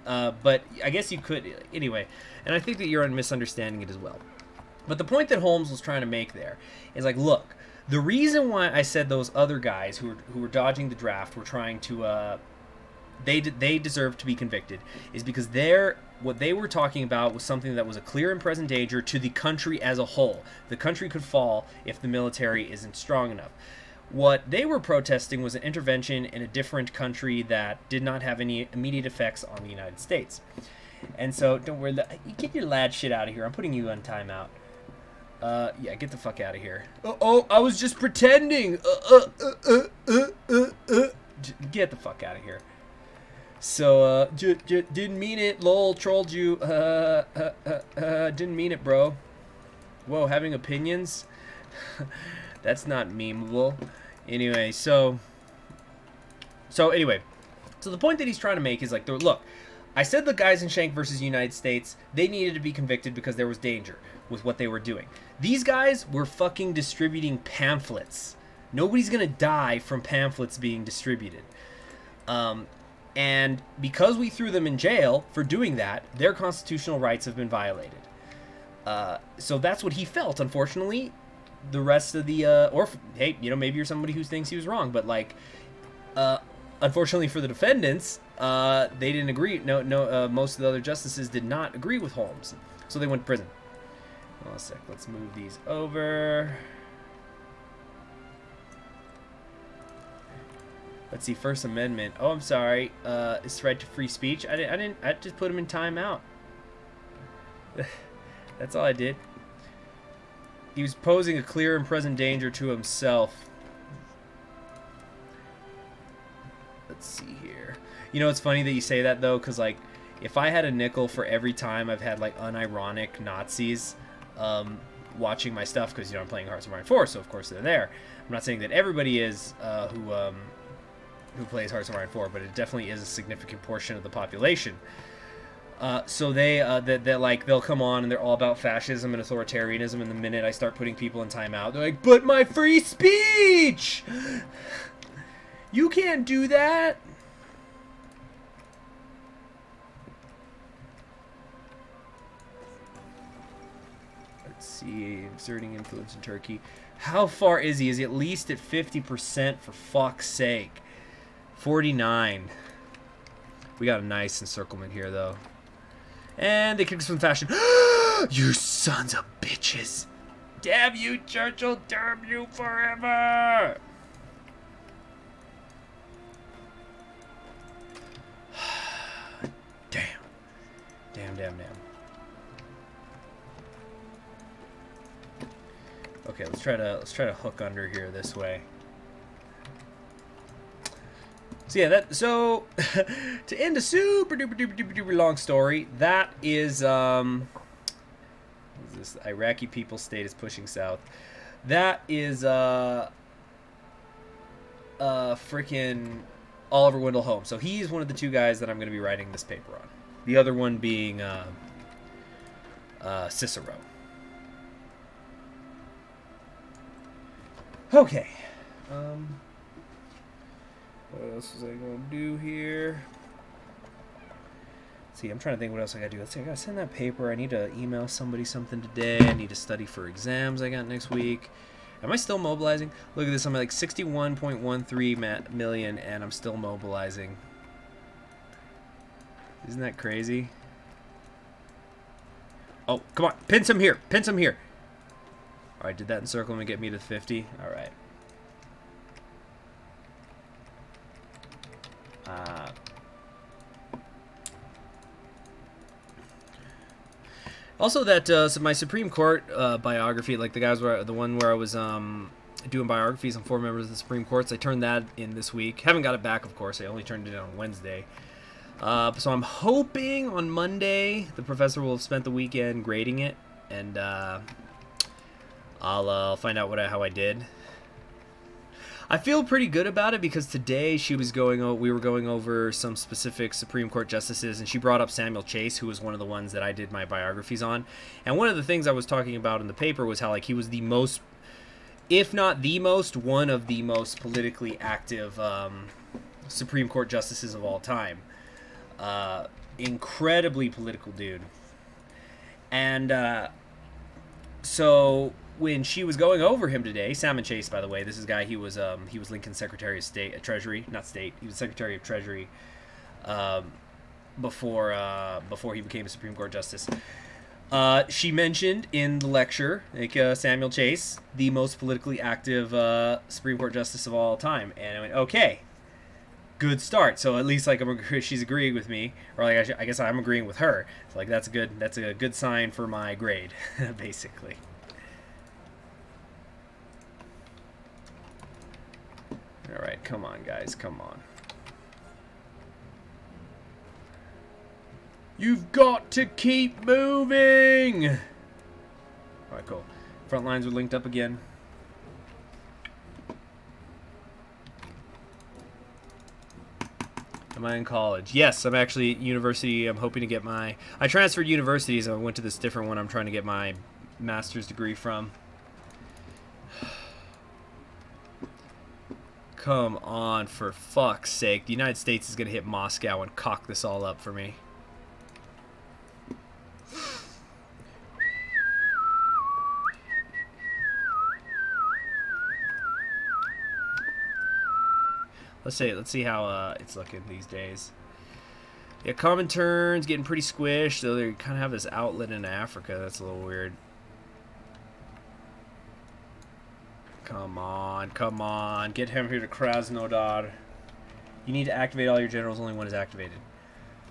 But I guess you could, anyway. And I think that you're misunderstanding it as well. But the point that Holmes was trying to make there is like, look, the reason why I said those other guys who were dodging the draft were trying to, they deserve to be convicted is because what they were talking about was something that was a clear and present danger to the country as a whole. The country could fall if the military isn't strong enough. What they were protesting was an intervention in a different country that did not have any immediate effects on the United States. And so, don't worry, get your lad shit out of here. I'm putting you on timeout. Yeah, get the fuck out of here. Oh, I was just pretending. Get the fuck out of here. So, didn't mean it, lol, trolled you, didn't mean it, bro. Whoa, having opinions? That's not memeable. Anyway, so the point that he's trying to make is like, look, I said the guys in Schenck versus United States, they needed to be convicted because there was danger with what they were doing. These guys were fucking distributing pamphlets. Nobody's gonna die from pamphlets being distributed. And because we threw them in jail for doing that, their constitutional rights have been violated. So that's what he felt. Unfortunately, the rest of the, hey, you know, maybe you're somebody who thinks he was wrong, but like, unfortunately for the defendants, they didn't agree. No, most of the other justices did not agree with Holmes, so they went to prison. Hold on a sec. Let's move these over. Let's see, First Amendment. Oh, I'm sorry. It's right to free speech. I just put him in timeout. That's all I did. He was posing a clear and present danger to himself. let's see here. You know, it's funny that you say that, though, because, like, if I had a nickel for every time I've had, like, unironic Nazis watching my stuff, because, you know, I'm playing Hearts of Iron 4, so of course they're there. I'm not saying that everybody is who plays Hearts of Iron 4, but it definitely is a significant portion of the population. So they, like, they'll come on and they're all about fascism and authoritarianism, and the minute I start putting people in timeout, they're like, but my free speech! You can't do that! Let's see, exerting influence in Turkey. How far is he? Is he at least at 50%, for fuck's sake? 49. We got a nice encirclement here, though. And they kick us from fashion. You sons of bitches. Damn you, Churchill. Damn you forever. Damn. Damn, damn, damn. Okay, let's try to hook under here this way. So yeah, so to end a super duper long story, that is what is this? Iraqi People's State is pushing south. That is freaking Oliver Wendell Holmes. So he's one of the two guys that I'm going to be writing this paper on. The other one being Cicero. Okay. What else was I going to do here? Let's see, I'm trying to think what else I got to do. Let's see, I got to send that paper. I need to email somebody something today. I need to study for exams I got next week. Am I still mobilizing? Look at this. I'm at like 61.13 million, and I'm still mobilizing. Isn't that crazy? Oh, come on. Pin some here. Pin some here. All right, did that encirclement get me to 50? All right. Also, that so my Supreme Court biography, like the guys were the one where I was doing biographies on 4 members of the Supreme Courts. I turned that in this week. Haven't got it back, of course. I only turned it in on Wednesday. So I'm hoping on Monday the professor will have spent the weekend grading it, and I'll find out how I did. I feel pretty good about it because today we were going over some specific Supreme Court justices, and she brought up Samuel Chase, who was one of the ones that I did my biographies on. And one of the things I was talking about in the paper was how, like, he was the most, if not the most, one of the most politically active Supreme Court justices of all time. Incredibly political dude. And so when she was going over him today, Salmon Chase, by the way, this is a guy, he was Lincoln's Secretary of State, Treasury, not State, he was Secretary of Treasury before he became a Supreme Court Justice. She mentioned in the lecture, like, Samuel Chase, the most politically active Supreme Court Justice of all time, and I went, okay, good start. So at least, like, she's agreeing with me, or like I guess I'm agreeing with her. So, like, that's a good sign for my grade, basically. All right, come on, guys, come on. You've got to keep moving! All right, cool. Front lines are linked up again. Am I in college? Yes, I'm actually at university. I'm hoping to get my... I transferred universities. I went to this different one I'm trying to get my master's degree from. Come on, for fuck's sake. The United States is going to hit Moscow and cock this all up for me. Let's see how it's looking these days. Yeah, Comintern's getting pretty squished, though they kind of have this outlet in Africa. That's a little weird. Come on, come on. Get him here to Krasnodar. You need to activate all your generals. Only one is activated.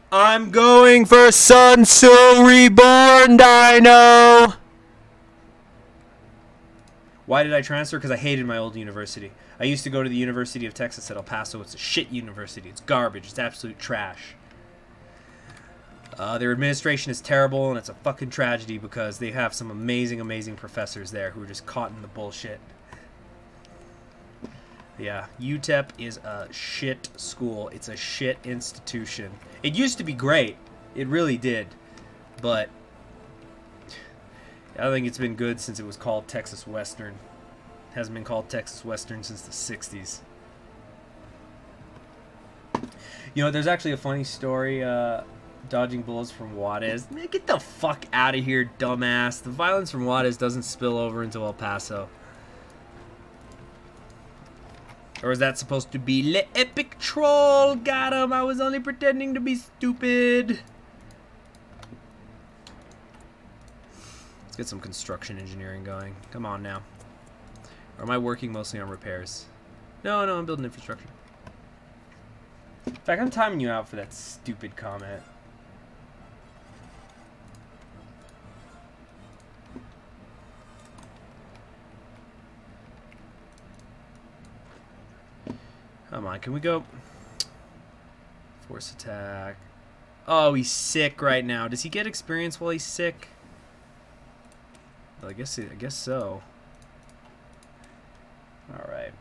I'm going for Sun Tzu Reborn, Dino! Why did I transfer? Because I hated my old university. I used to go to the University of Texas at El Paso. It's a shit university. It's garbage. It's absolute trash. Their administration is terrible, and it's a fucking tragedy because they have some amazing, amazing professors there who are just caught in the bullshit. Yeah, UTEP is a shit school. It's a shit institution. It used to be great. It really did. But I think it's been good since it was called Texas Western. It hasn't been called Texas Western since the 60s. You know, there's actually a funny story, dodging bullets from Juarez. Man, get the fuck out of here, dumbass. The violence from Juarez doesn't spill over into El Paso. Or is that supposed to be Le Epic Troll? Got him. I was only pretending to be stupid. Let's get some construction engineering going. Come on now. Or am I working mostly on repairs? No, I'm building infrastructure. In fact, I'm timing you out for that stupid comment. Come on, can we go? Force attack. Oh, he's sick right now. Does he get experience while he's sick? Well, I guess so. All right.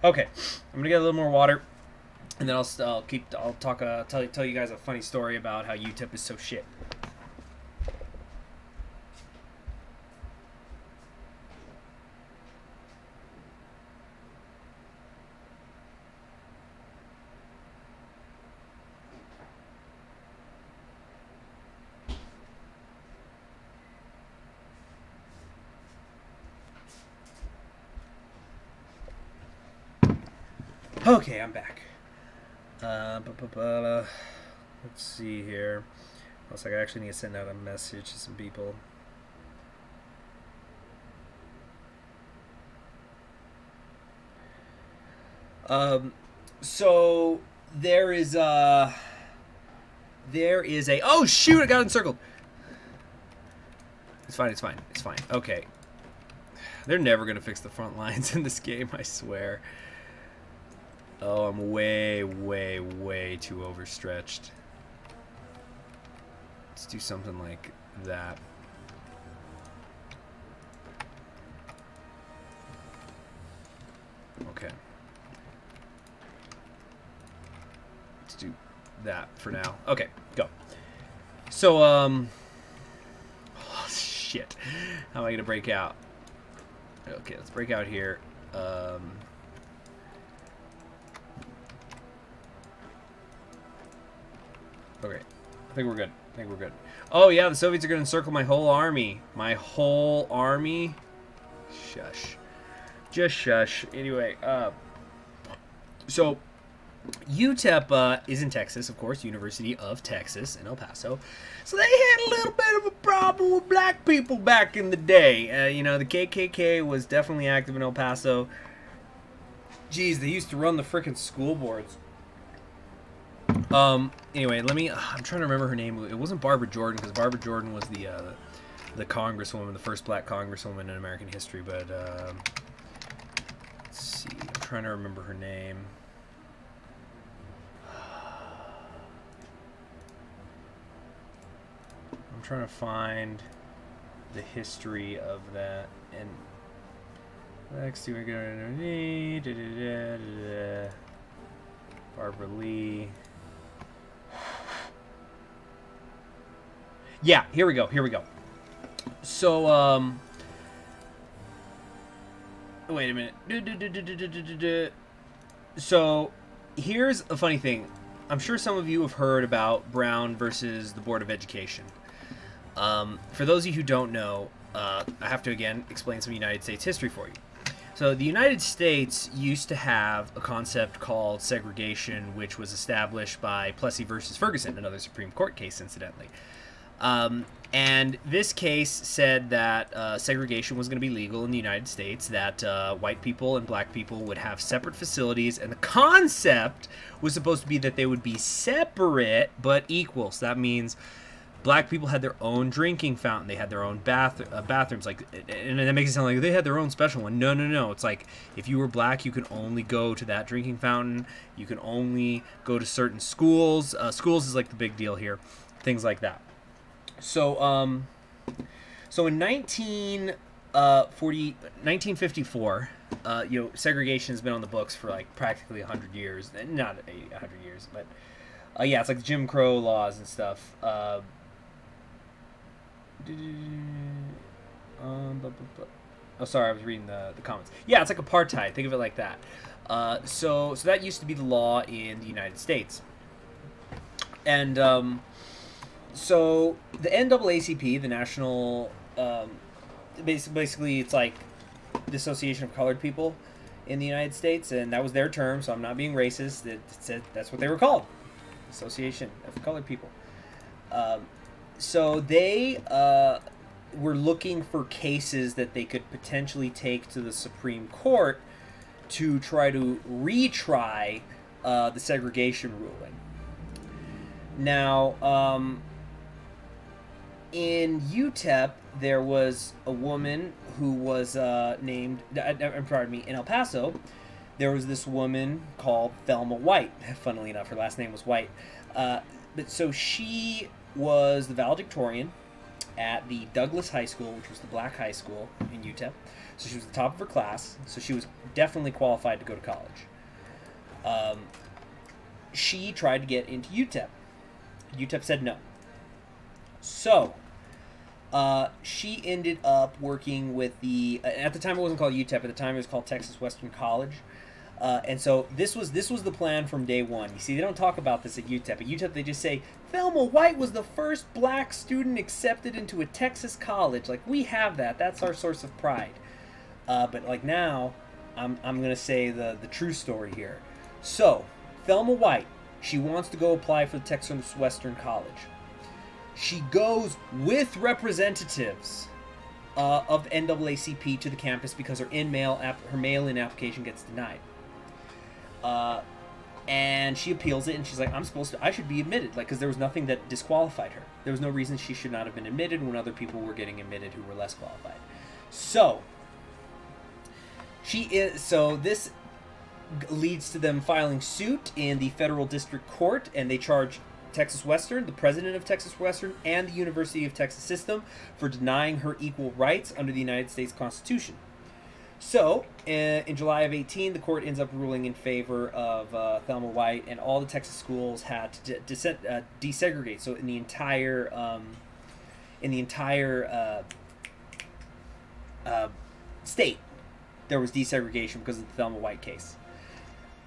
Okay, I'm gonna get a little more water, and then I'll tell you guys a funny story about how UTEP is so shit. Okay, I'm back. Let's see here. Looks like I actually need to send out a message to some people. So there is a oh shoot, I got encircled. It's fine. Okay. They're never gonna fix the front lines in this game, I swear. Oh, I'm way too overstretched. Let's do something like that. Okay. Let's do that for now. Okay, go. So, oh, shit. How am I gonna break out? Okay, let's break out here. Okay, I think we're good. Oh yeah, the Soviets are gonna encircle my whole army. Shush. Just shush. Anyway, so UTEP is in Texas, of course, University of Texas in El Paso. So they had a little bit of a problem with black people back in the day. You know, the KKK was definitely active in El Paso. Jeez, they used to run the frickin' school boards. Anyway, I'm trying to remember her name. It wasn't Barbara Jordan, because Barbara Jordan was the congresswoman, the first black congresswoman in American history, but, let's see, I'm trying to remember her name. I'm trying to find the history of that, and let's see, we're going to Barbara Lee. Yeah, here we go. So, wait a minute. So, here's a funny thing. I'm sure some of you have heard about Brown versus the Board of Education. For those of you who don't know, I have to, again, explain some United States history for you. So the United States used to have a concept called segregation, which was established by Plessy versus Ferguson, another Supreme Court case, incidentally. And this case said that segregation was going to be legal in the United States, that white people and black people would have separate facilities, and the concept was supposed to be that they would be separate but equal. So that means Black people had their own drinking fountain. They had their own bathrooms. Like, and that makes it sound like they had their own special one. No, no, no. It's like if you were black, you could only go to that drinking fountain. You can only go to certain schools. Schools is like the big deal here. Things like that. So, so in 1954, segregation has been on the books for like practically 100 years. Not 100 years, but yeah, it's like Jim Crow laws and stuff. Oh, sorry, I was reading the comments. Yeah, it's like apartheid. Think of it like that. So that used to be the law in the United States. And so the NAACP, the National, basically it's like the Association of Colored People in the United States, and that was their term, so I'm not being racist. It said that's what they were called, Association of Colored People. So they were looking for cases that they could potentially take to the Supreme Court to try to retry the segregation ruling. Now, in UTEP, there was a woman who was named, pardon me, in El Paso, there was this woman called Thelma White. Funnily enough, her last name was White. But so she was the valedictorian at the Douglas High School, which was the black high school in UTEP. So she was the top of her class, so she was definitely qualified to go to college. She tried to get into UTEP. UTEP said no. So she ended up working with the, at the time it wasn't called UTEP, at the time it was called Texas Western College. And so this was the plan from day one. You see, they don't talk about this at UTEP. At UTEP, they just say, Thelma White was the first black student accepted into a Texas college. Like, we have that. That's our source of pride. But, like, now, I'm going to say the true story here. So, Thelma White, she wants to go apply for the Texas Western College. She goes with representatives of the NAACP to the campus because her mail-in application gets denied. And she appeals it, and she's like, I should be admitted, like, because there was nothing that disqualified her. There was no reason she should not have been admitted when other people were getting admitted who were less qualified. So, this leads to them filing suit in the federal district court, and they charge Texas Western, the president of Texas Western, and the University of Texas system for denying her equal rights under the United States Constitution. So, in July of 18, the court ends up ruling in favor of Thelma White, and all the Texas schools had to desegregate. So, in the entire state, there was desegregation because of the Thelma White case.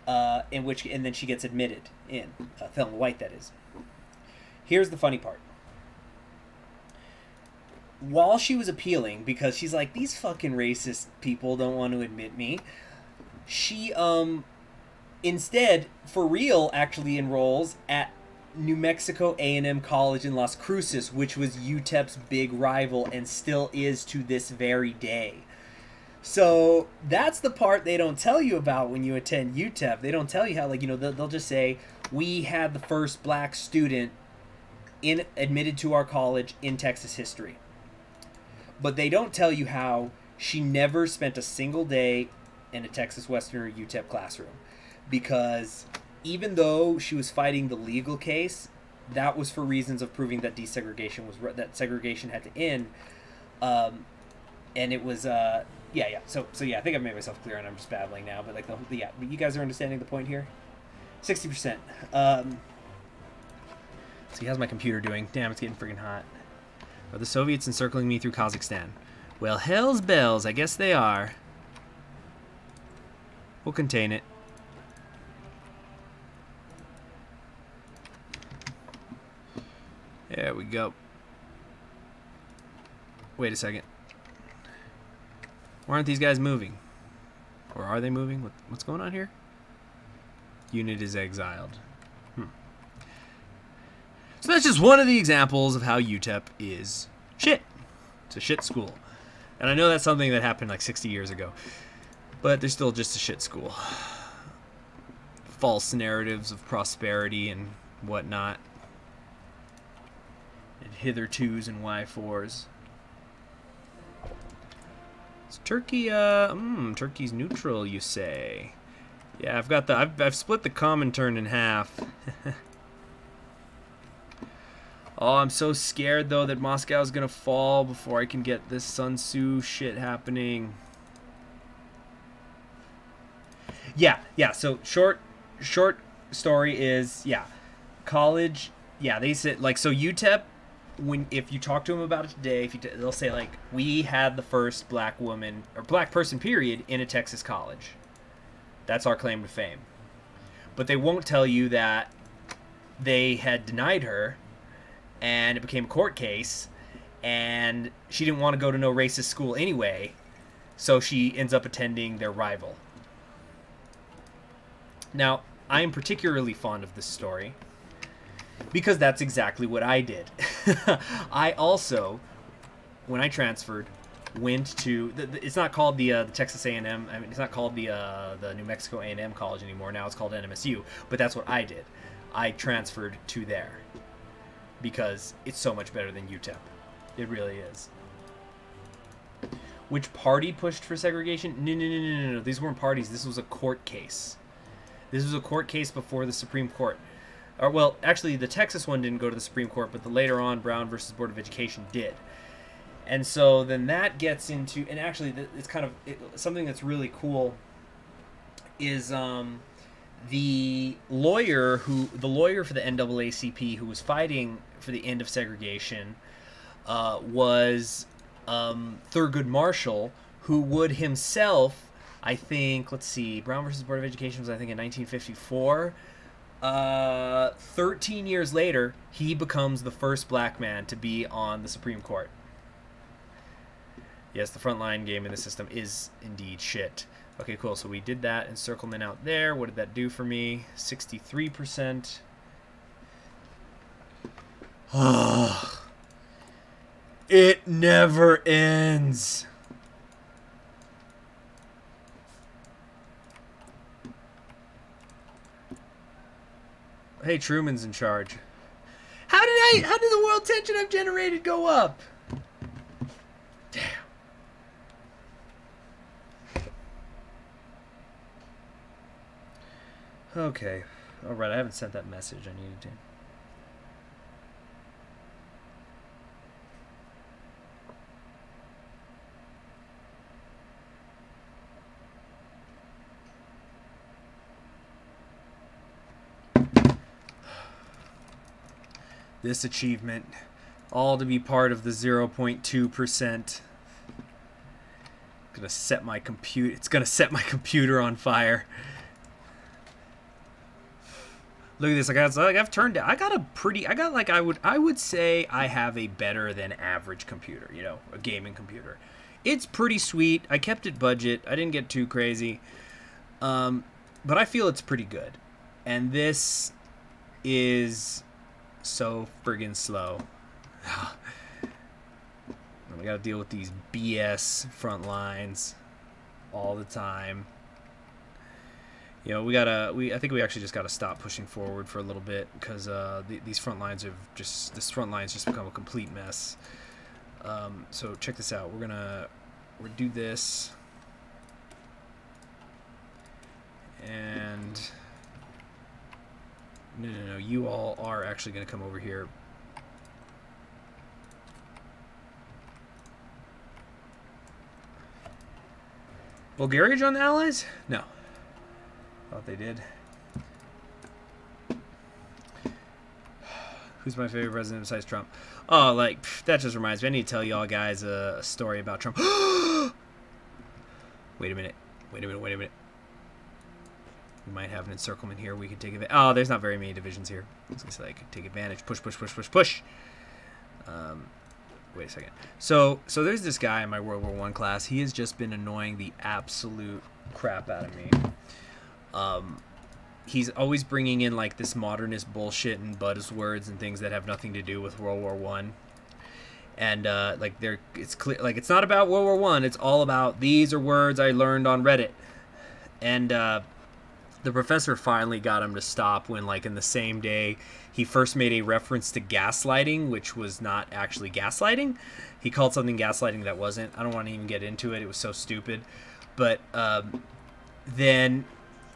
And then she gets admitted in Thelma White, that is. Here's the funny part. While she was appealing, because she's like, these fucking racist people don't want to admit me, she instead, for real, actually enrolls at New Mexico A&M College in Las Cruces, which was UTEP's big rival and still is to this very day. So that's the part they don't tell you about when you attend UTEP. They don't tell you how, like, they'll just say, we had the first black student admitted to our college in Texas history. But they don't tell you how she never spent a single day in a Texas Western or UTEP classroom. Because even though she was fighting the legal case, that was for reasons of proving that that segregation had to end. And it was, yeah. So yeah, I think I've made myself clear and I'm just babbling now. But, like, yeah, you guys are understanding the point here? 60%. See, how's my computer doing? Damn, it's getting freaking hot. Are the Soviets encircling me through Kazakhstan? Well, hell's bells, I guess they are. We'll contain it. There we go. Wait a second. Why aren't these guys moving? Or are they moving? What's going on here? Unit is exiled. So that's just one of the examples of how UTEP is shit. It's a shit school. And I know that's something that happened like 60 years ago. But they're still just a shit school. False narratives of prosperity and whatnot. and hithertos and y4s. Is Turkey, Turkey's neutral, you say? Yeah, I've split the common turn in half. Oh, I'm so scared though that Moscow's gonna fall before I can get this Sun Tzu shit happening. Yeah. So short story is, yeah, college. Yeah, they said like, so UTEP. If you talk to them about it today, they'll say like, we had the first black woman or black person period in a Texas college. That's our claim to fame. But they won't tell you that they had denied her, and it became a court case, and she didn't want to go to no racist school anyway, so she ends up attending their rival. Now, I am particularly fond of this story because that's exactly what I did. I also, when I transferred, went to it's not called the Texas A&M. I mean, it's not called the New Mexico A&M College anymore. Now it's called NMSU. But that's what I did. I transferred to there because it's so much better than UTEP. It really is. Which party pushed for segregation? No. These weren't parties. This was a court case. This was a court case before the Supreme Court. Or, well, actually, the Texas one didn't go to the Supreme Court, but the later on Brown versus Board of Education did. And so then that gets into, and actually it's kind of something that's really cool is the lawyer for the NAACP who was fighting for the end of segregation was Thurgood Marshall, who would himself, I think, let's see, Brown versus Board of Education was, I think, in 1954. 13 years later, he becomes the first black man to be on the Supreme Court. Yes, the Frontline game in the system is indeed shit. Okay, cool. So we did that encirclement out there. What did that do for me? 63%. It never ends. Hey, Truman's in charge. How did the world tension I've generated go up? Damn. Okay. All right, I haven't sent that message I needed to. This achievement, all to be part of the 0.2%. Gonna set my computer. It's gonna set my computer on fire. Look at this. I've turned down. I would say I have a better than average computer. You know, a gaming computer. It's pretty sweet. I kept it budget. I didn't get too crazy. But I feel it's pretty good. And this is so friggin' slow. We gotta deal with these BS front lines all the time. You know, I think we actually just gotta stop pushing forward for a little bit because these front lines this front line's just become a complete mess. So check this out. We're gonna do this, and no, you all are actually gonna come over here. Bulgaria joined the Allies? No. Thought they did. Who's my favorite president besides Trump? Oh, like, that just reminds me. I need to tell y'all guys a story about Trump. Wait a minute. We might have an encirclement here. We could take advantage. Oh, there's not very many divisions here. I was going to say I could take advantage. Push. Wait a second. So there's this guy in my World War I class. He has just been annoying the absolute crap out of me. He's always bringing in like this modernist bullshit and buzzwords and things that have nothing to do with World War I. And it's clear, like, it's not about World War I. It's all about these are words I learned on Reddit. And The professor finally got him to stop when, like, in the same day, he first made a reference to gaslighting, which was not actually gaslighting. He called something gaslighting that wasn't. I don't want to even get into it. It was so stupid. But then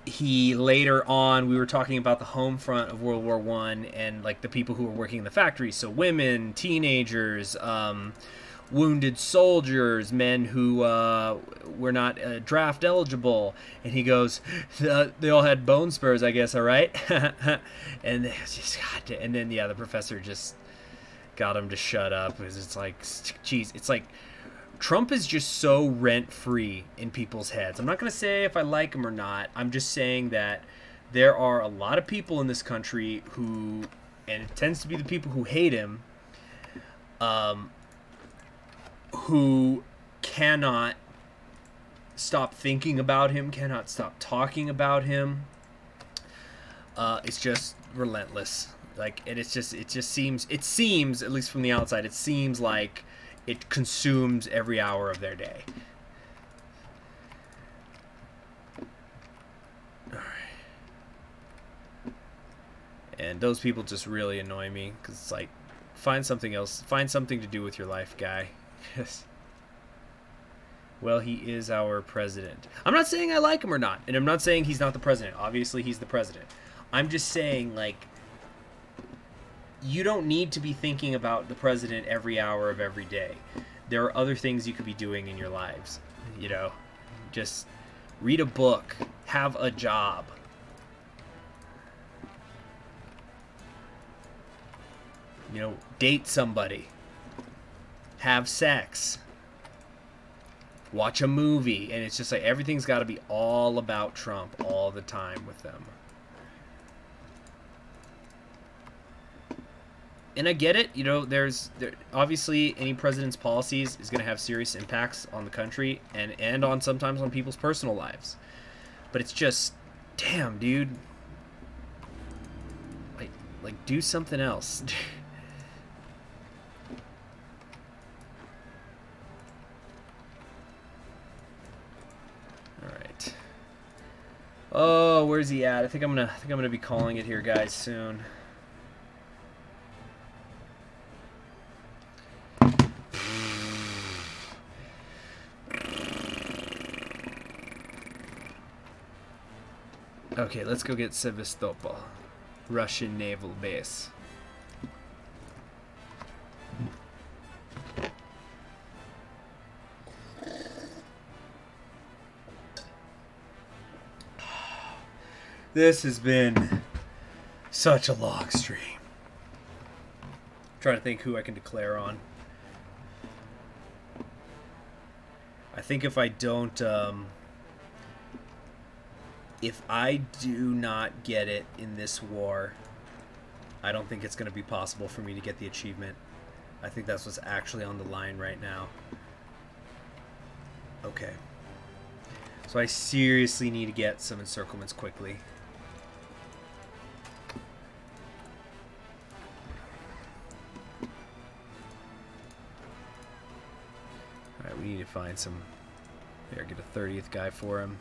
he later on, we were talking about the home front of World War I and, like, the people who were working in the factories. So women, teenagers, wounded soldiers, men who were not draft eligible, and he goes, they all had bone spurs, I guess. All right, and just, God, and then the professor just got him to shut up, because it's like, geez, it's like Trump is just so rent free in people's heads. I'm not gonna say if I like him or not. I'm just saying that there are a lot of people in this country who, and it tends to be the people who hate him, who cannot stop thinking about him, cannot stop talking about him. It's just relentless. Like, and it just seems, at least from the outside, it seems like it consumes every hour of their day. All right. And those people just really annoy me, because it's like, find something else, find something to do with your life, guy. Yes. Well, he is our president. I'm not saying I like him or not, and I'm not saying he's not the president. Obviously, he's the president. I'm just saying, like, you don't need to be thinking about the president every hour of every day. There are other things you could be doing in your lives. You know, just read a book, have a job. You know, date somebody. Have sex, watch a movie, and it's just like everything's got to be all about Trump all the time with them. And I get it, you know, obviously any president's policies is going to have serious impacts on the country and on sometimes on people's personal lives. But it's just, damn, dude, like do something else. Oh, where's he at? I think I'm gonna be calling it here, guys, soon. Okay, let's go get Sevastopol, Russian naval base. This has been such a long stream. I'm trying to think who I can declare on. I think if I don't, if I do not get it in this war, I don't think it's going to be possible for me to get the achievement. I think that's what's actually on the line right now. Okay. So I seriously need to get some encirclements quickly. Alright, we need to find some... There, get a 30th guy for him.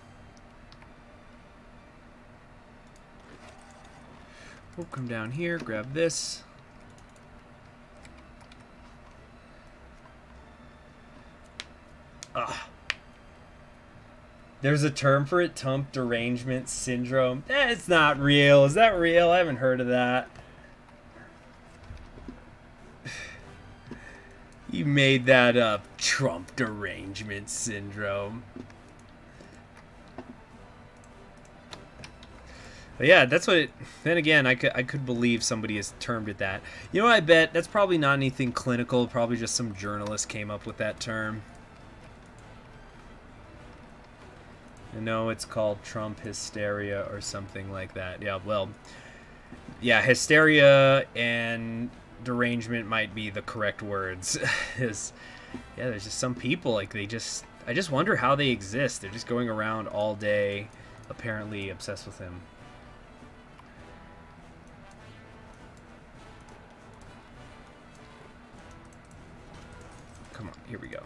We'll come down here, grab this. Ah. There's a term for it, Trump derangement syndrome. It's not real. Is that real? I haven't heard of that. You made that up. Trump derangement syndrome. But yeah, that's what it... Then again, I could believe somebody has termed it that. You know what I bet? That's probably not anything clinical. Probably just some journalist came up with that term. No, it's called Trump hysteria or something like that. Yeah, well, yeah, hysteria and derangement might be the correct words. Yeah, there's just some people, like, I just wonder how they exist. They're just going around all day, apparently obsessed with him. Come on, here we go.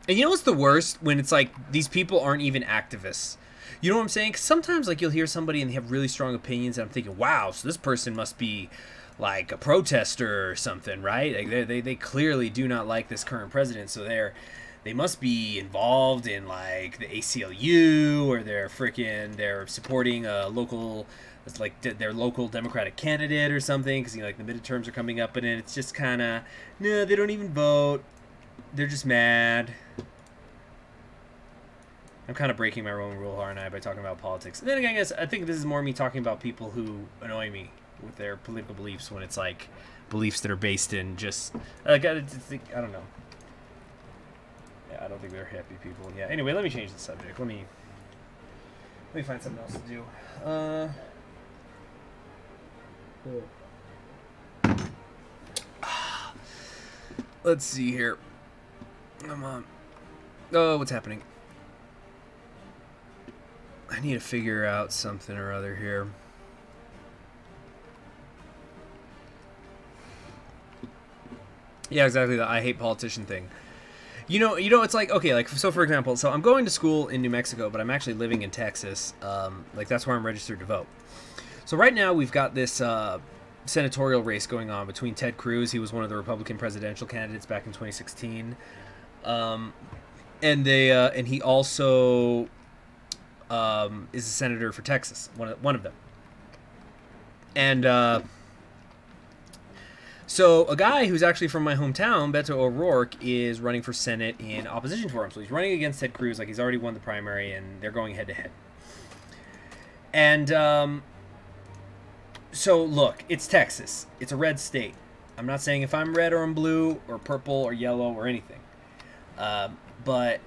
And you know what's the worst? When it's like these people aren't even activists. You know what I'm saying? 'Cause sometimes like you'll hear somebody and they have really strong opinions, and I'm thinking, wow, so this person must be like a protester or something, right? Like they clearly do not like this current president, so they must be involved in like the ACLU, or they're supporting a local, it's like their local Democratic candidate or something, because like the midterms are coming up, and it's just kind of, no, they don't even vote. They're just mad. I'm kind of breaking my own rule, aren't I, by talking about politics. And then again, I think this is more me talking about people who annoy me with their political beliefs, when it's like beliefs that are based in just like I don't know. Yeah, I don't think they're happy people. Yeah. Anyway, let me change the subject. Let me find something else to do. Let's see here. Come on. Oh, what's happening? I need to figure out something or other here. Yeah, exactly. The I hate politician thing. You know, it's like, okay, like, so for example, so I'm going to school in New Mexico, but I'm actually living in Texas. Like, that's where I'm registered to vote. So right now we've got this senatorial race going on between Ted Cruz. He was one of the Republican presidential candidates back in 2016. And he also is a senator for Texas, one of them. And so a guy who's actually from my hometown, Beto O'Rourke, is running for Senate in opposition for him. So he's running against Ted Cruz. Like, he's already won the primary, and they're going head-to-head. And so, look, it's Texas. It's a red state. I'm not saying if I'm red or I'm blue or purple or yellow or anything. But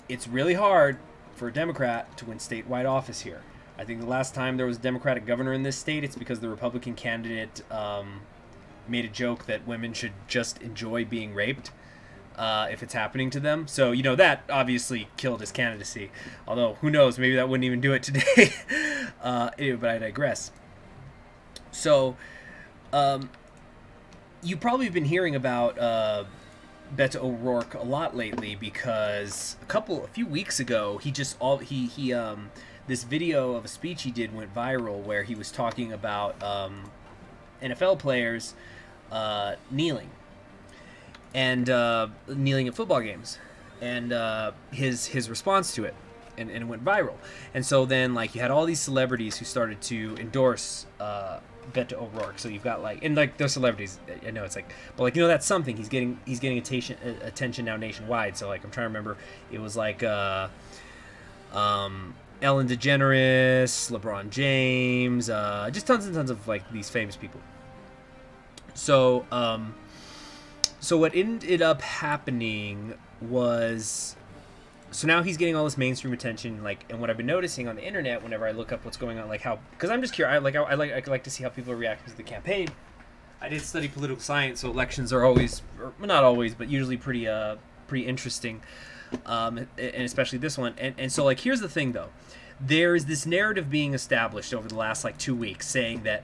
it's really hard for a Democrat to win statewide office here. I think the last time there was a Democratic governor in this state, it's because the Republican candidate made a joke that women should just enjoy being raped if it's happening to them. So, you know, that obviously killed his candidacy. Although, who knows, maybe that wouldn't even do it today. Anyway, but I digress. So, you've probably been hearing about Beto O'Rourke a lot lately, because a few weeks ago, this video of a speech he did went viral, where he was talking about NFL players kneeling at football games, and his response to it, and it went viral. And so then, like, you had all these celebrities who started to endorse Beto O'Rourke. So you've got those celebrities. I know it's like, but like, you know, that's something. He's getting attention now nationwide. So like, I'm trying to remember. It was like Ellen DeGeneres, LeBron James, just tons and tons of like these famous people. So so what ended up happening was, so now he's getting all this mainstream attention, like, and what I've been noticing on the internet whenever I look up what's going on, like how, because I'm just curious, I like to see how people are reacting to the campaign. I did study political science, so elections are always, or not always, but usually pretty interesting, and especially this one. And so, like, here's the thing though, there is this narrative being established over the last like 2 weeks saying that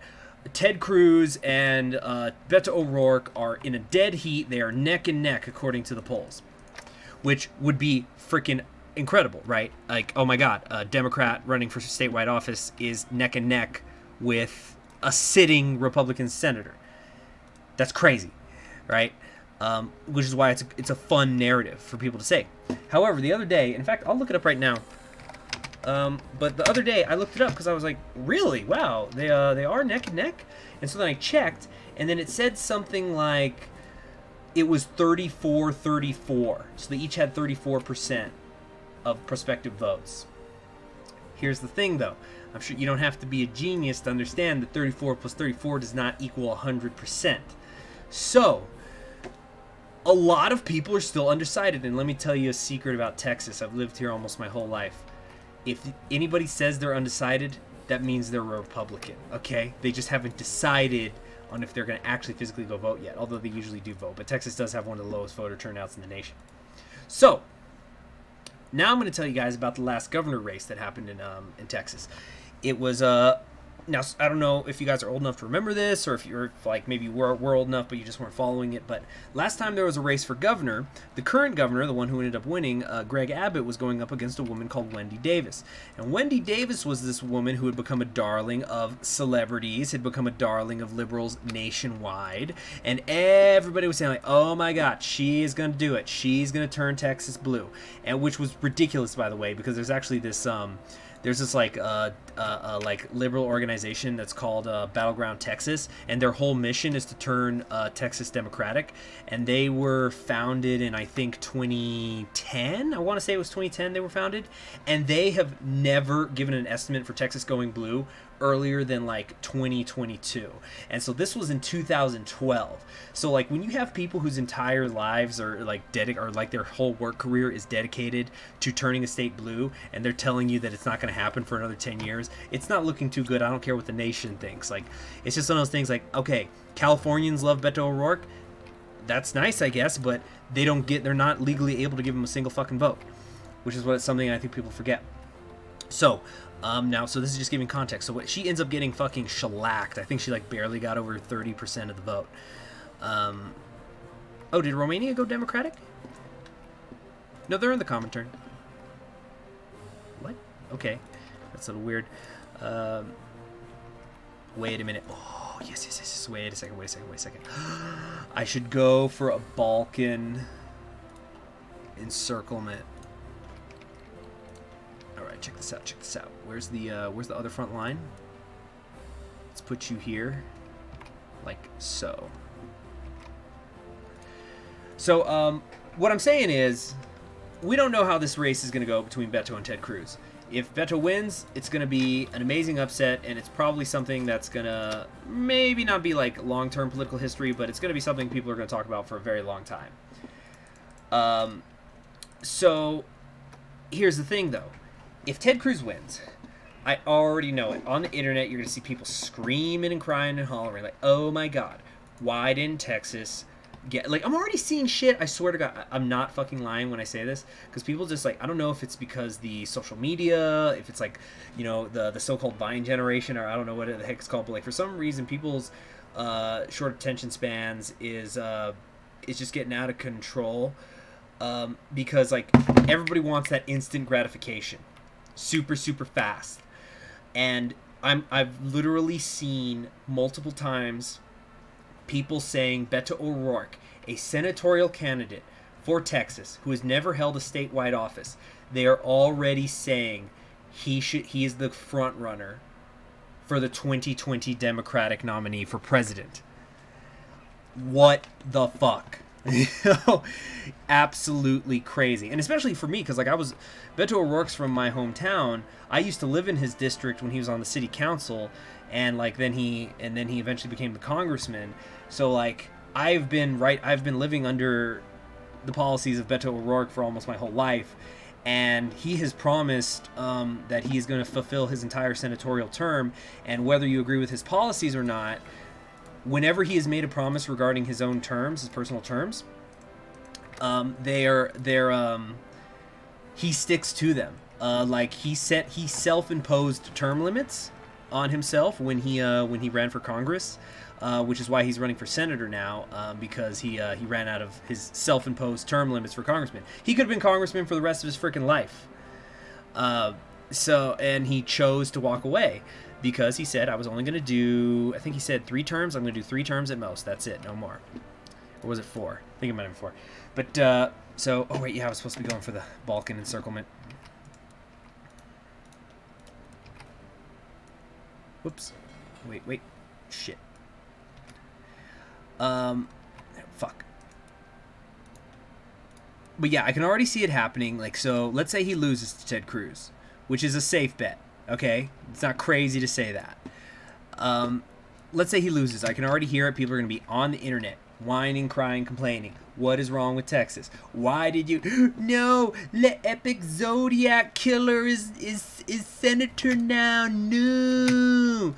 Ted Cruz and Beto O'Rourke are in a dead heat. They are neck and neck according to the polls, which would be freaking incredible, right? Like, oh my God, a Democrat running for statewide office is neck and neck with a sitting Republican senator. That's crazy, right? Which is why it's a fun narrative for people to say. However, the other day, in fact, I'll look it up right now. But the other day, I looked it up because I was like, really? Wow, they are neck and neck? And so then I checked, and then it said something like it was 34-34. So they each had 34% of prospective votes. Here's the thing, though. I'm sure you don't have to be a genius to understand that 34 plus 34 does not equal 100%. So, a lot of people are still undecided. And let me tell you a secret about Texas. I've lived here almost my whole life. If anybody says they're undecided, that means they're a Republican, okay? They just haven't decided on if they're going to actually physically go vote yet, although they usually do vote. But Texas does have one of the lowest voter turnouts in the nation. So, now I'm going to tell you guys about the last governor race that happened in Texas. It was Now, I don't know if you guys are old enough to remember this, or if you're like maybe we're old enough but you just weren't following it, but last time there was a race for governor, the current governor, the one who ended up winning, Greg Abbott, was going up against a woman called Wendy Davis. And Wendy Davis was this woman who had become a darling of celebrities, had become a darling of liberals nationwide, and everybody was saying like, oh my god, she is going to do it. She's going to turn Texas blue. And which was ridiculous, by the way, because there's actually this like liberal organization that's called Battleground Texas, and their whole mission is to turn Texas Democratic, and they were founded in I think 2010. I want to say it was 2010 they were founded, and they have never given an estimate for Texas going blue earlier than like 2022. And so this was in 2012. So like when you have people whose entire lives are like their whole work career is dedicated to turning a state blue, and they're telling you that it's not going to happen for another 10 years, it's not looking too good. I don't care what the nation thinks. Like, it's just one of those things like, okay, Californians love Beto O'Rourke. That's nice, I guess, but they're not legally able to give him a single fucking vote, which is something I think people forget. So, so this is just giving context. So she ends up getting fucking shellacked. I think she like barely got over 30% of the vote. Oh, did Romania go Democratic? No, they're in the Comintern. What? Okay, that's a little weird. Wait a minute. Oh, yes. Wait a second. I should go for a Balkan encirclement. Alright, check this out. Where's the other front line? Let's put you here. Like so. So, what I'm saying is, we don't know how this race is going to go between Beto and Ted Cruz. If Beto wins, it's going to be an amazing upset, and it's probably something that's going to maybe not be like long-term political history, but it's going to be something people are going to talk about for a very long time. So, here's the thing, though. If Ted Cruz wins, I already know it. On the internet, you're going to see people screaming and crying and hollering, like, oh my god, why didn't Texas get... Like, I'm already seeing shit, I swear to god, I'm not fucking lying when I say this, because people just, like, I don't know if it's because the social media, if it's, like, you know, the so-called Vine generation, or I don't know what the heck it's called, but, like, for some reason, people's short attention spans is just getting out of control, because, like, everybody wants that instant gratification. Super fast. And I've literally seen multiple times people saying Beto O'Rourke, a senatorial candidate for Texas who has never held a statewide office, they are already saying he is the front runner for the 2020 Democratic nominee for president. What the fuck? Absolutely crazy. And especially for me, because like Beto O'Rourke's from my hometown. I used to live in his district when he was on the city council, and like then he eventually became the congressman. So like I've been living under the policies of Beto O'Rourke for almost my whole life, and he has promised that he is going to fulfill his entire senatorial term. And whether you agree with his policies or not, whenever he has made a promise regarding his own terms, his personal terms, he sticks to them. Like he self-imposed term limits on himself when he ran for Congress, which is why he's running for senator now, because he ran out of his self-imposed term limits for congressman. He could have been congressman for the rest of his freaking life. And he chose to walk away because he said, I was only going to do, I think he said 3 terms. I'm going to do 3 terms at most. That's it. No more. Or was it 4? I think it might have been 4. But, oh wait, yeah, I was supposed to be going for the Balkan encirclement. Whoops. Wait. Shit. Fuck. But yeah, I can already see it happening. Like, so, let's say he loses to Ted Cruz, which is a safe bet. Okay? It's not crazy to say that. Let's say he loses. I can already hear it. People are going to be on the internet, whining, crying, complaining. What is wrong with Texas? Why did you... No! The epic Zodiac killer is senator now. No!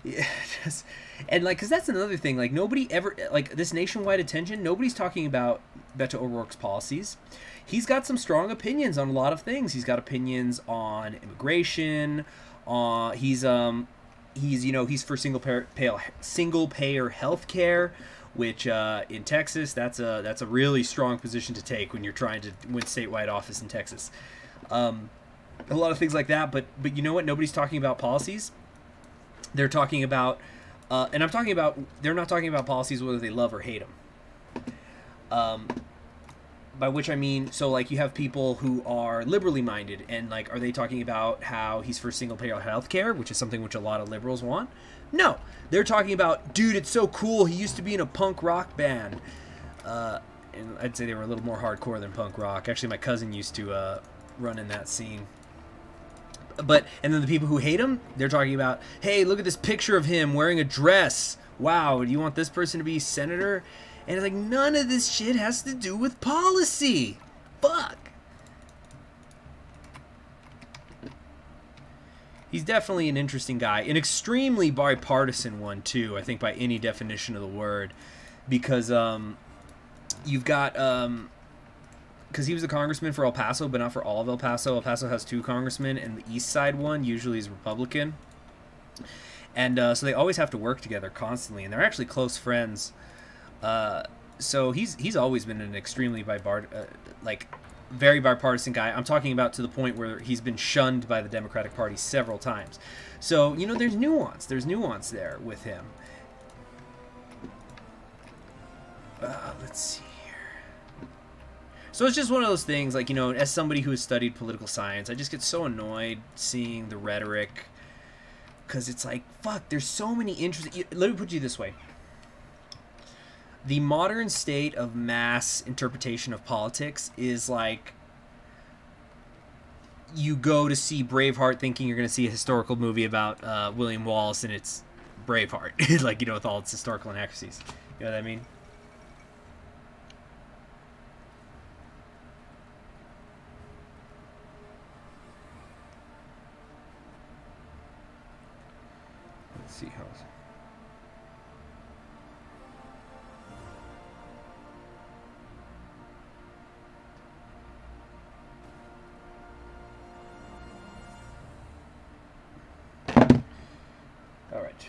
Yeah, just... And, like, because that's another thing. Like, nobody ever... Like, this nationwide attention, nobody's talking about Beto O'Rourke's policies. He's got some strong opinions on a lot of things. He's got opinions on immigration. He's, you know, he's for single payer health care, which in Texas, that's a really strong position to take when you're trying to win statewide office in Texas. A lot of things like that, but you know what? Nobody's talking about policies. They're talking about, and I'm talking about, they're not talking about policies whether they love or hate them. By which I mean, so like you have people who are liberally minded, and like, are they talking about how he's for single payer health care, which is something which a lot of liberals want? No, they're talking about, dude, it's so cool. He used to be in a punk rock band. And I'd say they were a little more hardcore than punk rock. Actually, my cousin used to run in that scene. But, and then the people who hate him, they're talking about, hey, look at this picture of him wearing a dress. Wow, do you want this person to be senator? And it's like, none of this shit has to do with policy. Fuck. He's definitely an interesting guy. An extremely bipartisan one, too, I think, by any definition of the word. Because you've got... because he was a congressman for El Paso, but not for all of El Paso. El Paso has 2 congressmen, and the east side one usually is Republican. And so they always have to work together constantly, and they're actually close friends. So he's always been an extremely very bipartisan guy. I'm talking about to the point where he's been shunned by the Democratic Party several times. So, you know, there's nuance. There's nuance there with him. Let's see here. So it's just one of those things, like, you know, as somebody who has studied political science, I just get so annoyed seeing the rhetoric. Because it's like, fuck, there's so many interesting... Let me put you this way. The modern state of mass interpretation of politics is like... You go to see Braveheart thinking you're going to see a historical movie about William Wallace, and it's Braveheart. Like, you know, with all its historical inaccuracies. You know what I mean? Let's see how... All right.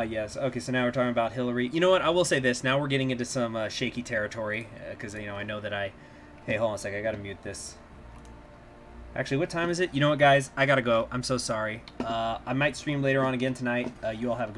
Yes. Okay, so now we're talking about Hillary. You know what? I will say this. Now we're getting into some shaky territory, because, you know, I know that Hey, hold on a second. I gotta mute this. Actually, what time is it? You know what, guys? I gotta go. I'm so sorry. I might stream later on again tonight. You all have a good